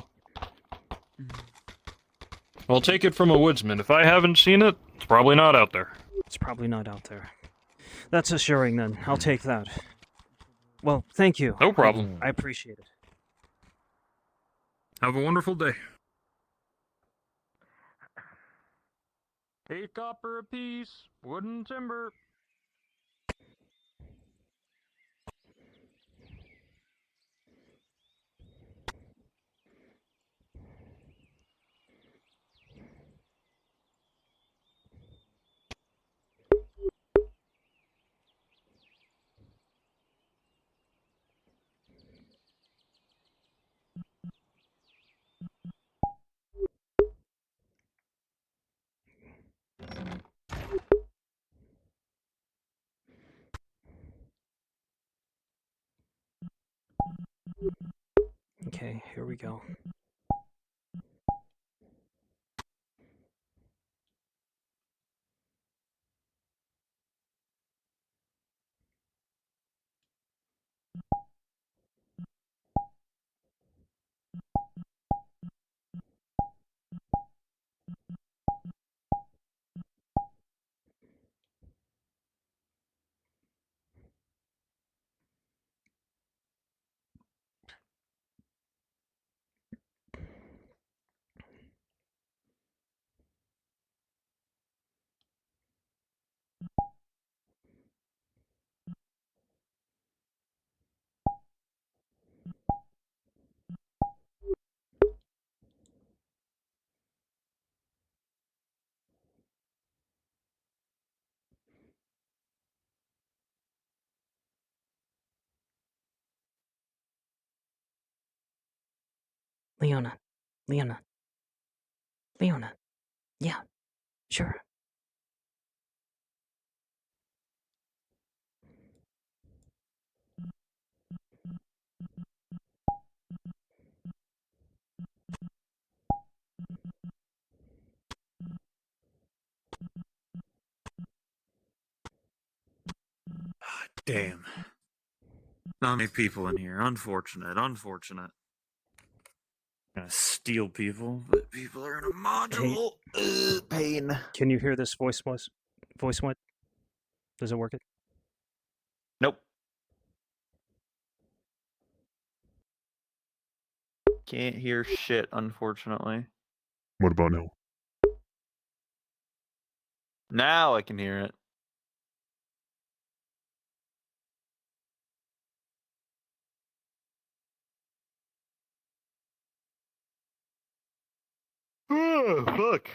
Well, take it from a woodsman. If I haven't seen it, it's probably not out there. It's probably not out there. That's assuring then. I'll take that. Well, thank you. No problem. I appreciate it. Have a wonderful day. 8 copper apiece, wood and timber. Okay, here we go. Leona. Leona. Leona. Yeah, sure. Damn. Not many people in here. Unfortunate. Unfortunate. Gonna steal people, but people are in a module. Pain. Can you hear this voice what? Does it work? Nope. Can't hear shit, unfortunately. What about now? Now I can hear it. Oh, fuck.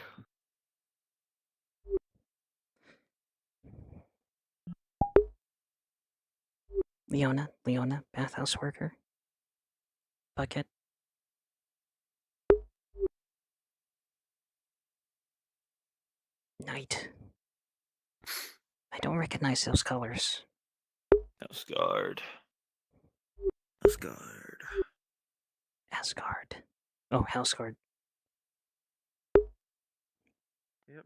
Leona, bathhouse worker. Bucket. Night. I don't recognize those colors. Asgard. Asgard. Asgard. Oh, Houseguard. Yep.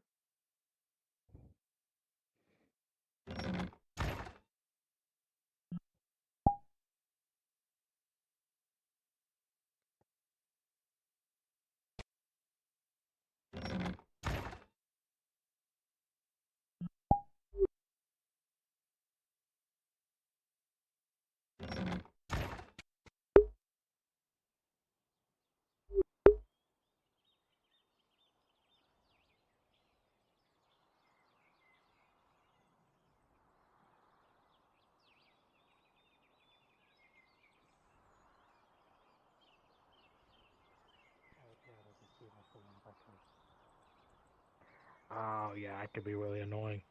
Oh, yeah, that could be really annoying.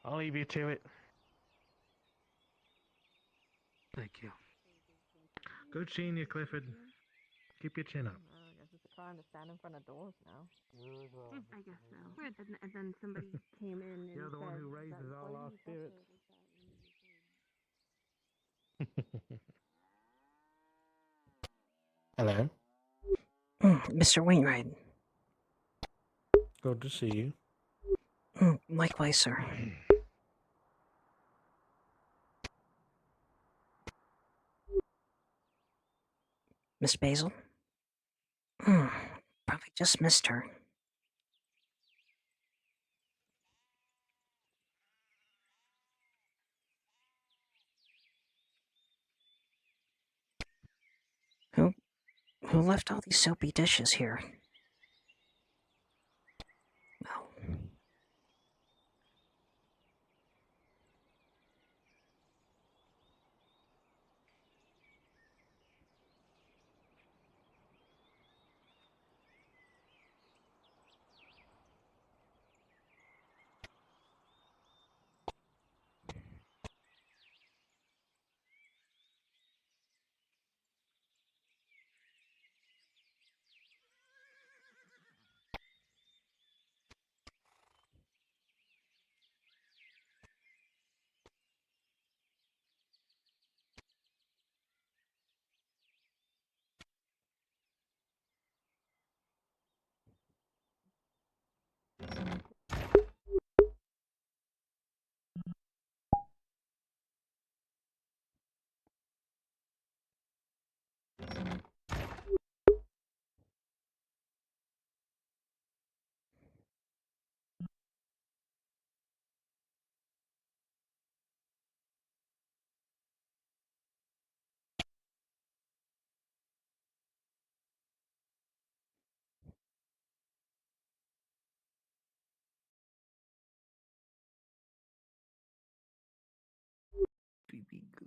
I'll leave you to it. Thank you. Good seeing you, Clifford. Keep your chin up. I guess it's trying to stand in front of doors now. I guess so. Weird, and then somebody came in and You're the one said, who "Is raises that all our employee?" spirits. Hello. Mr. Wainwright. Good to see you. Likewise, sir. Miss Basil? Probably just missed her. Who left all these soapy dishes here? Oh.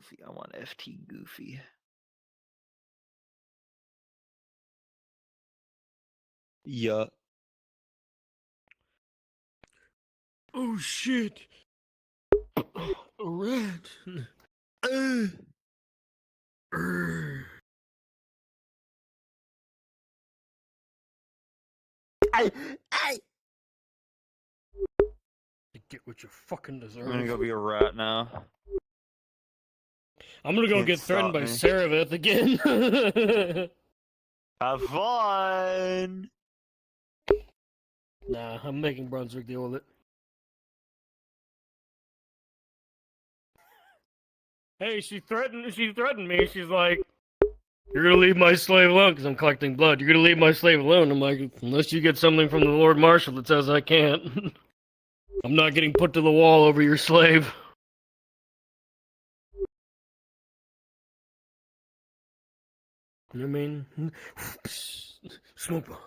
Goofy. I want FT Goofy. Yeah. Oh shit! A rat. You get what you fucking deserve. I'm gonna go be a rat now. I'm gonna go Can't get threatened stop by me. Saravith again. Have fun. Nah, I'm making Brunswick deal with it. Hey, she threatened me. She's like, "You're gonna leave my slave alone because I'm collecting blood. You're gonna leave my slave alone." I'm like, "Unless you get something from the Lord Marshal that says I can't." I'm not getting put to the wall over your slave. You know what I mean? Smoke bomb.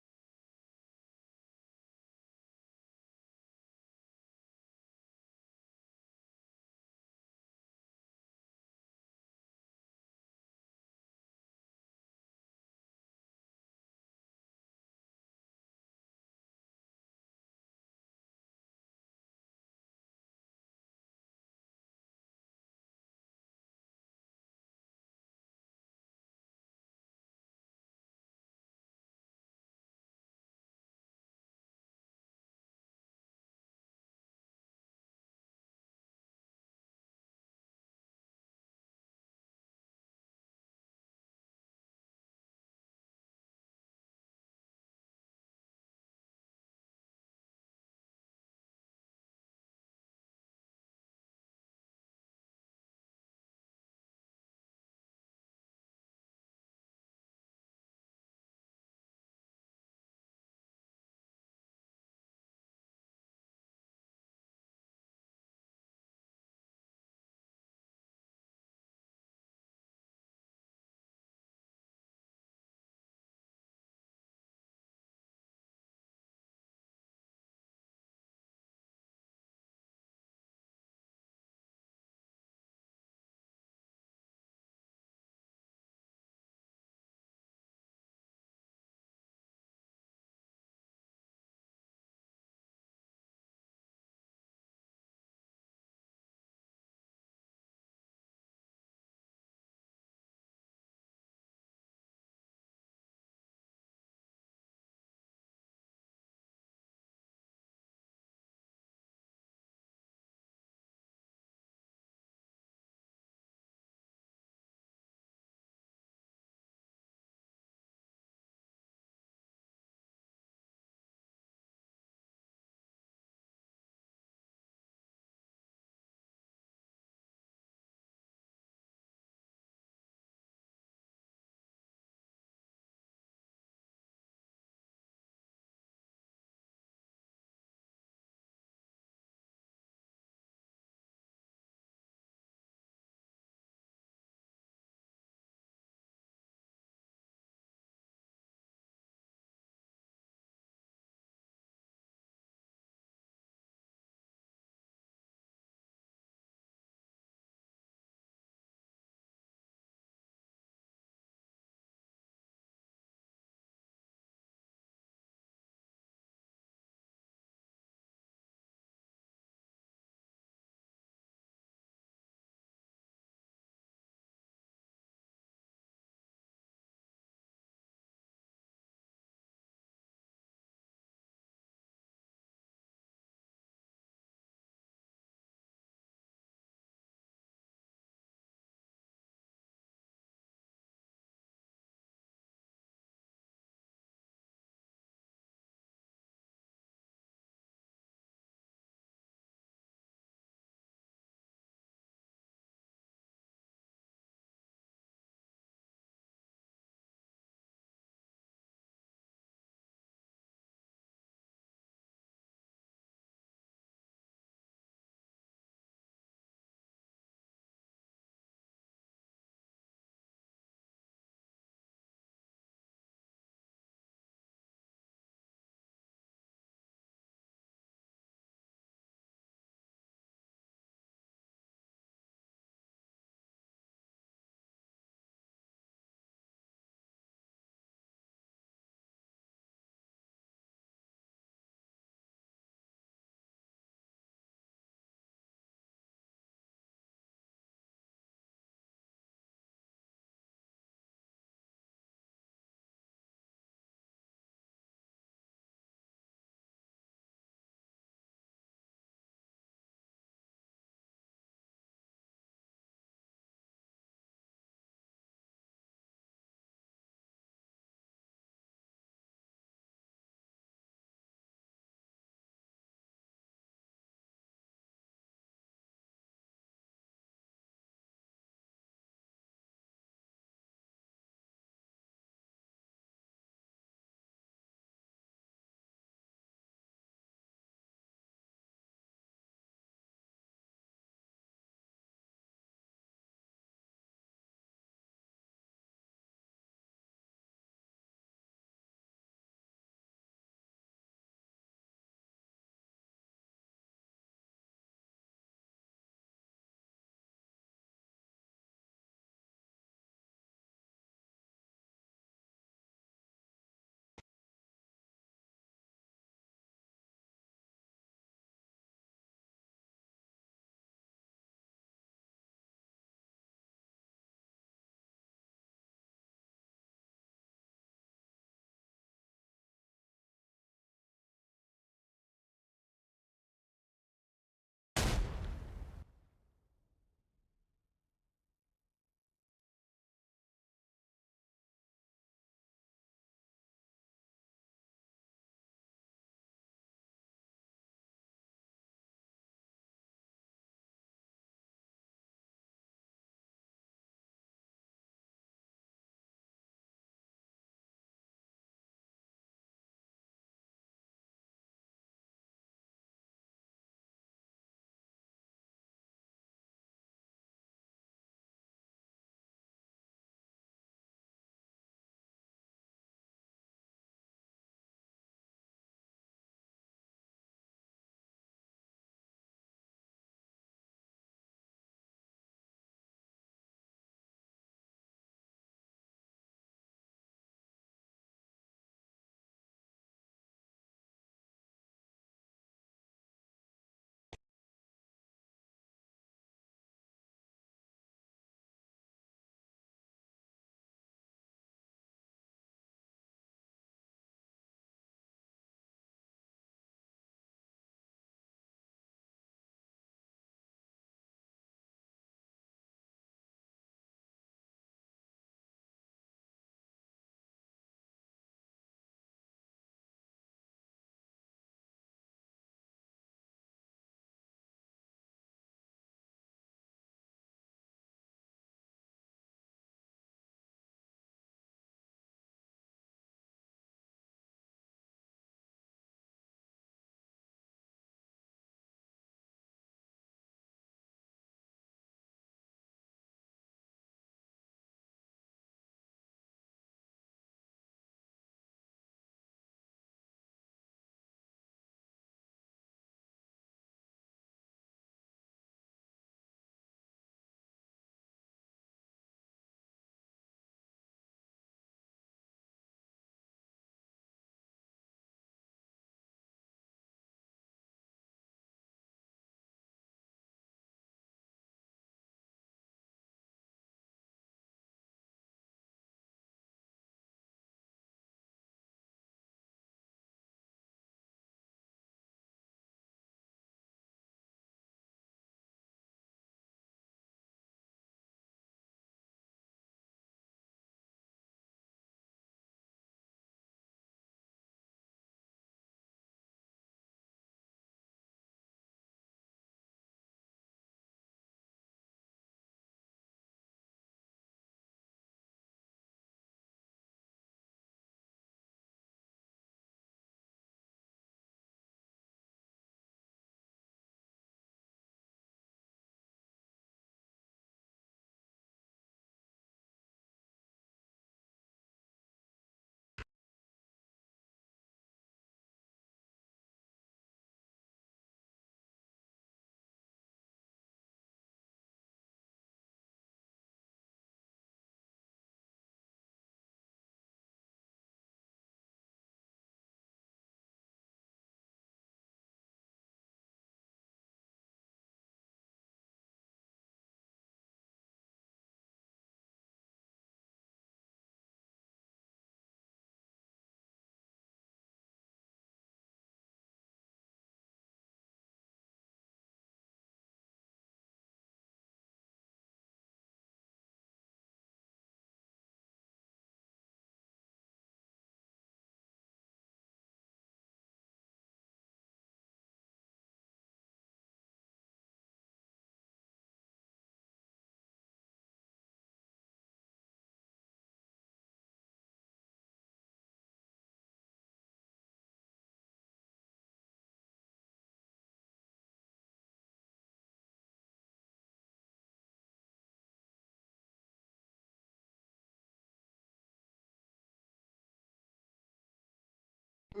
I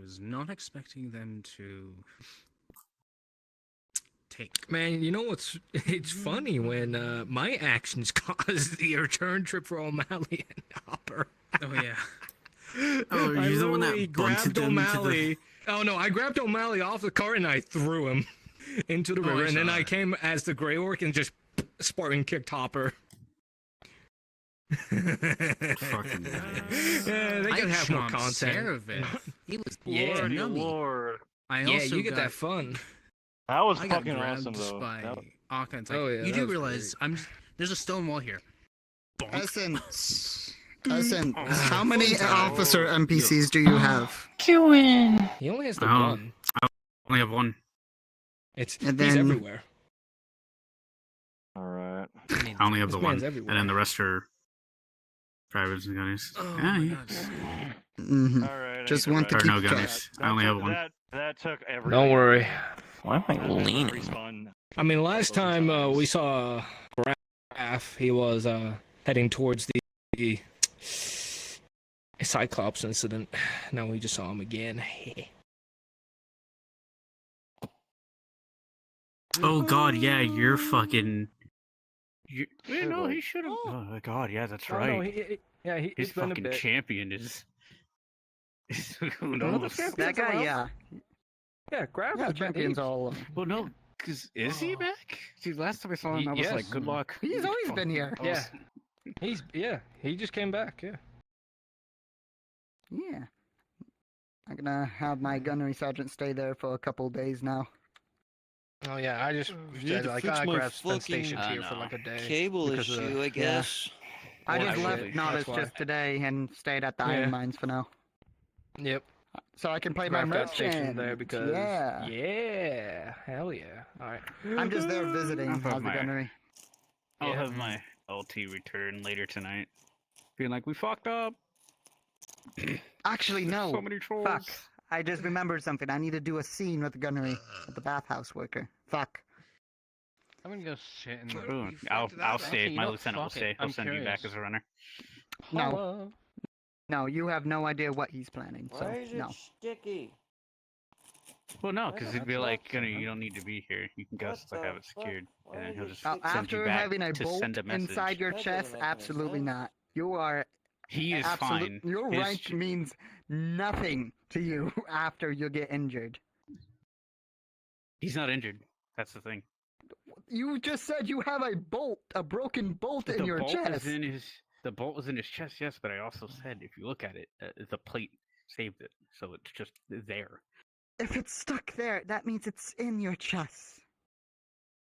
was not expecting them to take. Man, you know what's it's funny when my actions caused the return trip for O'Malley and Hopper. Oh yeah. Oh, I you're the one that literally bunted grabbed them into O'Malley. Oh no, I grabbed O'Malley off the cart and I threw him into the Oh, I river, and then saw I that. came as the Grey Orc and just Spartan kicked Hopper. Fucking Yeah, they can have more chomped content. Seraph. He was Yeah, Lordy Lord. Lord. I yeah, also you get got, that fun. That was I got fucking grabbed awesome, though. by That- Akka. It's like, Oh, yeah, you that do was realize there's a stone wall here. Bonk. Essence, how many Full time. officer NPCs do you have? He only has the Oh. one. I only have one. It's And he's then- everywhere. Alright. I only have This the one, man's and everywhere. then the rest are privates and gunnies. Oh Yeah, my yeah. God. Mhm. Alright. Just want to Or keep no track. gunnies. I only have one. That took every. Don't worry. Why am I every leaning? respawn. I mean, last time we saw Graf, he was heading towards the Cyclops incident. Now we just saw him again. Oh God, yeah, you're fucking. Wait, no, he should have. Oh my God, yeah, that's Oh, right. no, yeah, His it's been a fucking bit. champion is. Who Another knows? champion? That guy, yeah. Yeah, Graf Yeah, has been champions aged. all. Well, no, because is he back? Dude, last time I saw him, I was Yes. like, good luck. He's always been here. Yeah, he just came back. Yeah. Yeah. I'm gonna have my gunnery sergeant stay there for a couple days now. Oh yeah, I just need said to like fix my Graf's been fucking- stationed I here for know. like a day. Cable because of issue, the- I guess. I just Actually, left Novice that's why. just today and stayed at the Yeah. iron mines for now. Yep. So I can play my Graf got stationed merchant. there because Yeah. hell yeah. All right. I'm just there visiting. I'll have How's the my- gunnery? I'll Yeah. have my LT return later tonight. Being like, we fucked up. Actually, no. So many trolls. Fuck. I just remembered something. I need to do a scene with the gunnery with the bathhouse worker. Fuck. I'm gonna go sit in the. Ooh, You I'll fucked it up. stay. Actually, you My know, lieutenant will fuck it. stay. He'll I'm send you back curious. as a runner. No. Hello. No, you have no idea what he's planning. So, Why is it no. sticky? Well, no, because he'd be That's like, awesome. you don't need to be here. You can go What still the have it fuck? secured, Why and then is he'll it just sticky? send you After back having a to bolt send a message. inside your That chest, doesn't make any absolutely sense. not. You are. He is fine. Your His rank means nothing to you after you get injured. He's not injured. That's the thing. You just said you have a broken bolt in the your bolt chest. is in his. The bolt was in his chest, yes, but I also said if you look at it, the plate saved it, so it's just there. If it's stuck there, that means it's in your chest.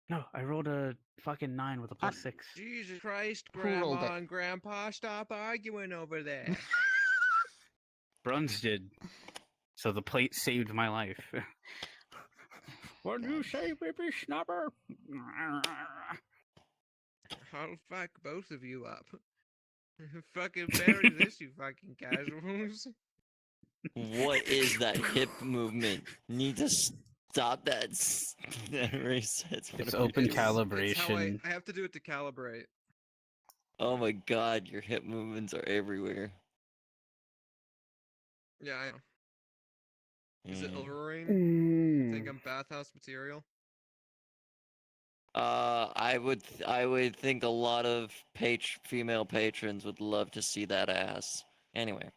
No, I rolled a fucking 9 with a +6. Jesus Christ, Who rolled Grandma it? and Grandpa, stop arguing over there. Bruns did. So the plate saved my life. What do you say, baby snubber? I'll fuck both of you up. Fucking bury this, you fucking casuals. What is that hip movement? Need to stop that. That resets. It's open It's how calibration. I have to do it to calibrate. Oh my God, your hip movements are everywhere. Yeah, I know. Is it Mm. Overeem? Think I'm bathhouse material? I would think a lot of female patrons would love to see that ass. Anyway.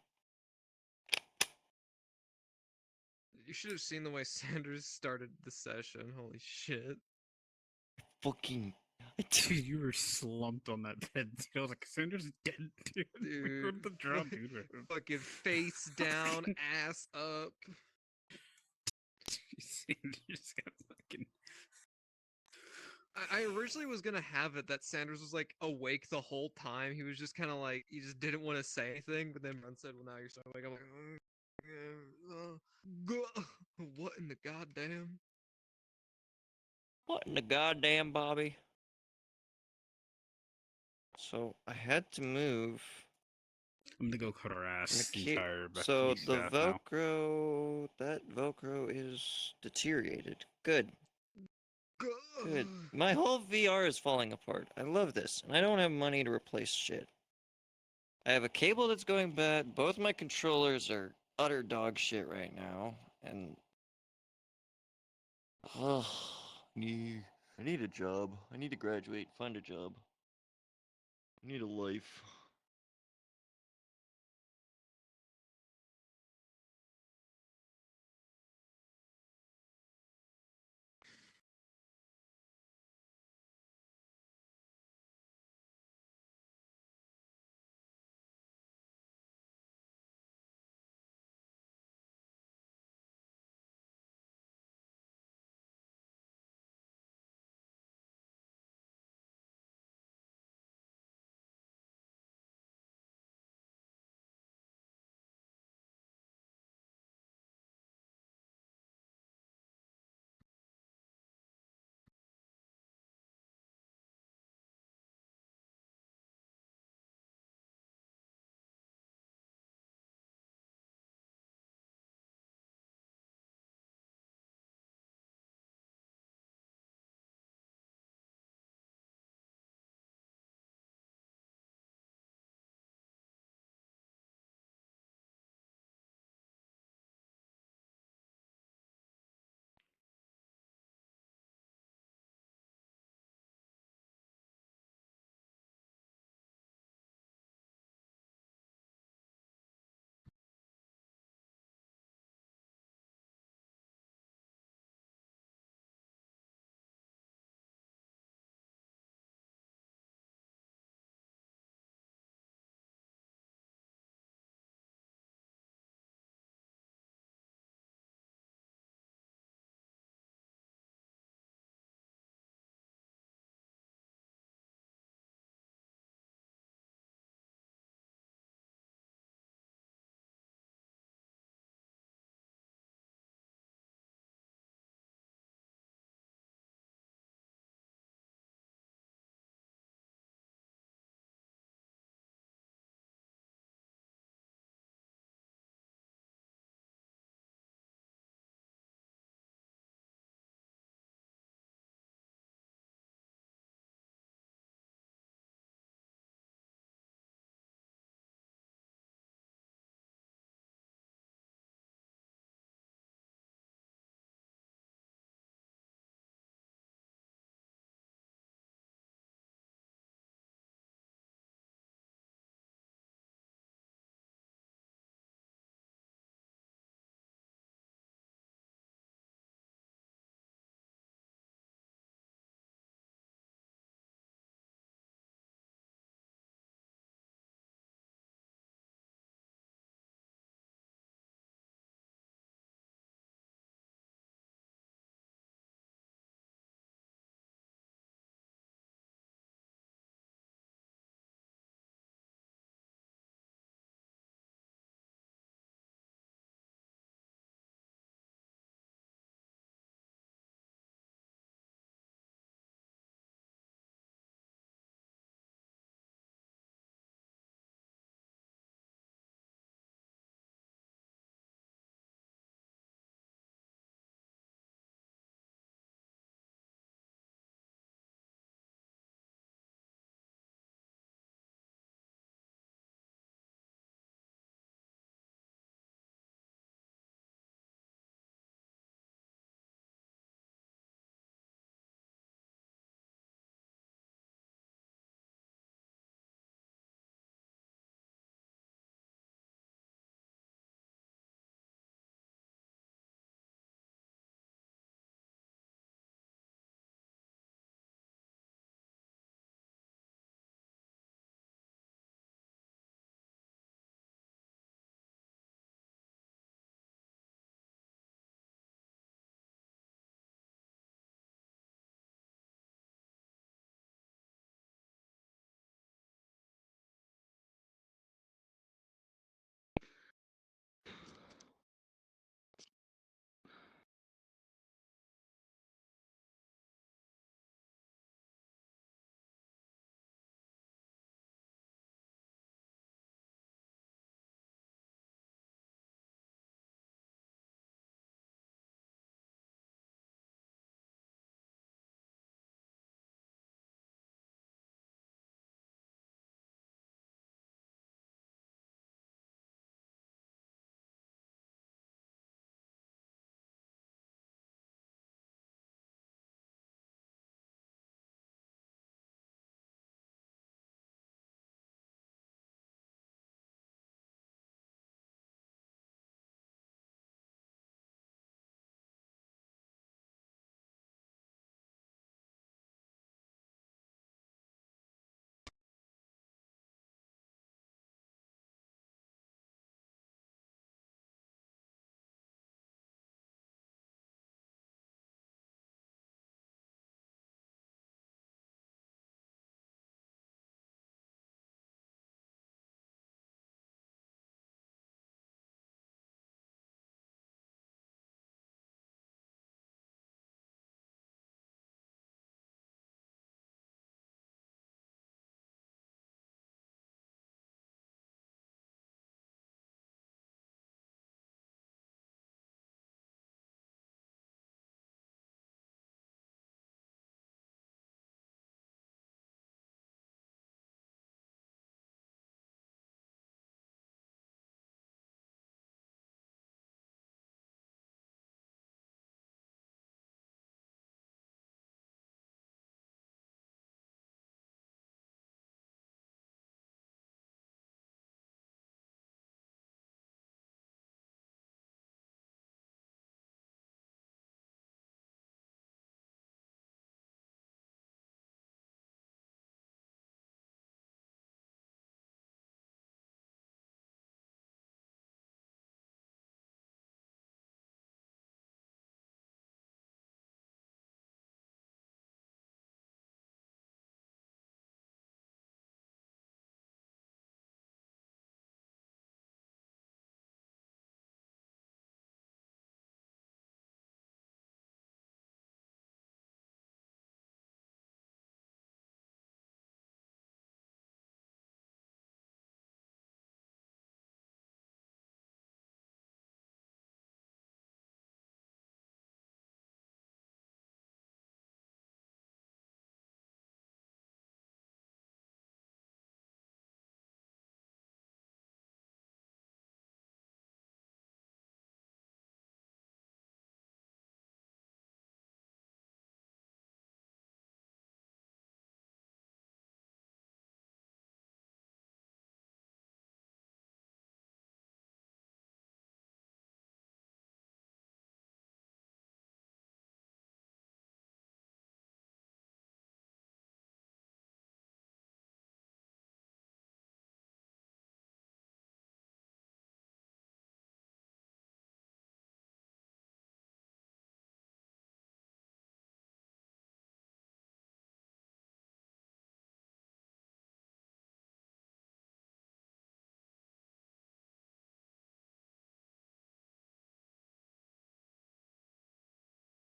You should have seen the way Sanders started the session. Holy shit. Fucking. Dude, you were slumped on that bed. I was like, Sanders is dead, dude. Dude, What the drum, dude? fucking face down, ass up. Sanders got fucking. I originally was gonna have it that Sanders was like awake the whole time. He was just kind of like he just didn't want to say anything. But then Run said, "Well, now you're so awake." I'm like, what in the goddamn? What in the goddamn, Bobby? So I had to move. I'm gonna go cut our ass. the The ca- entire so Becky the staff now. Velcro, that Velcro is deteriorated. Good. Good. My whole VR is falling apart. I love this, and I don't have money to replace shit. I have a cable that's going bad. Both my controllers are utter dog shit right now, and oh, I need a job. I need to graduate, find a job. I need a life.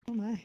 Oh my.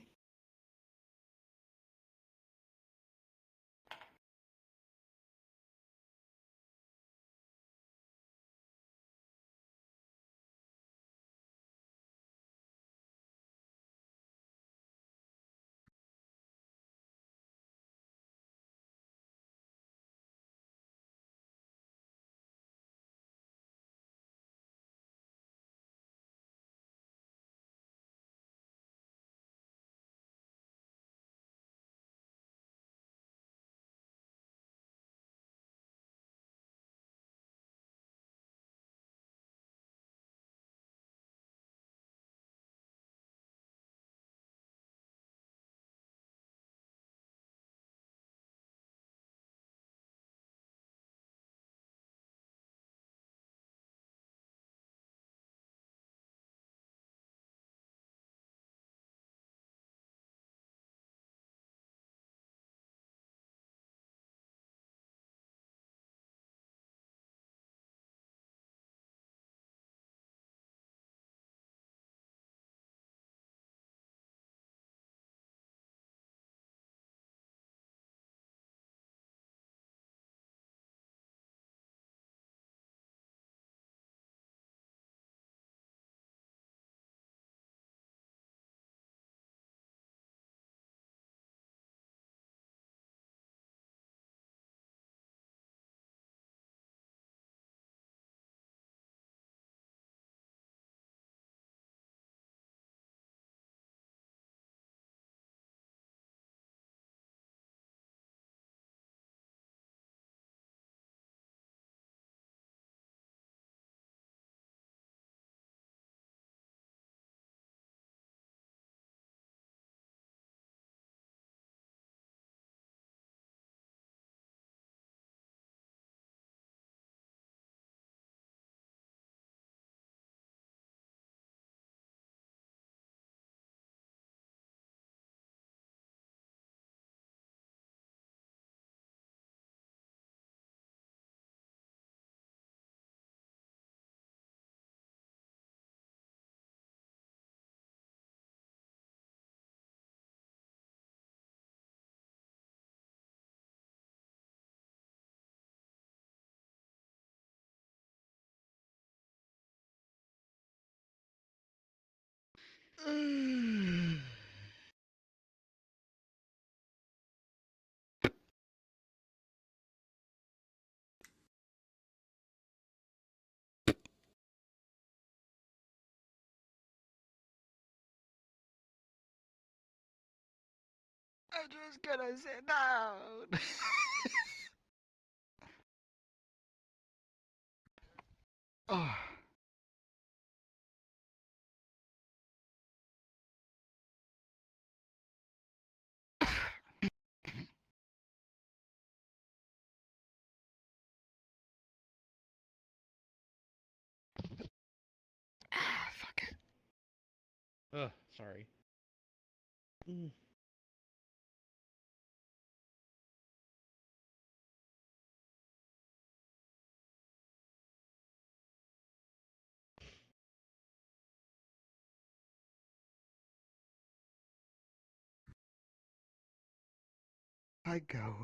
I'm just gonna sit down. Oh. Fuck it. Ugh, sorry. I go.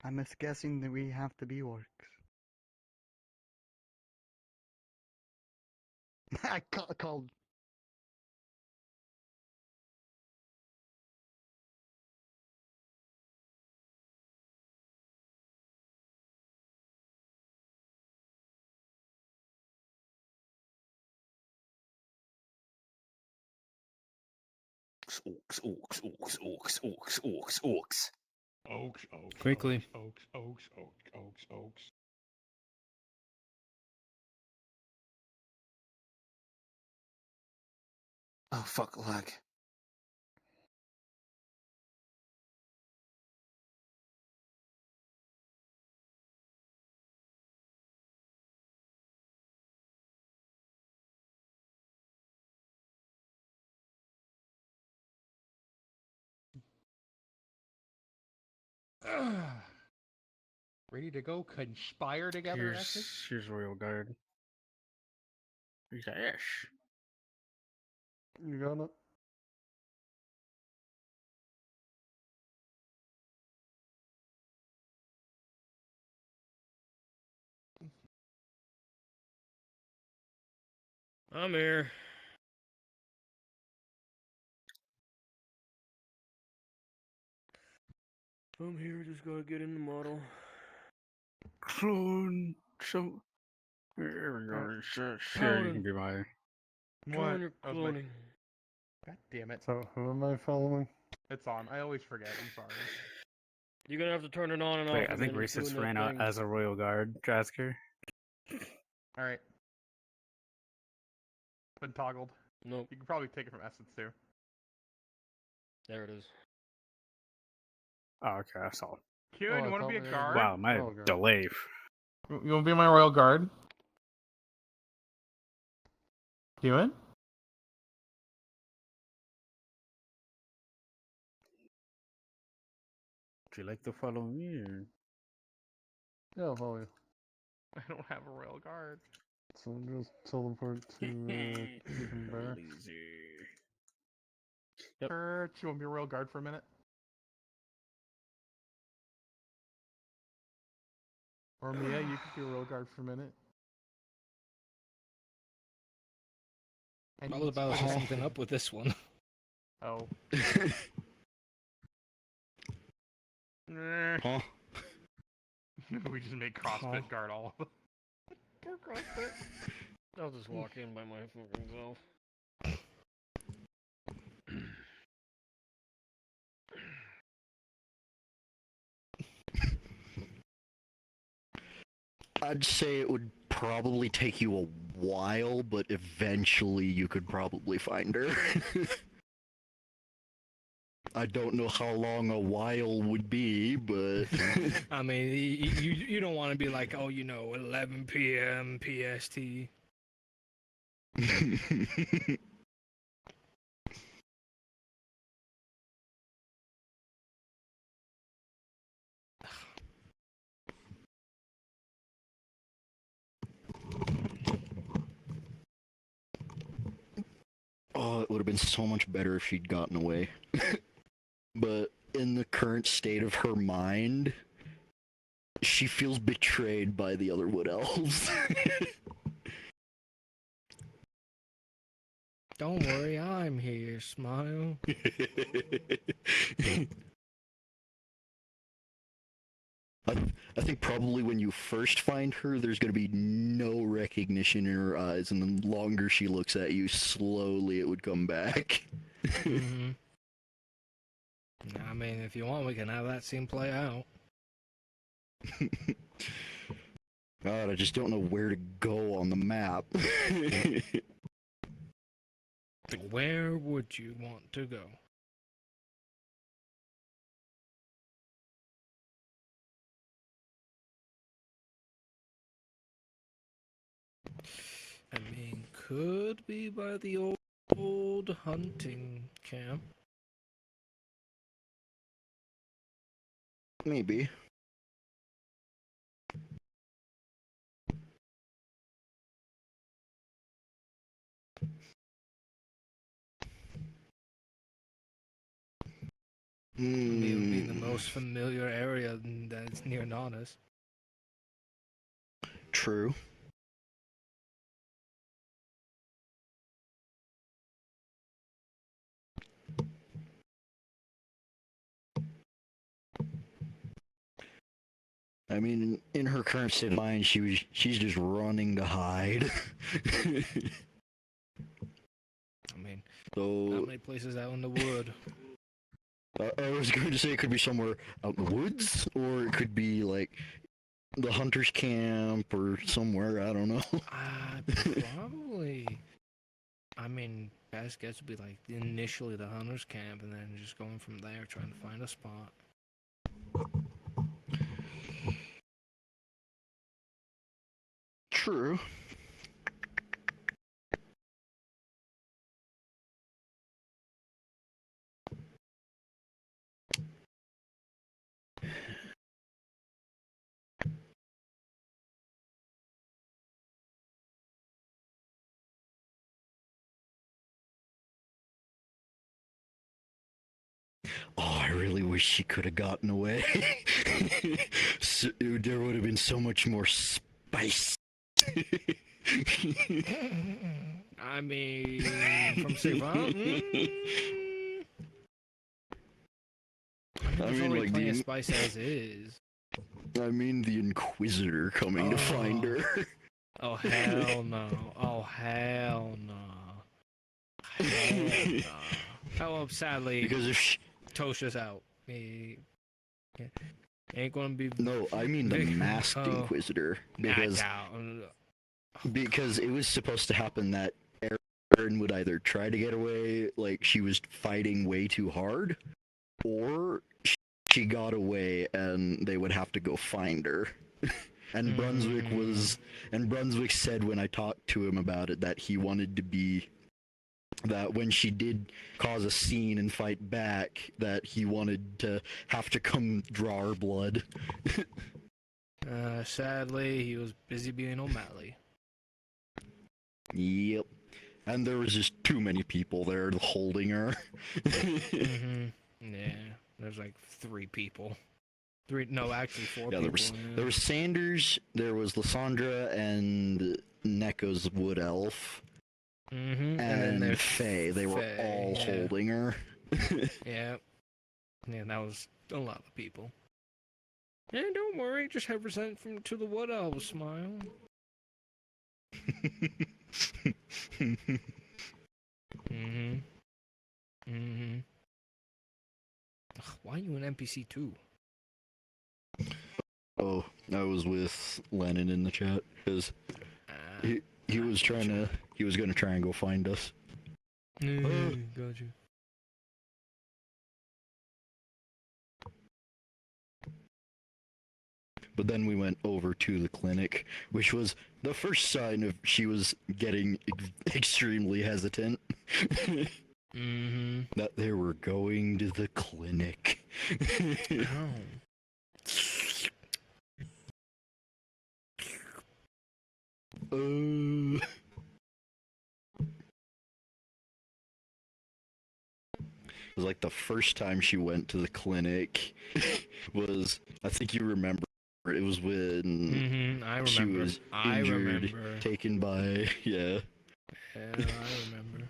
I'm just guessing that we have to be orcs. I called. Orcs, orcs, orcs, orcs, orcs, orcs, orcs. Oaks, oaks, Quickly. oaks, oaks, oaks, oaks, oaks. Oh, fuck, lag. Ready to go conspire together, Essex? Here's Royal Guard. He's Ash. You got it? I'm here. I'm here, just gotta get in the model. Clone. So. There we go. Sure, you can be my. What? You're I was like, cloning. God damn it. So who am I following? It's on. I always forget. I'm sorry. You're gonna have to turn it on and off. Wait, I think Reese just ran out as a royal guard, Trasker. Alright. Been toggled. Nope. You can probably take it from Essence too. There it is. Oh, okay, I saw. Kieran, you want to be a guard? Wow, my delay. You want to be my royal guard? Kieran? Would you like to follow me? Or... Yeah, I'll follow you. I don't have a royal guard. So just teleport to Keeping Bear. Yep. Kurt, you want to be a royal guard for a minute? Or Mia, you could be a royal guard for a minute. I was about to set something up with this one. Oh. Huh? We just make CrossFit guard all of them. Poor CrossFit. I'll just walk in by my fucking self. I'd say it would probably take you a while, but eventually you could probably find her. I don't know how long a while would be, but... I mean, you don't want to be like, oh, 11 p.m. PST. Oh, it would have been so much better if she'd gotten away. But in the current state of her mind, she feels betrayed by the other Wood Elves. Don't worry, I'm here, smile. I think probably when you first find her, there's going to be no recognition in her eyes, and the longer she looks at you, slowly it would come back. Mm-hmm. I mean, if you want, we can have that scene play out. God, I just don't know where to go on the map. Where would you want to go? I mean, could be by the old hunting camp. Maybe. Maybe it would be the most familiar area that's near Nautis. True. I mean, in her current state of mind, she's just running to hide. I mean, so not many places out in the wood. I was going to say it could be somewhere out in the woods, or it could be like the hunter's camp or somewhere. I don't know. Probably. I mean, best guess would be like initially the hunter's camp, and then just going from there, trying to find a spot. True. Oh, I really wish she could have gotten away. There would have been so much more spice. I mean, from Savant? I mean, already like plenty of the, spice as is. I mean, the Inquisitor coming to find her. Oh, hell no. Oh, hell no. Hell no. Oh, sadly, Because if Tosha's out. Ain't gonna be. No, I mean the masked Inquisitor. Because it was supposed to happen that Aaron would either try to get away, like she was fighting way too hard, or she got away and they would have to go find her. And Brunswick said when I talked to him about it that he wanted to be, that when she did cause a scene and fight back, that he wanted to have to come draw her blood. Sadly, he was busy being O'Malley. Yep. And there was just too many people there holding her. Yeah, there's like 3 people. 4 Yeah, people. there was Sanders, there was Lysandra, and Neko's Wood Elf. And then And there's Faye. They were Faye, all yeah. holding her. Yeah, that was a lot of people. Yeah, don't worry, just have resentment to the Wood Elves, smile. Ugh, why are you an NPC too? Oh, I was with Lennon in the chat because he was gonna try and go find us. Got you. But then we went over to the clinic, which was the first sign of she was getting extremely hesitant. That they were going to the clinic. It was like the first time she went to the clinic was, I think you remember, it was when I she remember. was I injured, remember. taken by, yeah. Yeah, I remember.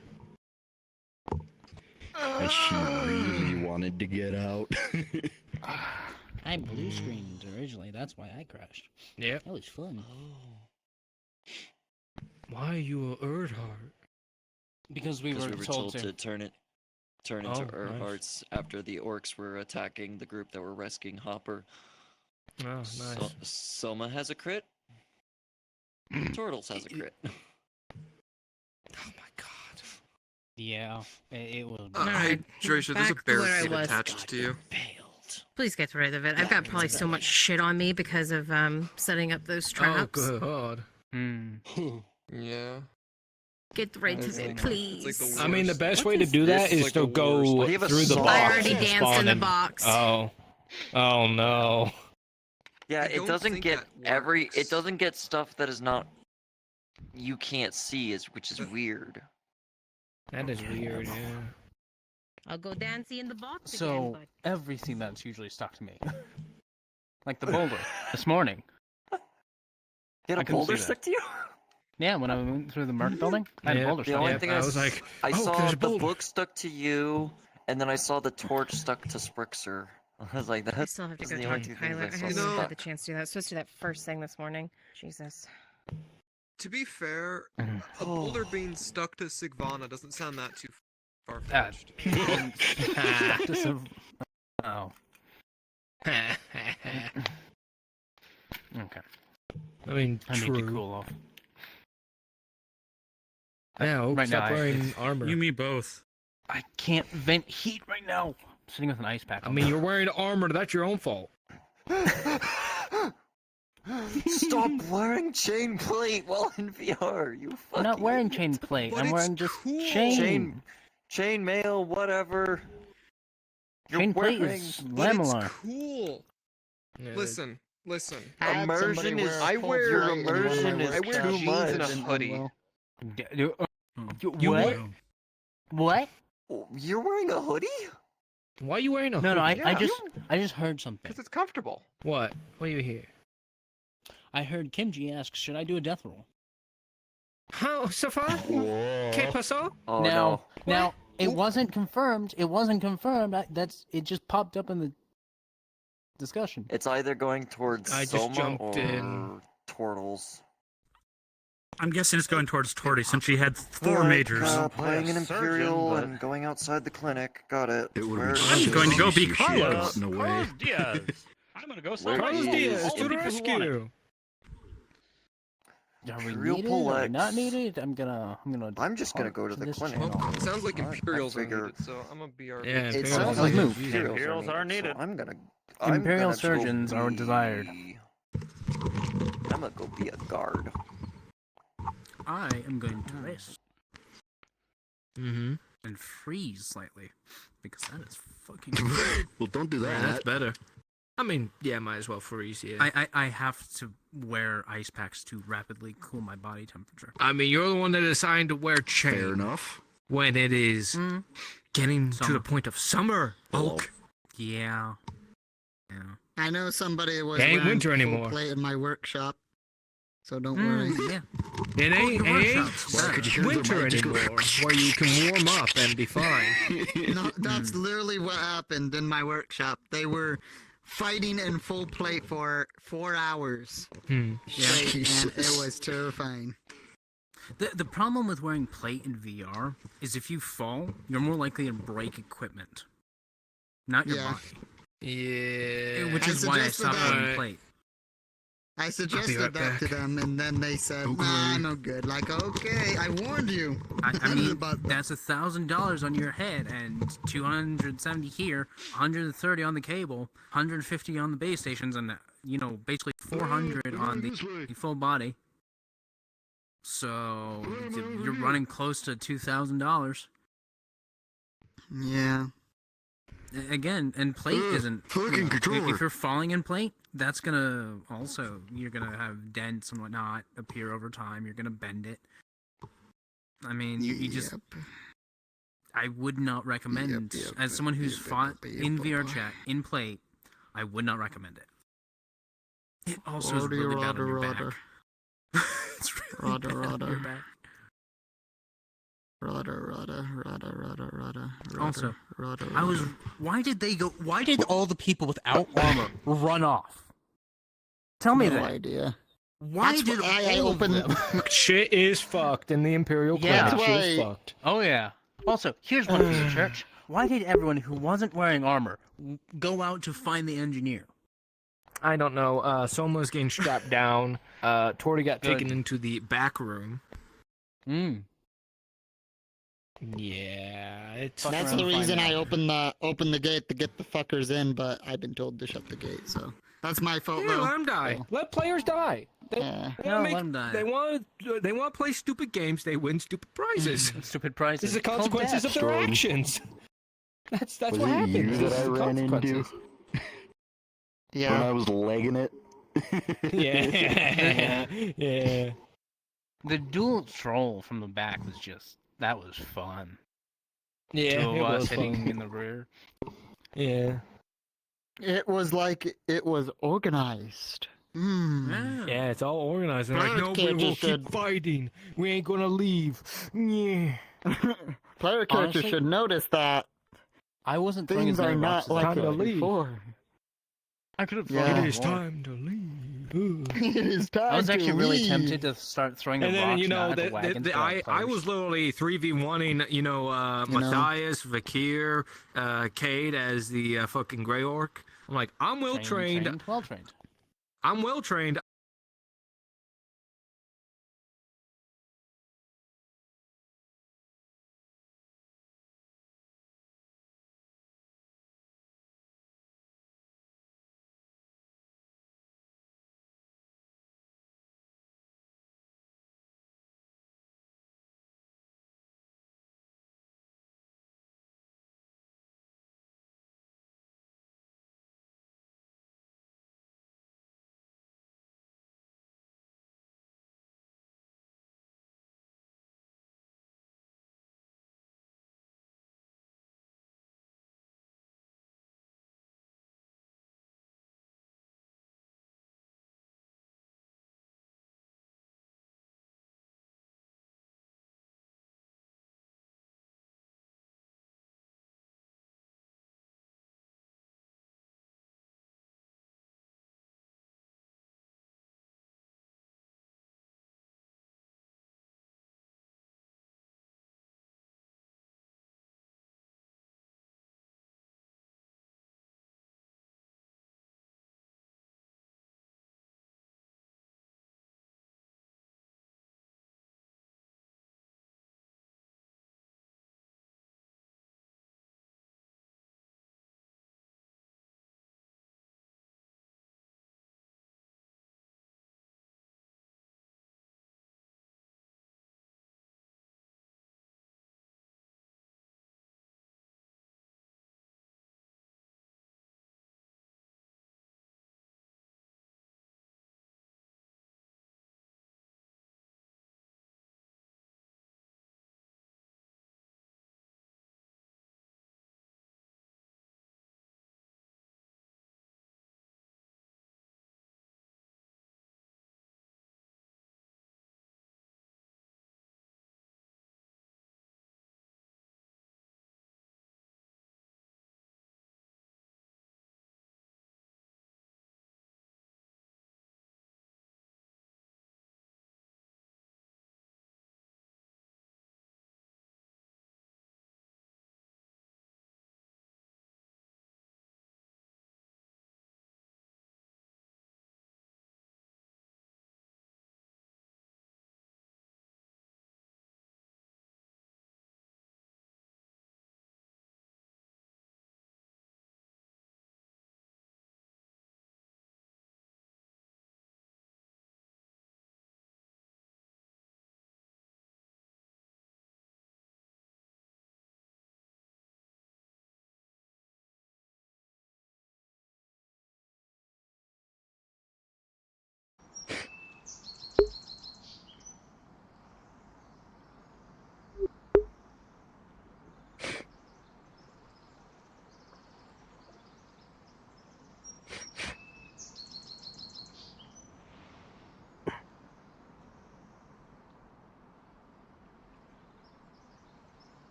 And she really wanted to get out. I blue screened originally, that's why I crashed. Yeah. That was fun. Why are you a Erdhart? Because we were told to turn into Oh, Erdharts after the orcs were attacking the group that were rescuing Hopper. Oh, nice. Soma has a crit. Turtles has a crit. Yeah, it was. Hey, Dresha, there's a Back to where I barricade was. attached to you. Please get rid of it. I've got probably so much shit on me because of setting up those traps. Oh god. Yeah. Get rid of it, please. I mean, the best way to do that is to go through the box. I already and danced spawn in the in. box. Oh. Oh no. Yeah, it doesn't get it doesn't get stuff that is not you can't see, which is weird. That is weird, yeah. I'll go dancing in the box again, So but everything that's usually stuck to me, like the boulder this morning. Get I a couldn't boulder see that. stick to you? Yeah, when I went through the Merc building, I had a boulder The stuck. only thing I was like, I oh, saw there's a the boulder. book stuck to you, and then I saw the torch stuck to Sprixer. I was like, that. I still have to go talk to Kyler. I haven't even had the chance to do that. I was supposed to do that first thing this morning. Jesus. To be fair, a boulder being stuck to Sigvana doesn't sound that too far-fetched. Oh. Okay. I mean, I need true. to cool off. Yeah, Right stop now, wearing armor. You, me both. I can't vent heat right now. I'm sitting with an ice pack. I mean, you're wearing armor. That's your own fault. Stop wearing chain plate while in VR. You I'm not wearing chain plate. But I'm it's wearing just cool. chain. Chain mail, whatever. You're Chain plate wearing... is But it's lamellar. cool. Yeah, Listen. Immersion is I wear your immersion is I wear too jeans and a much. hoodie. You what? What? You're wearing a hoodie? Why are you wearing a No, hoodie? no, I just heard something. Because it's comfortable. What? What do you hear? I heard Kimji ask, should I do a death roll? How, Safa? Que pasó? Oh now, no. now it wasn't confirmed. It wasn't confirmed. It just popped up in the discussion. It's either going towards I just Soma jumped or in. Turtles. I'm guessing it's going towards Torty since she had 4 Alright, majors. playing an Imperial and going outside the clinic. Got it. I'm going to go be Carlos. Carlos Diaz. I'm gonna go save Carlos Diaz all to the the people who want it. rescue. Are we Imperial needed? Are we Palex. not needed? I'm just gonna go to the this clinic. channel. It sounds like Alright, Imperials I are figure- needed, so I'm gonna be our. Yeah, It Imperials sounds are like needed. Imperials are needed. So I'm gonna Imperial gonna surgeons go are be- desired. I'm gonna go be a guard. I am going to rest Mm-hmm. and freeze slightly because that is fucking. Well, don't do Yeah, that. that's better. I mean, yeah, might as well freeze, yeah. I have to wear ice packs to rapidly cool my body temperature. I mean, you're the one that decided to wear chain. Fair enough. When it is getting to the point of summer. Hulk. Yeah. I know somebody was It ain't wearing winter full anymore. plate in my workshop, so don't worry. Yeah. It ain't Why could you hear winter the mic just go- anymore, where you can warm up and be fine. No, that's literally what happened in my workshop. They were fighting in full plate for 4 hours straight, and it was terrifying. The problem with wearing plate in VR is if you fall, you're more likely to break equipment, not your Yeah. body. Yeah. Which is why I stopped wearing plate. I suggested right that to them, and then they said, "Nah, no good." Like, okay, I warned you. I mean, that's $1,000 on your head, and 270 here, 130 on the cable, 150 on the base stations, and basically 400 on the full body. So you're running close to $2,000. Yeah. Again, and plate isn't. fucking controller. If you're falling in plate, that's gonna also you're gonna have dents and whatnot appear over time. You're gonna bend it. I mean, you just. I would not recommend, as someone who's fought in VR chat in plate, I would not recommend it. It also is really bad on your back. It's really Rada, bad on rada. your back. Also, I was. Why did all the people without armor run off? Tell me No that. idea. Why That's did what I all of opened. them? Shit is fucked in the Imperial Yeah. Clinic. Shit is why- fucked. Oh yeah. Also, here's one piece of church. Why did everyone who wasn't wearing armor go out to find the engineer? I don't know. Soma's getting strapped down. Torty got Good. taken into the back room. Hmm. Yeah, it's. That's the reason I opened the gate to get the fuckers in, but I've been told to shut the gate, so that's my fault. Yeah, though. let them die. Let players die. They, Yeah. they No, make- let 'em die. They want to play stupid games. They win stupid prizes. Stupid prizes. This is the Called consequences of death. their actions. That's Was what it happens. you This that is I the ran into consequences. when Yeah. I was legging it? Yeah, yeah. The dual troll from the back that was fun. Yeah, Two it of us was hitting fun. in the rear. Yeah. It was like it was organized. Yeah, it's all organized. They're like, Players no, we can't will just keep said- fighting. We ain't gonna leave. Yeah. Player characters Honestly, should notice that I wasn't throwing things as are many rocks not as I like Time to it leave. before. I could have Yeah. thrown It is more. time to leave. It is time I was to actually really leave. tempted to start throwing the And then rocks not at the wagons, but at I players. was literally 3v1ing, Matthias, Vakir, Cade as the fucking Grey Orc. I'm like, I'm well trained. Well trained. I'm well trained.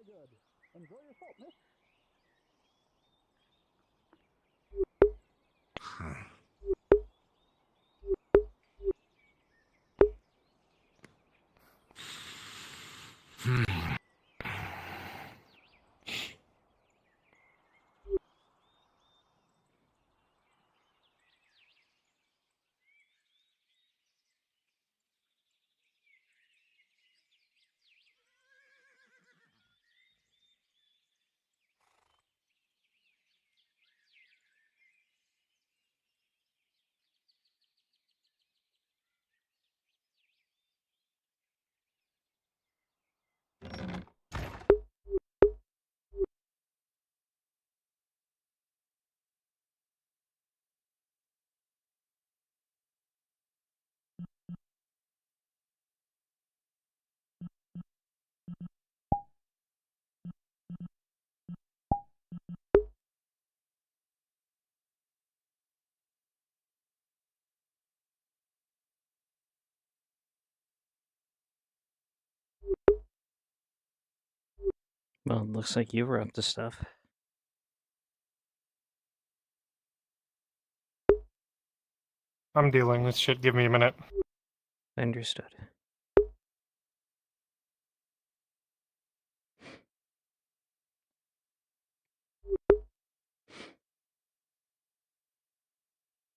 good. Enjoy your salt, miss. Well, it looks like you were up to stuff. I'm dealing with shit. Give me a minute. Understood.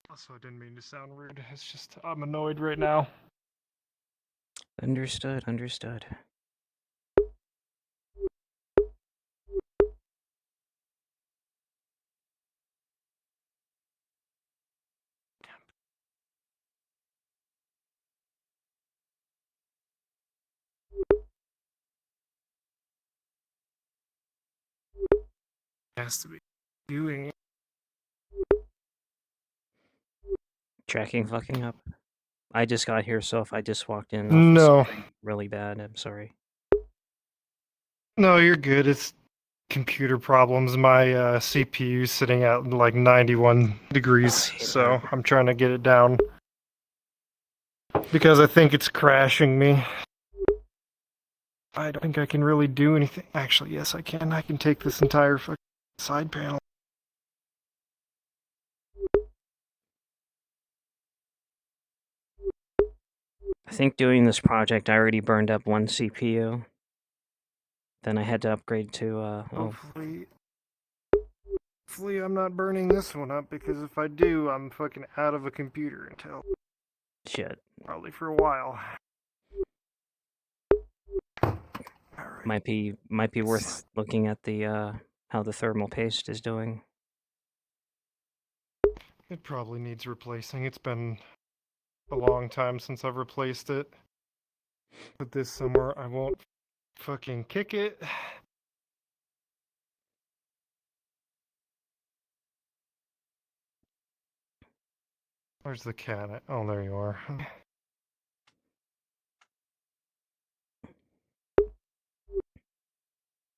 Also, I didn't mean to sound rude. It's just I'm annoyed right now. Understood, understood. Has to be doing. Tracking fucking up. I just got here, so if I just walked in, No. really bad. I'm sorry. No, you're good. It's computer problems. My CPU's sitting at like 91 degrees, so I'm trying to get it down because I think it's crashing me. I don't think I can really do anything. Actually, yes, I can. I can take this entire fucking side panel. I think doing this project, I already burned up one CPU. Then I had to upgrade to, Hopefully I'm not burning this one up, because if I do, I'm fucking out of a computer until... Shit. Probably for a while. Might be worth looking at the, how the thermal paste is doing. It probably needs replacing. It's been a long time since I've replaced it. Put this somewhere I won't fucking kick it. Where's the cat? Oh, there you are.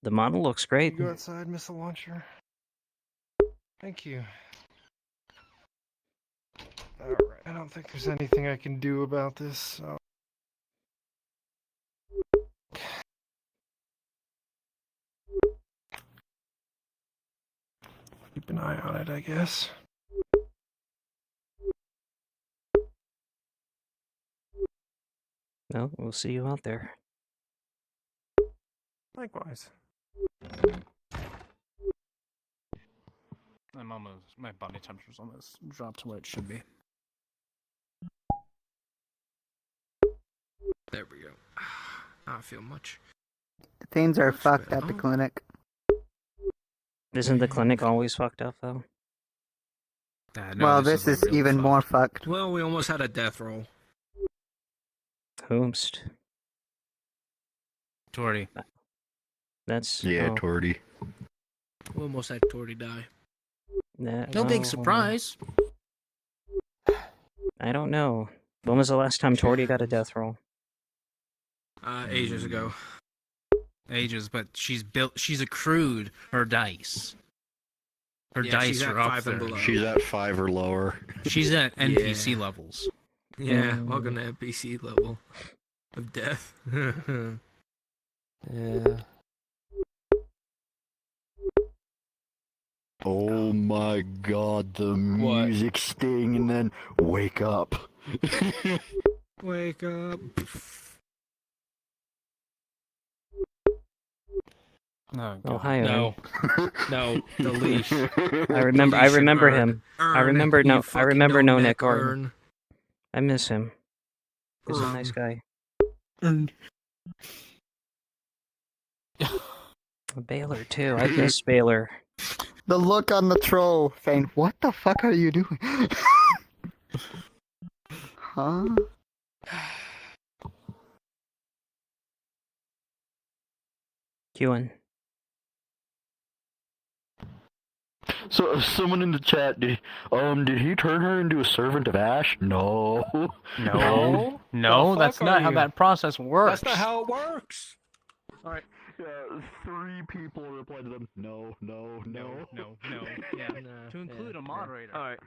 The model looks great. You go outside, missile launcher. Thank you. Alright, I don't think there's anything I can do about this, so... Keep an eye on it, I guess. Well, we'll see you out there. Likewise. I'm almost. My body temperature's almost dropped to where it should be. There we go. I don't feel much. Things are fucked at the clinic. Isn't the clinic always fucked up, though? No, Well, this is real even more fucked. Well, we almost had a death roll. Whomst? Torty. That's... Yeah, oh, Torty. We almost had Torty die. no big surprise. I don't know. When was the last time Torty got a death roll? Ages ago. Ages, but she's accrued her dice. Her dice are up there. She's at 5 or lower. She's at NPC levels. Yeah, welcome to NPC level of death. Yeah. Oh my god, the music sting and then wake up. Wake up. Oh, hi, Ern. No. No, the leash. I remember him. I remember no Nick Gordon. Ern. I miss him. He's a nice guy. Baylor too. I miss Baylor. The look on the troll saying, "What the fuck are you doing?" Huh? Ewan. So someone in the chat, did he turn her into a servant of Ash? No. No, that's not how that process works. That's not how it works. Alright, 3 people replied to them. No. Yeah. To include a moderator. Alright.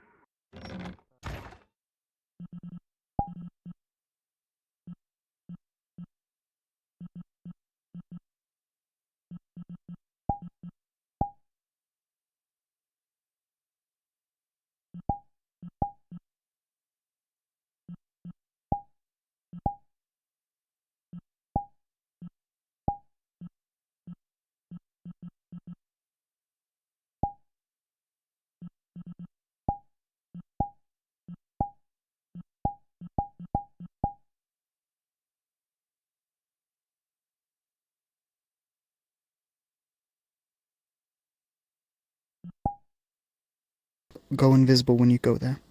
Go invisible when you go there.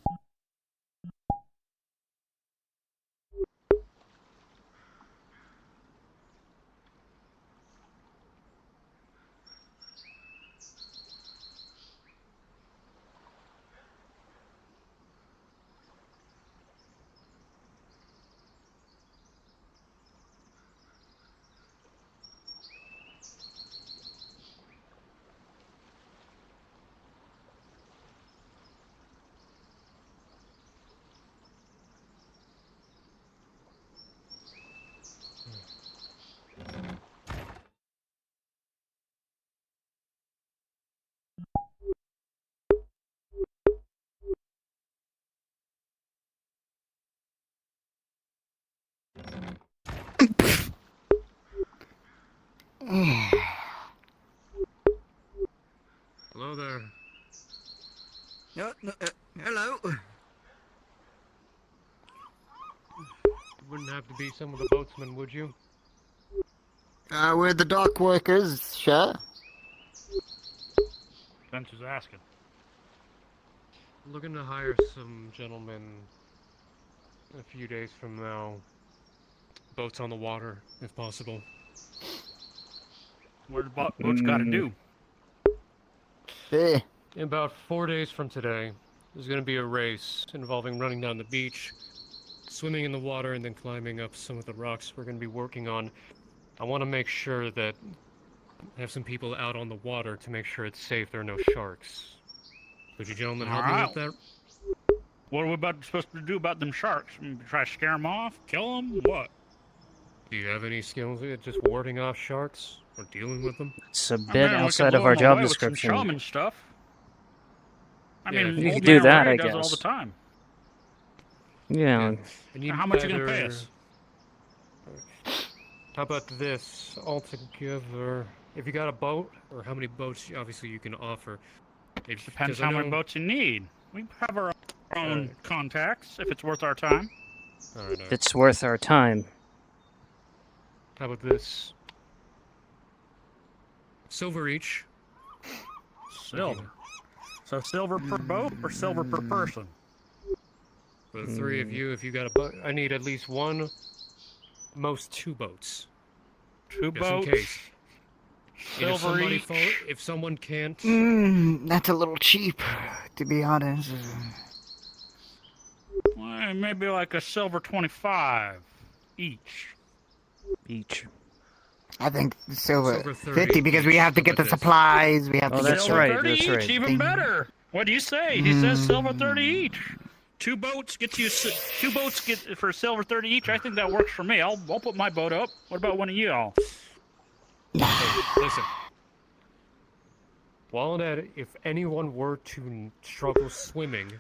Hello there. Hello. Wouldn't have to be some of the boatsmen, would you? We're the dock workers, sure. Spencer's asking. Looking to hire some gentlemen a few days from now. Boats on the water, if possible. Where's boats got to do? Hey. In about 4 days from today, there's going to be a race involving running down the beach, swimming in the water, and then climbing up some of the rocks we're going to be working on. I want to make sure that I have some people out on the water to make sure it's safe, there are no sharks. Would you gentlemen help me with that? What are we supposed to do about them sharks? Try to scare them off? Kill them? What? Do you have any skills at just warding off sharks or dealing with them? It's a bit outside of our job description. Shaman stuff. I mean, you Old could do Man that, Ray I does guess. it all the time. Yeah. And How much are you gonna pay us? How about this altogether? If you got a boat, or how many boats obviously you can offer? It depends how many boats you need. We have our own contacts, if it's worth our time. If it's worth our time. How about this? Silver each. Silver. So silver per boat or silver per person? For the 3 of you, if you got a boat, I need at least 1, most 2 boats. 2 Just boats. in case. And Silver each. If someone can't... That's a little cheap, to be honest. Well, maybe like a silver 25 each. I think silver, Silver 30 50 because we have to get the supplies. We have to get Silver 30 that's each, right. even better. What do you say? He says silver 30 each. 2 boats get you 2 boats get for silver 30 each. I think that works for me. I'll put my boat up. What about one of you all? Hey, listen. While at it, if anyone were to struggle swimming,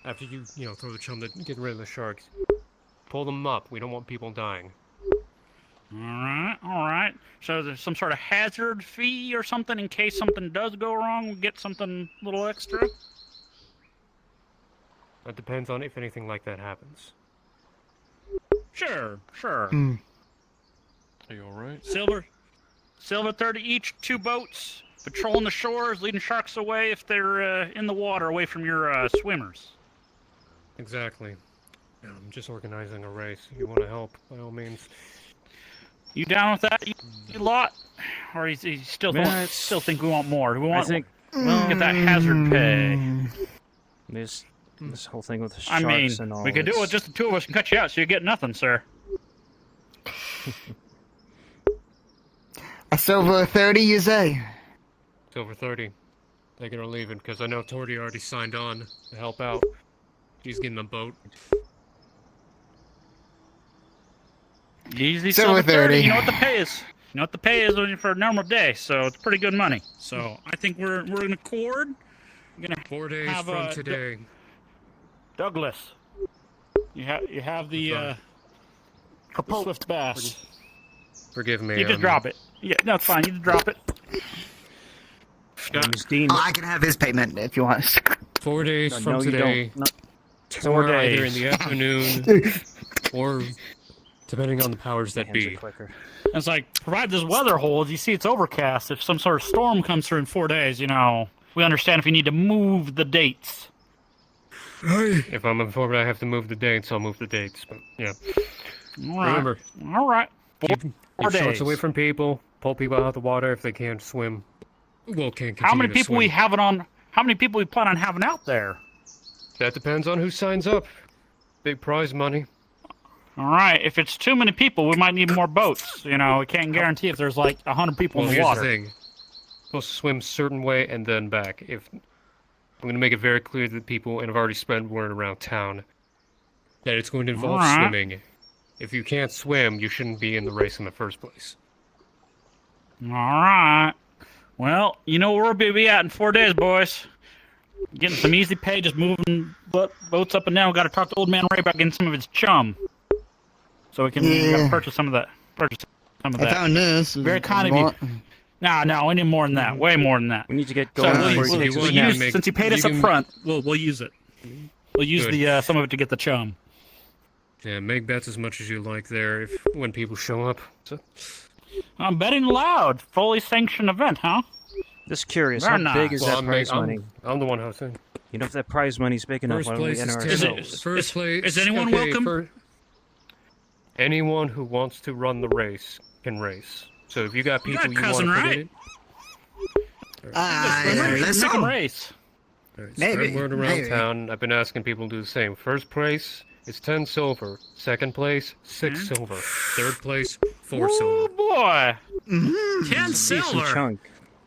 after you throw the chum to get rid of the sharks, pull them up. We don't want people dying. All right. So there's some sort of hazard fee or something in case something does go wrong. We get something a little extra. That depends on if anything like that happens. Sure. Are you all right? Silver 30 each, 2 boats, patrolling the shores, leading sharks away if they're in the water, away from your swimmers. Exactly. I'm just organizing a race. You want to help, by all means. You down with that, you lot? Or you still think we want more? Do we want get that hazard pay? This whole thing with the I sharks mean, and all. we could do it with just the 2 of us and cut you out, so you get nothing, sir. A silver 30, you say? Silver 30. Take it or leave it, because I know Torty already signed on to help out. She's getting a boat. Easy Silver 30. You know what the pay is. You know what the pay is for a normal day, so it's pretty good money. So I think we're in accord. We're gonna 4 days have, from today. Douglas, you have the Swift Bass. Forgive me. You just drop it. Yeah, no, it's fine. You just drop it. Oh, I can have his payment if you want. 4 days from today. No. Or 4 days. either in the afternoon, or depending on the powers that be. It's like, provide this weather hold. You see it's overcast. If some sort of storm comes through in 4 days, we understand if you need to move the dates. If I'm informed I have to move the dates, I'll move the dates. But yeah. All right. Remember. All right. Keep 4 days. sharks away from people. Pull people out of the water if they can't swim. Well, can't continue How many to people swim. How many people we plan on having out there? That depends on who signs up. Big prize money. All right. If it's too many people, we might need more boats. We can't guarantee if there's like 100 people in the here's water. The thing. Supposed to swim a certain way and then back. I'm going to make it very clear to the people, and I've already spread word around town, that it's going to involve All right. swimming. If you can't swim, you shouldn't be in the race in the first place. All right. Well, you know where we'll be at in 4 days, boys. Getting some easy pay, just moving boats up and down. We got to talk to Old Man Ray about getting some of his chum, so we can purchase some of that. I found this. Very kind of you. No, we need more than that. Way more than that. We need to get going. Since you paid us up front, we'll use it. We'll use Good. some of it to get the chum. Yeah, make bets as much as you like there when people show up. I'm betting loud. Fully sanctioned event, huh? Just curious, Very how big is that prize money? I'm the one hosting. You know, if that prize money's big enough, why don't we enter ourselves? First place. Is anyone welcome? Anyone who wants to run the race can race. So if you got You people got a you want cousin, to put right? in it. Let's Make 'em go. race. Spread word around town. I've been asking people to do the same. First place is 10 silver. Second place, 6 silver. Third place, 4 silver. Boy, 10 Decent silver. chunk.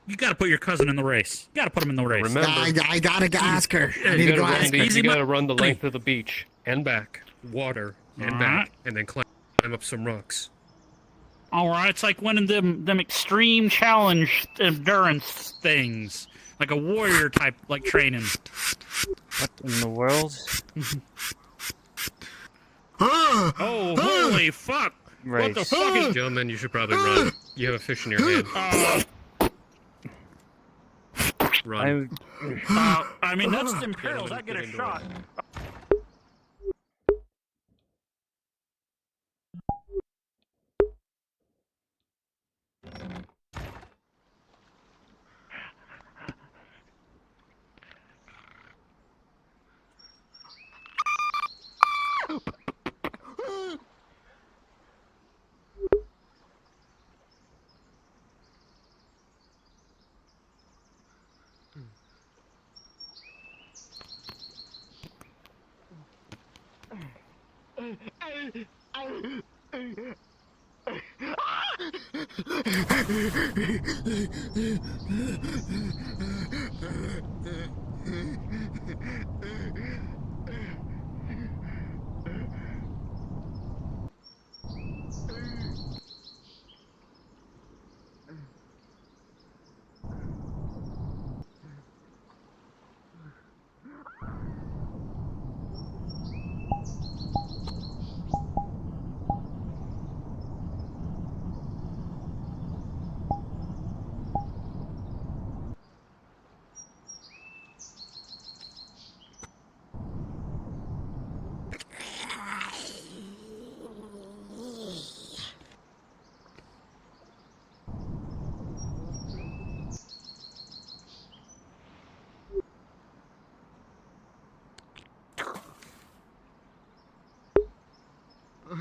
You got to put your cousin in the race. You got to put him in the race. Remember, I gotta ask her. I need to go ask her. you gotta run the length of the beach and back, water and back, and then climb up some rocks. All right, it's like one of them extreme challenge endurance things, like a warrior type like training. What in the world? Oh, holy fuck! What the fuck is? Gentlemen, you should probably run. You have a fish in your hand. Run. I mean, that's the Imperials. I get a shot.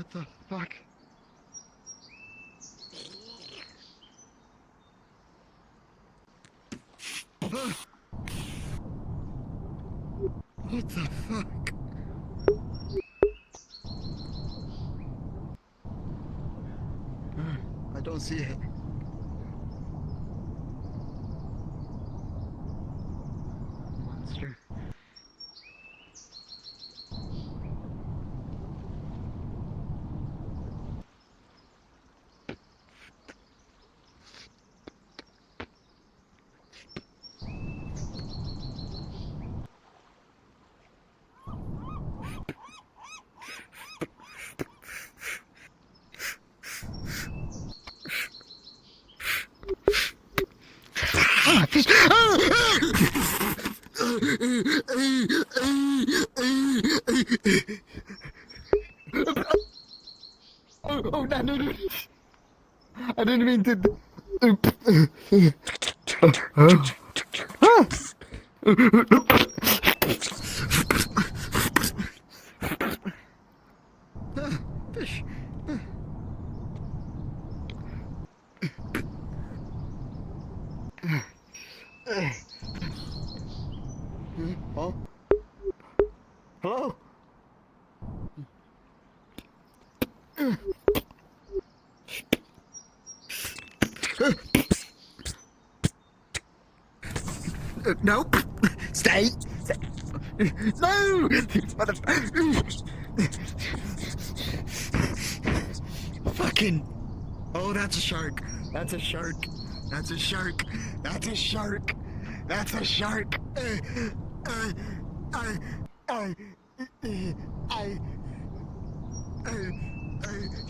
What the fuck? What the fuck? I don't see it. Monster. Oh, no, no, no. I didn't mean to. Fish. Oh. Hello? Nope. Stay. No! Fucking. Oh, that's a shark. That's a shark. That's a shark. That's a shark. That's a shark.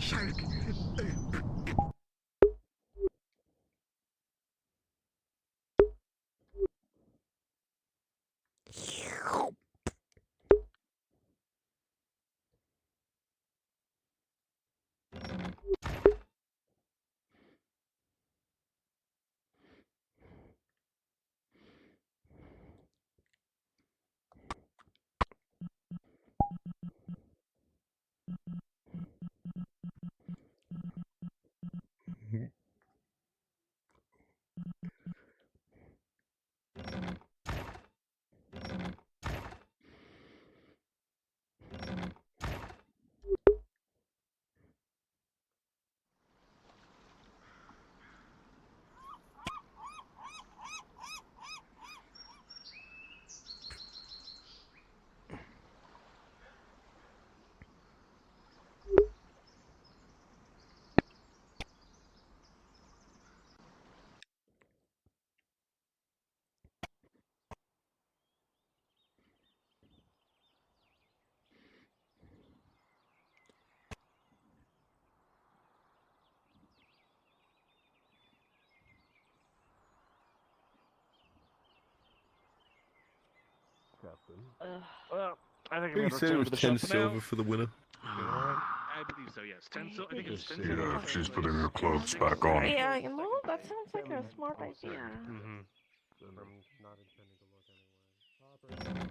Shark. Well, I think He I'm gonna said it return was to the 10 shop for silver now. for the winner. I believe so. Yes, 10 silver. I think it's 10 silver. Yeah, she's putting her clothes back on. Yeah, you know, that sounds like a smart idea. Mm-hmm. I'm not intending to look anyway.